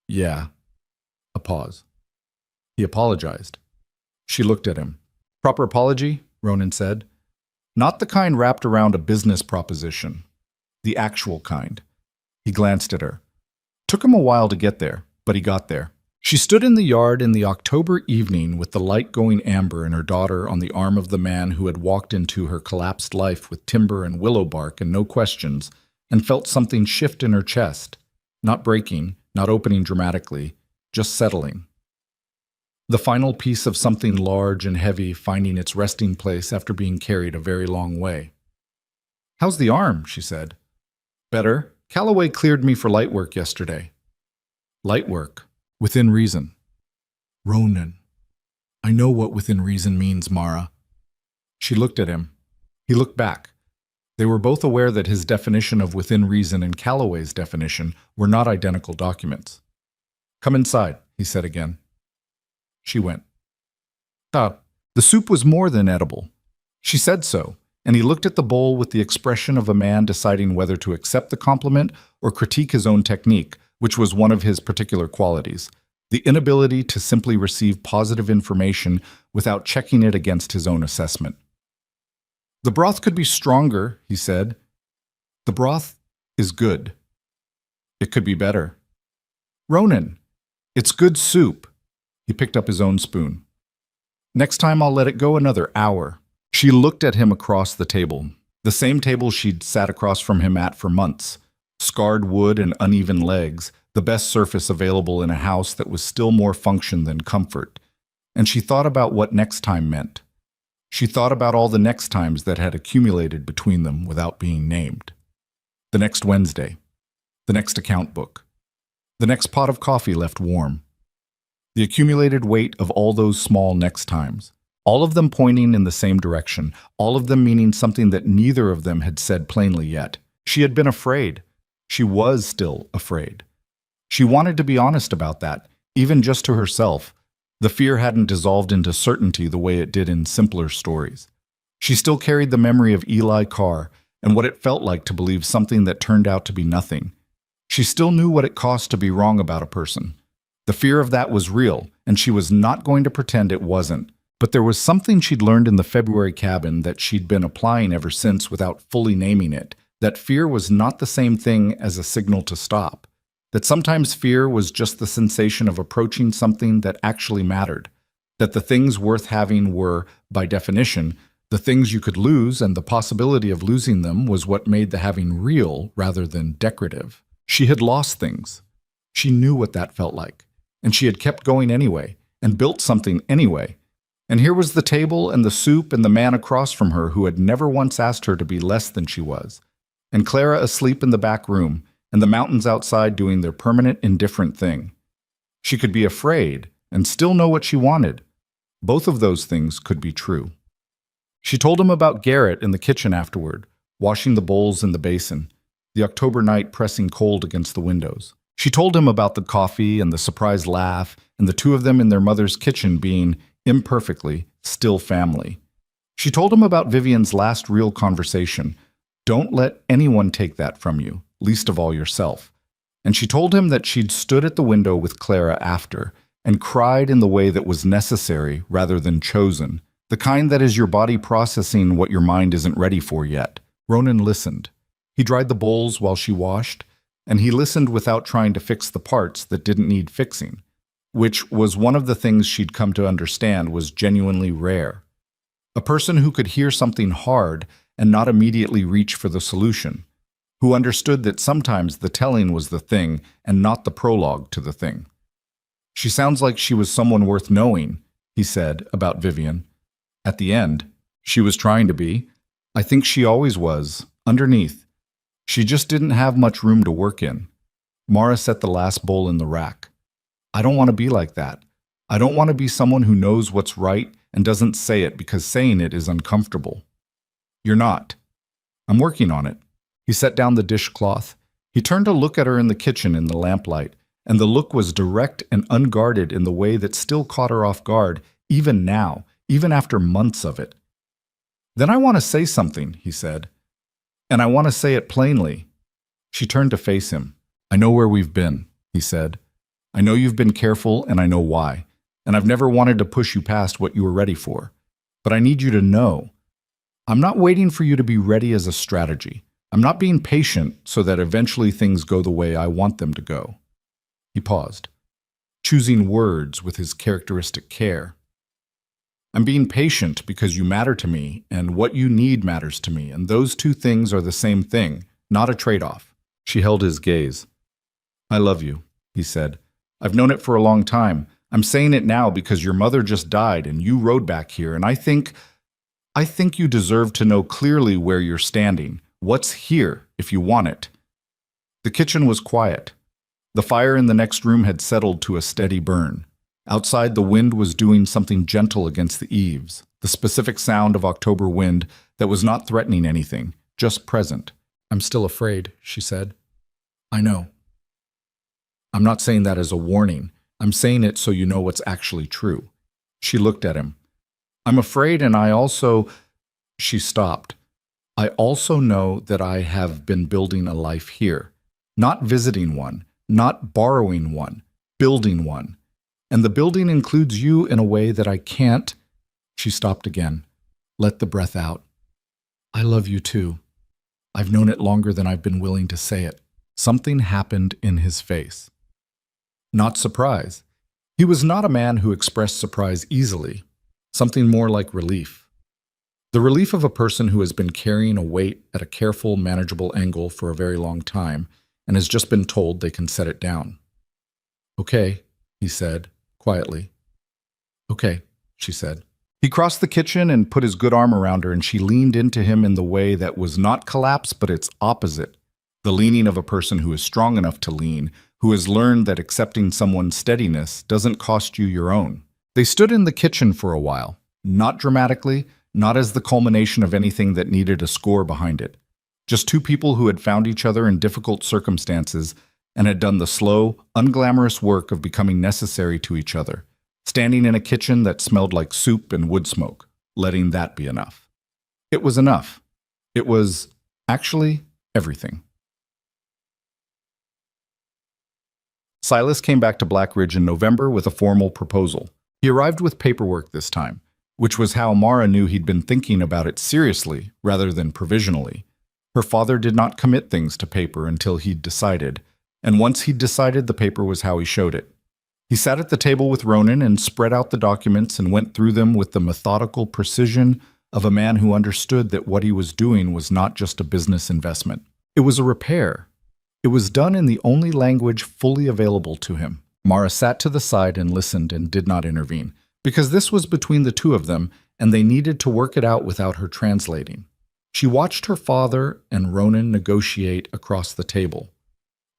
"Yeah." A pause. He apologized. She looked at him. "Proper apology?" Ronan said. "Not the kind wrapped around a business proposition. The actual kind." He glanced at her. Took him a while to get there, but he got there. She stood in the yard in the October evening with the light going amber and her daughter on the arm of the man who had walked into her collapsed life with timber and willow bark and no questions, and felt something shift in her chest, not breaking, not opening dramatically, just settling. The final piece of something large and heavy finding its resting place after being carried a very long way. "How's the arm?" she said. "Better. Calloway cleared me for light work yesterday." "Light work. Within reason." "Ronan. I know what within reason means, Mara." She looked at him. He looked back. They were both aware that his definition of within reason and Calloway's definition were not identical documents. "Come inside," he said again. She went. The soup was more than edible. She said so, and he looked at the bowl with the expression of a man deciding whether to accept the compliment or critique his own technique, which was one of his particular qualities, the inability to simply receive positive information without checking it against his own assessment. "The broth could be stronger," he said. "The broth is good. It could be better." "Ronan, it's good soup." He picked up his own spoon. "Next time I'll let it go another hour." She looked at him across the table, the same table she'd sat across from him at for months. Scarred wood and uneven legs, the best surface available in a house that was still more function than comfort. And she thought about what next time meant. She thought about all the next times that had accumulated between them without being named. The next Wednesday. The next account book. The next pot of coffee left warm. The accumulated weight of all those small next times. All of them pointing in the same direction. All of them meaning something that neither of them had said plainly yet. She had been afraid. She was still afraid. She wanted to be honest about that, even just to herself. The fear hadn't dissolved into certainty the way it did in simpler stories. She still carried the memory of Eli Carr and what it felt like to believe something that turned out to be nothing. She still knew what it cost to be wrong about a person. The fear of that was real, and she was not going to pretend it wasn't. But there was something she'd learned in the February cabin that she'd been applying ever since without fully naming it, that fear was not the same thing as a signal to stop, that sometimes fear was just the sensation of approaching something that actually mattered, that the things worth having were, by definition, the things you could lose, and the possibility of losing them was what made the having real rather than decorative. She had lost things. She knew what that felt like, and she had kept going anyway, and built something anyway. And here was the table and the soup and the man across from her who had never once asked her to be less than she was, and Clara asleep in the back room, and the mountains outside doing their permanent indifferent thing. She could be afraid and still know what she wanted. Both of those things could be true. She told him about Garrett in the kitchen afterward, washing the bowls in the basin, the October night pressing cold against the windows. She told him about the coffee and the surprised laugh and the two of them in their mother's kitchen being, imperfectly, still family. She told him about Vivian's last real conversation. Don't let anyone take that from you, least of all yourself. And she told him that she'd stood at the window with Clara after and cried in the way that was necessary rather than chosen, the kind that is your body processing what your mind isn't ready for yet. Ronan listened. He dried the bowls while she washed, and he listened without trying to fix the parts that didn't need fixing, which was one of the things she'd come to understand was genuinely rare. A person who could hear something hard and not immediately reach for the solution, who understood that sometimes the telling was the thing and not the prologue to the thing. She sounds like she was someone worth knowing, he said about Vivian. At the end, she was trying to be. I think she always was, underneath. She just didn't have much room to work in. Mara set the last bowl in the rack. I don't want to be like that. I don't want to be someone who knows what's right and doesn't say it because saying it is uncomfortable. You're not. I'm working on it. He set down the dishcloth. He turned to look at her in the kitchen in the lamplight, and the look was direct and unguarded in the way that still caught her off guard, even now, even after months of it. Then I want to say something, he said. And I want to say it plainly. She turned to face him. I know where we've been, he said. I know you've been careful, and I know why. And I've never wanted to push you past what you were ready for. But I need you to know. I'm not waiting for you to be ready as a strategy. I'm not being patient so that eventually things go the way I want them to go. He paused, choosing words with his characteristic care. I'm being patient because you matter to me, and what you need matters to me, and those two things are the same thing, not a trade-off. She held his gaze. I love you, he said. I've known it for a long time. I'm saying it now because your mother just died and you rode back here, and I think you deserve to know clearly where you're standing, what's here if you want it. The kitchen was quiet. The fire in the next room had settled to a steady burn. Outside, the wind was doing something gentle against the eaves, the specific sound of October wind that was not threatening anything, just present. I'm still afraid, she said. I know. I'm not saying that as a warning. I'm saying it so you know what's actually true. She looked at him. I'm afraid, and I also... She stopped. I also know that I have been building a life here. Not visiting one, not borrowing one, building one. And the building includes you in a way that I can't... She stopped again. Let the breath out. I love you too. I've known it longer than I've been willing to say it. Something happened in his face. Not surprise. He was not a man who expressed surprise easily. Something more like relief. The relief of a person who has been carrying a weight at a careful, manageable angle for a very long time and has just been told they can set it down. Okay, he said, quietly. Okay, she said. He crossed the kitchen and put his good arm around her, and she leaned into him in the way that was not collapse, but its opposite. The leaning of a person who is strong enough to lean, who has learned that accepting someone's steadiness doesn't cost you your own. They stood in the kitchen for a while, not dramatically, not as the culmination of anything that needed a score behind it. Just two people who had found each other in difficult circumstances and had done the slow, unglamorous work of becoming necessary to each other, standing in a kitchen that smelled like soup and wood smoke, letting that be enough. It was enough. It was, actually, everything. Silas came back to Black Ridge in November with a formal proposal. He arrived with paperwork this time, which was how Mara knew he'd been thinking about it seriously rather than provisionally. Her father did not commit things to paper until he'd decided, and once he'd decided, the paper was how he showed it. He sat at the table with Ronan and spread out the documents and went through them with the methodical precision of a man who understood that what he was doing was not just a business investment. It was a repair. It was done in the only language fully available to him. Mara sat to the side and listened and did not intervene, because this was between the two of them, and they needed to work it out without her translating. She watched her father and Ronan negotiate across the table.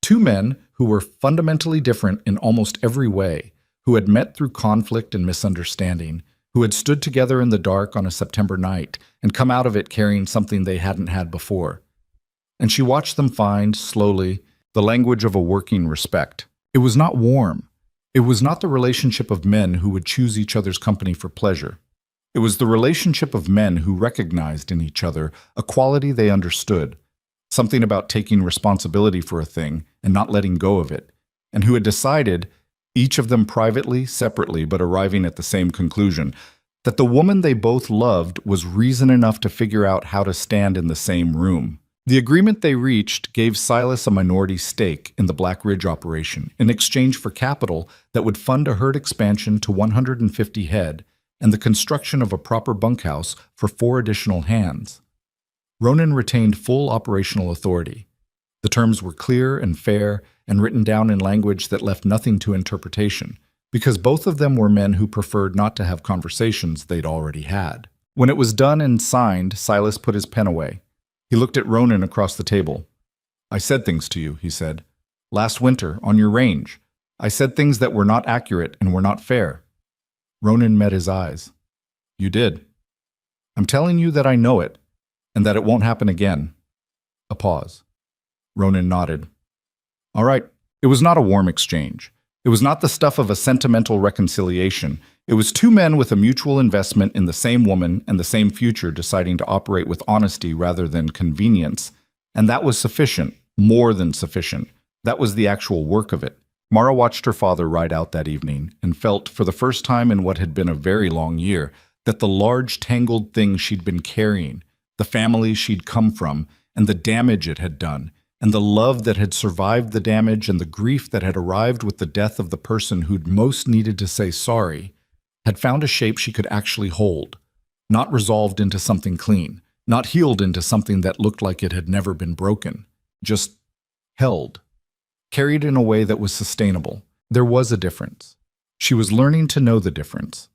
Two men who were fundamentally different in almost every way, who had met through conflict and misunderstanding, who had stood together in the dark on a September night and come out of it carrying something they hadn't had before. And she watched them find, slowly, the language of a working respect. It was not warm. It was not the relationship of men who would choose each other's company for pleasure. It was the relationship of men who recognized in each other a quality they understood, something about taking responsibility for a thing and not letting go of it, and who had decided, each of them privately, separately, but arriving at the same conclusion, that the woman they both loved was reason enough to figure out how to stand in the same room. The agreement they reached gave Silas a minority stake in the Black Ridge operation in exchange for capital that would fund a herd expansion to 150 head and the construction of a proper bunkhouse for 4 additional hands. Ronan retained full operational authority. The terms were clear and fair and written down in language that left nothing to interpretation, because both of them were men who preferred not to have conversations they'd already had. When it was done and signed, Silas put his pen away. He looked at Ronan across the table. "I said things to you," he said. "Last winter, on your range. I said things that were not accurate and were not fair." Ronan met his eyes. "You did. I'm telling you that I know it, and that it won't happen again." A pause. Ronan nodded. "All right. It was not a warm exchange. It was not the stuff of a sentimental reconciliation. It was two men with a mutual investment in the same woman and the same future deciding to operate with honesty rather than convenience. And that was sufficient, more than sufficient. That was the actual work of it." Mara watched her father ride out that evening and felt, for the first time in what had been a very long year, that the large tangled thing she'd been carrying, the family she'd come from, and the damage it had done, and the love that had survived the damage and the grief that had arrived with the death of the person who'd most needed to say sorry, had found a shape she could actually hold, not resolved into something clean, not healed into something that looked like it had never been broken, just held, carried in a way that was sustainable. There was a difference. She was learning to know the difference.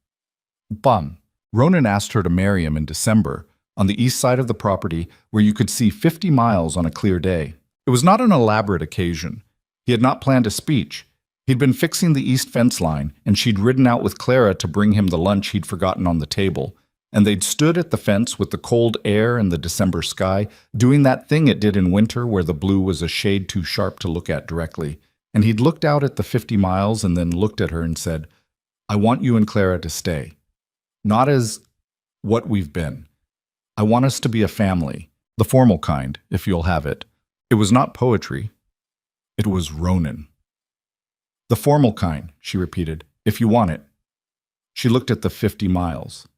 Bum. Ronan asked her to marry him in December, on the east side of the property where you could see 50 miles on a clear day. It was not an elaborate occasion. He had not planned a speech. He'd been fixing the east fence line, and she'd ridden out with Clara to bring him the lunch he'd forgotten on the table, and they'd stood at the fence with the cold air and the December sky, doing that thing it did in winter where the blue was a shade too sharp to look at directly, and he'd looked out at the 50 miles and then looked at her and said, "I want you and Clara to stay. Not as what we've been. I want us to be a family, the formal kind, if you'll have it." It was not poetry. It was Ronan. "The formal kind," she repeated, "if you want it." She looked at the 50 miles.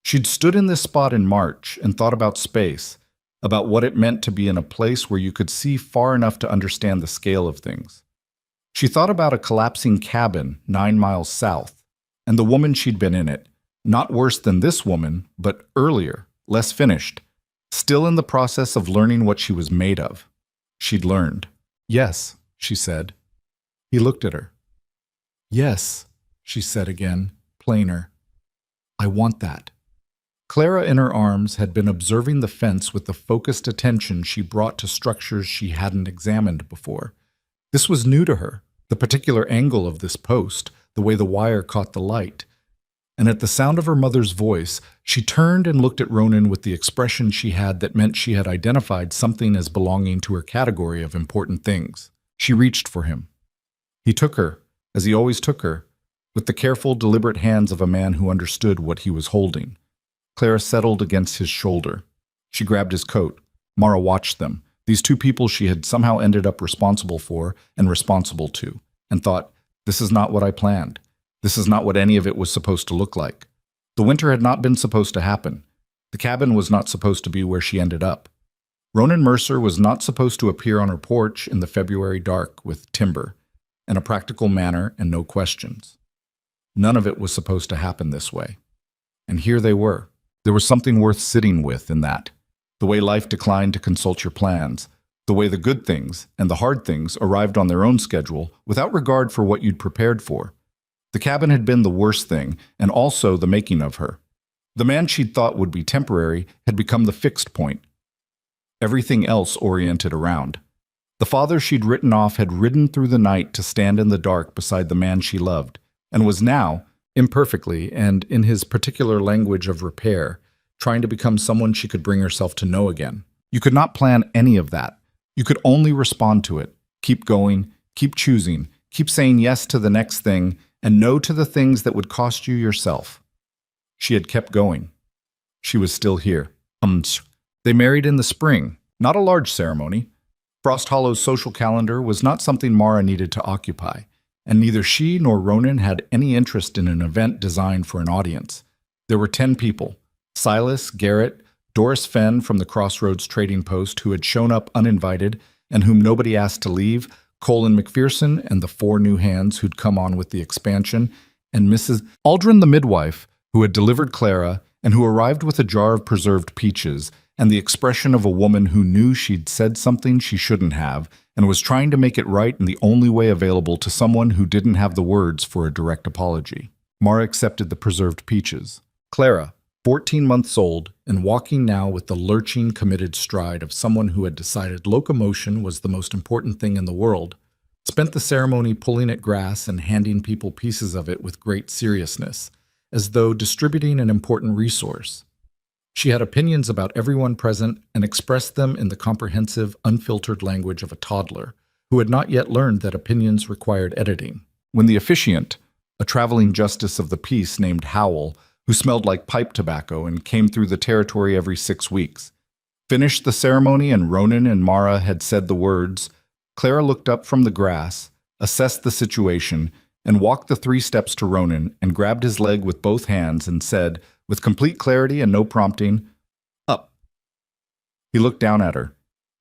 She'd stood in this spot in March and thought about space, about what it meant to be in a place where you could see far enough to understand the scale of things. She thought about a collapsing cabin 9 miles south, and the woman she'd been in it, not worse than this woman, but earlier, less finished, still in the process of learning what she was made of. She'd learned. "Yes," she said. He looked at her. "Yes," she said again, plainer. "I want that." Clara in her arms had been observing the fence with the focused attention she brought to structures she hadn't examined before. This was new to her, the particular angle of this post, the way the wire caught the light. And at the sound of her mother's voice, she turned and looked at Ronan with the expression she had that meant she had identified something as belonging to her category of important things. She reached for him. He took her, as he always took her, with the careful, deliberate hands of a man who understood what he was holding. Clara settled against his shoulder. She grabbed his coat. Mara watched them, these two people she had somehow ended up responsible for and responsible to, and thought, this is not what I planned. This is not what any of it was supposed to look like. The winter had not been supposed to happen. The cabin was not supposed to be where she ended up. Ronan Mercer was not supposed to appear on her porch in the February dark with timber, in a practical manner and no questions. None of it was supposed to happen this way. And here they were. There was something worth sitting with in that. The way life declined to consult your plans, the way the good things and the hard things arrived on their own schedule without regard for what you'd prepared for. The cabin had been the worst thing, and also the making of her. The man she'd thought would be temporary had become the fixed point. Everything else oriented around. The father she'd written off had ridden through the night to stand in the dark beside the man she loved, and was now, imperfectly and in his particular language of repair, trying to become someone she could bring herself to know again. You could not plan any of that. You could only respond to it, keep going, keep choosing, keep saying yes to the next thing, and no to the things that would cost you yourself. She had kept going. She was still here. They married in the spring, not a large ceremony. Frost Hollow's social calendar was not something Mara needed to occupy, and neither she nor Ronan had any interest in an event designed for an audience. There were 10 people: Silas, Garrett, Doris Fenn from the Crossroads Trading Post, who had shown up uninvited and whom nobody asked to leave, Colin McPherson and the 4 new hands who'd come on with the expansion, and Mrs. Aldrin the midwife, who had delivered Clara and who arrived with a jar of preserved peaches and the expression of a woman who knew she'd said something she shouldn't have and was trying to make it right in the only way available to someone who didn't have the words for a direct apology. Mara accepted the preserved peaches. Clara, 14 months old and walking now with the lurching, committed stride of someone who had decided locomotion was the most important thing in the world, spent the ceremony pulling at grass and handing people pieces of it with great seriousness, as though distributing an important resource. She had opinions about everyone present and expressed them in the comprehensive, unfiltered language of a toddler who had not yet learned that opinions required editing. When the officiant, a traveling justice of the peace named Howell, who smelled like pipe tobacco and came through the territory every 6 weeks, finished the ceremony and Ronan and Mara had said the words, Clara looked up from the grass, assessed the situation, and walked the 3 steps to Ronan and grabbed his leg with both hands and said, with complete clarity and no prompting, "Up." He looked down at her.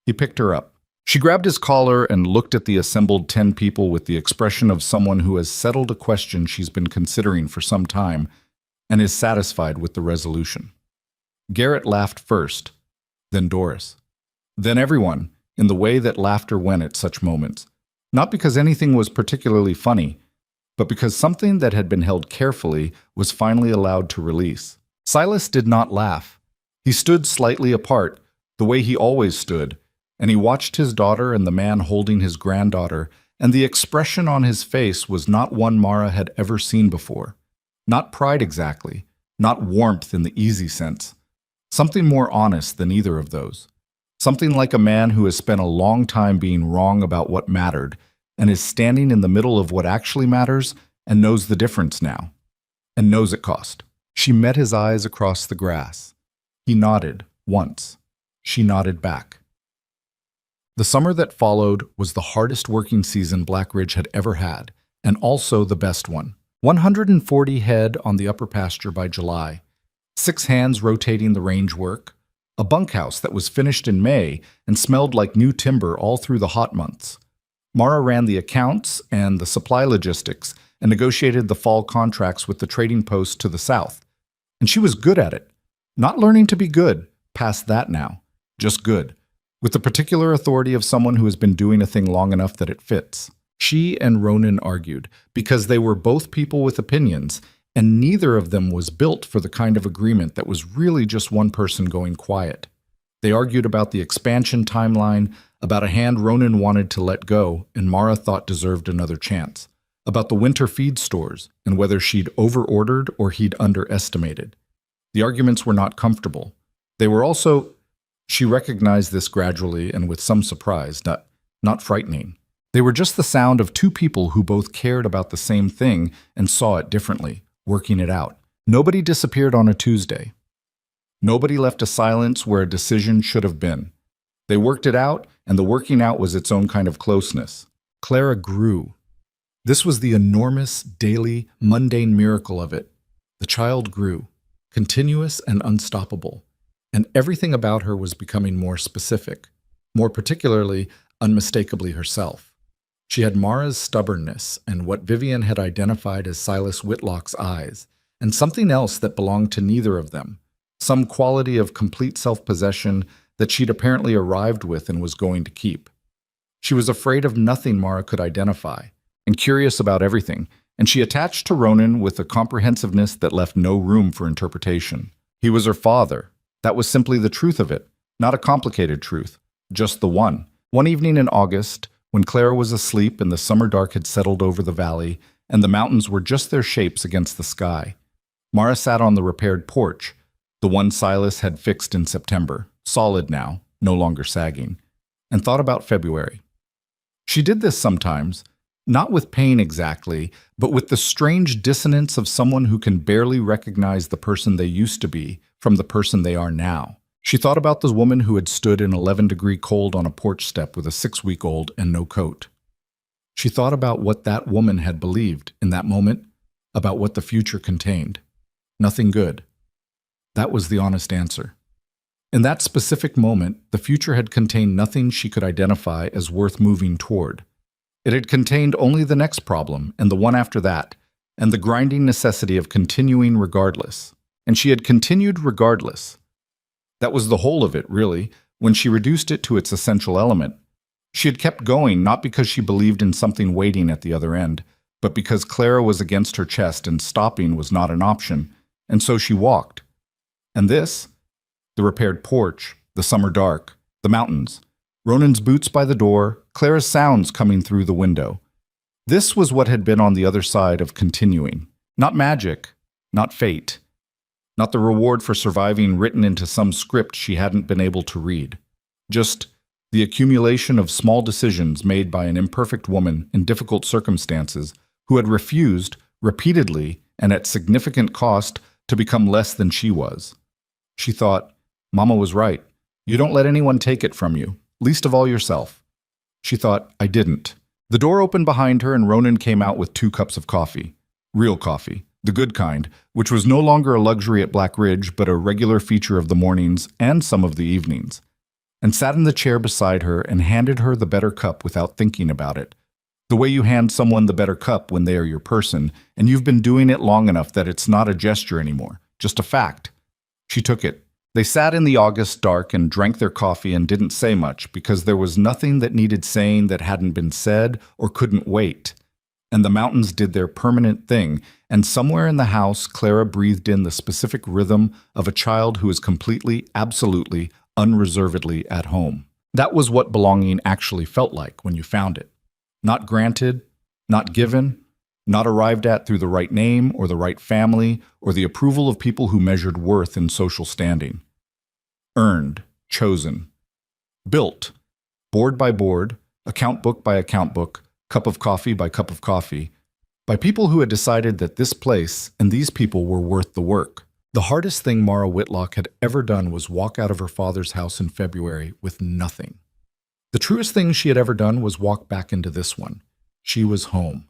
He picked her up. She grabbed his collar and looked at the assembled 10 people with the expression of someone who has settled a question she's been considering for some time and is satisfied with the resolution. Garrett laughed first, then Doris, then everyone, in the way that laughter went at such moments, not because anything was particularly funny, but because something that had been held carefully was finally allowed to release. Silas did not laugh. He stood slightly apart, the way he always stood, and he watched his daughter and the man holding his granddaughter, and the expression on his face was not one Mara had ever seen before. Not pride exactly, not warmth in the easy sense. Something more honest than either of those. Something like a man who has spent a long time being wrong about what mattered, and is standing in the middle of what actually matters and knows the difference now, and knows it cost. She met his eyes across the grass. He nodded once. She nodded back. The summer that followed was the hardest working season Black Ridge had ever had, and also the best one. 140 head on the upper pasture by July, 6 hands rotating the range work, a bunkhouse that was finished in May and smelled like new timber all through the hot months. Mara ran the accounts and the supply logistics and negotiated the fall contracts with the trading post to the south. And she was good at it. Not learning to be good, past that now. Just good. With the particular authority of someone who has been doing a thing long enough that it fits. She and Ronan argued, because they were both people with opinions, and neither of them was built for the kind of agreement that was really just one person going quiet. They argued about the expansion timeline, about a hand Ronan wanted to let go and Mara thought deserved another chance, about the winter feed stores and whether she'd over-ordered or he'd underestimated. The arguments were not comfortable. They were also, she recognized this gradually and with some surprise, not frightening. They were just the sound of 2 people who both cared about the same thing and saw it differently, working it out. Nobody disappeared on a Tuesday. Nobody left a silence where a decision should have been. They worked it out, and the working out was its own kind of closeness. Clara grew. This was the enormous, daily, mundane miracle of it. The child grew. continuous and unstoppable, and everything about her was becoming more specific, more particularly, unmistakably herself. She had Mara's stubbornness and what Vivian had identified as Silas Whitlock's eyes, and something else that belonged to neither of them, some quality of complete self-possession that she'd apparently arrived with and was going to keep. She was afraid of nothing Mara could identify, and curious about everything, and she attached to Ronan with a comprehensiveness that left no room for interpretation. He was her father. That was simply the truth of it, not a complicated truth, just the one. One evening in August, when Clara was asleep and the summer dark had settled over the valley, and the mountains were just their shapes against the sky, Mara sat on the repaired porch, the one Silas had fixed in September, solid now, no longer sagging, and thought about February. She did this sometimes, not with pain exactly, but with the strange dissonance of someone who can barely recognize the person they used to be from the person they are now. She thought about the woman who had stood in 11-degree cold on a porch step with a 6-week-old and no coat. She thought about what that woman had believed in that moment, about what the future contained. Nothing good. That was the honest answer. In that specific moment, the future had contained nothing she could identify as worth moving toward. It had contained only the next problem, and the one after that, and the grinding necessity of continuing regardless. And she had continued regardless. That was the whole of it, really, when she reduced it to its essential element. She had kept going not because she believed in something waiting at the other end, but because Clara was against her chest and stopping was not an option, and so she walked. And this, the repaired porch, the summer dark, the mountains, Ronan's boots by the door, Clara's sounds coming through the window. This was what had been on the other side of continuing. Not magic, not fate, not the reward for surviving written into some script she hadn't been able to read. Just the accumulation of small decisions made by an imperfect woman in difficult circumstances who had refused, repeatedly and at significant cost, to become less than she was. She thought, Mama was right. You don't let anyone take it from you, least of all yourself. She thought, I didn't. The door opened behind her and Ronan came out with 2 cups of coffee. Real coffee, the good kind, which was no longer a luxury at Black Ridge but a regular feature of the mornings and some of the evenings, and sat in the chair beside her and handed her the better cup without thinking about it. The way you hand someone the better cup when they are your person, and you've been doing it long enough that it's not a gesture anymore, just a fact. She took it. They sat in the August dark and drank their coffee and didn't say much because there was nothing that needed saying that hadn't been said or couldn't wait. And the mountains did their permanent thing, and somewhere in the house, Clara breathed in the specific rhythm of a child who is completely, absolutely, unreservedly at home. That was what belonging actually felt like when you found it. Not granted, not given, not arrived at through the right name or the right family or the approval of people who measured worth in social standing. Earned, chosen, built, board by board, account book by account book, cup of coffee by cup of coffee, by people who had decided that this place and these people were worth the work. The hardest thing Mara Whitlock had ever done was walk out of her father's house in February with nothing. The truest thing she had ever done was walk back into this one. She was home.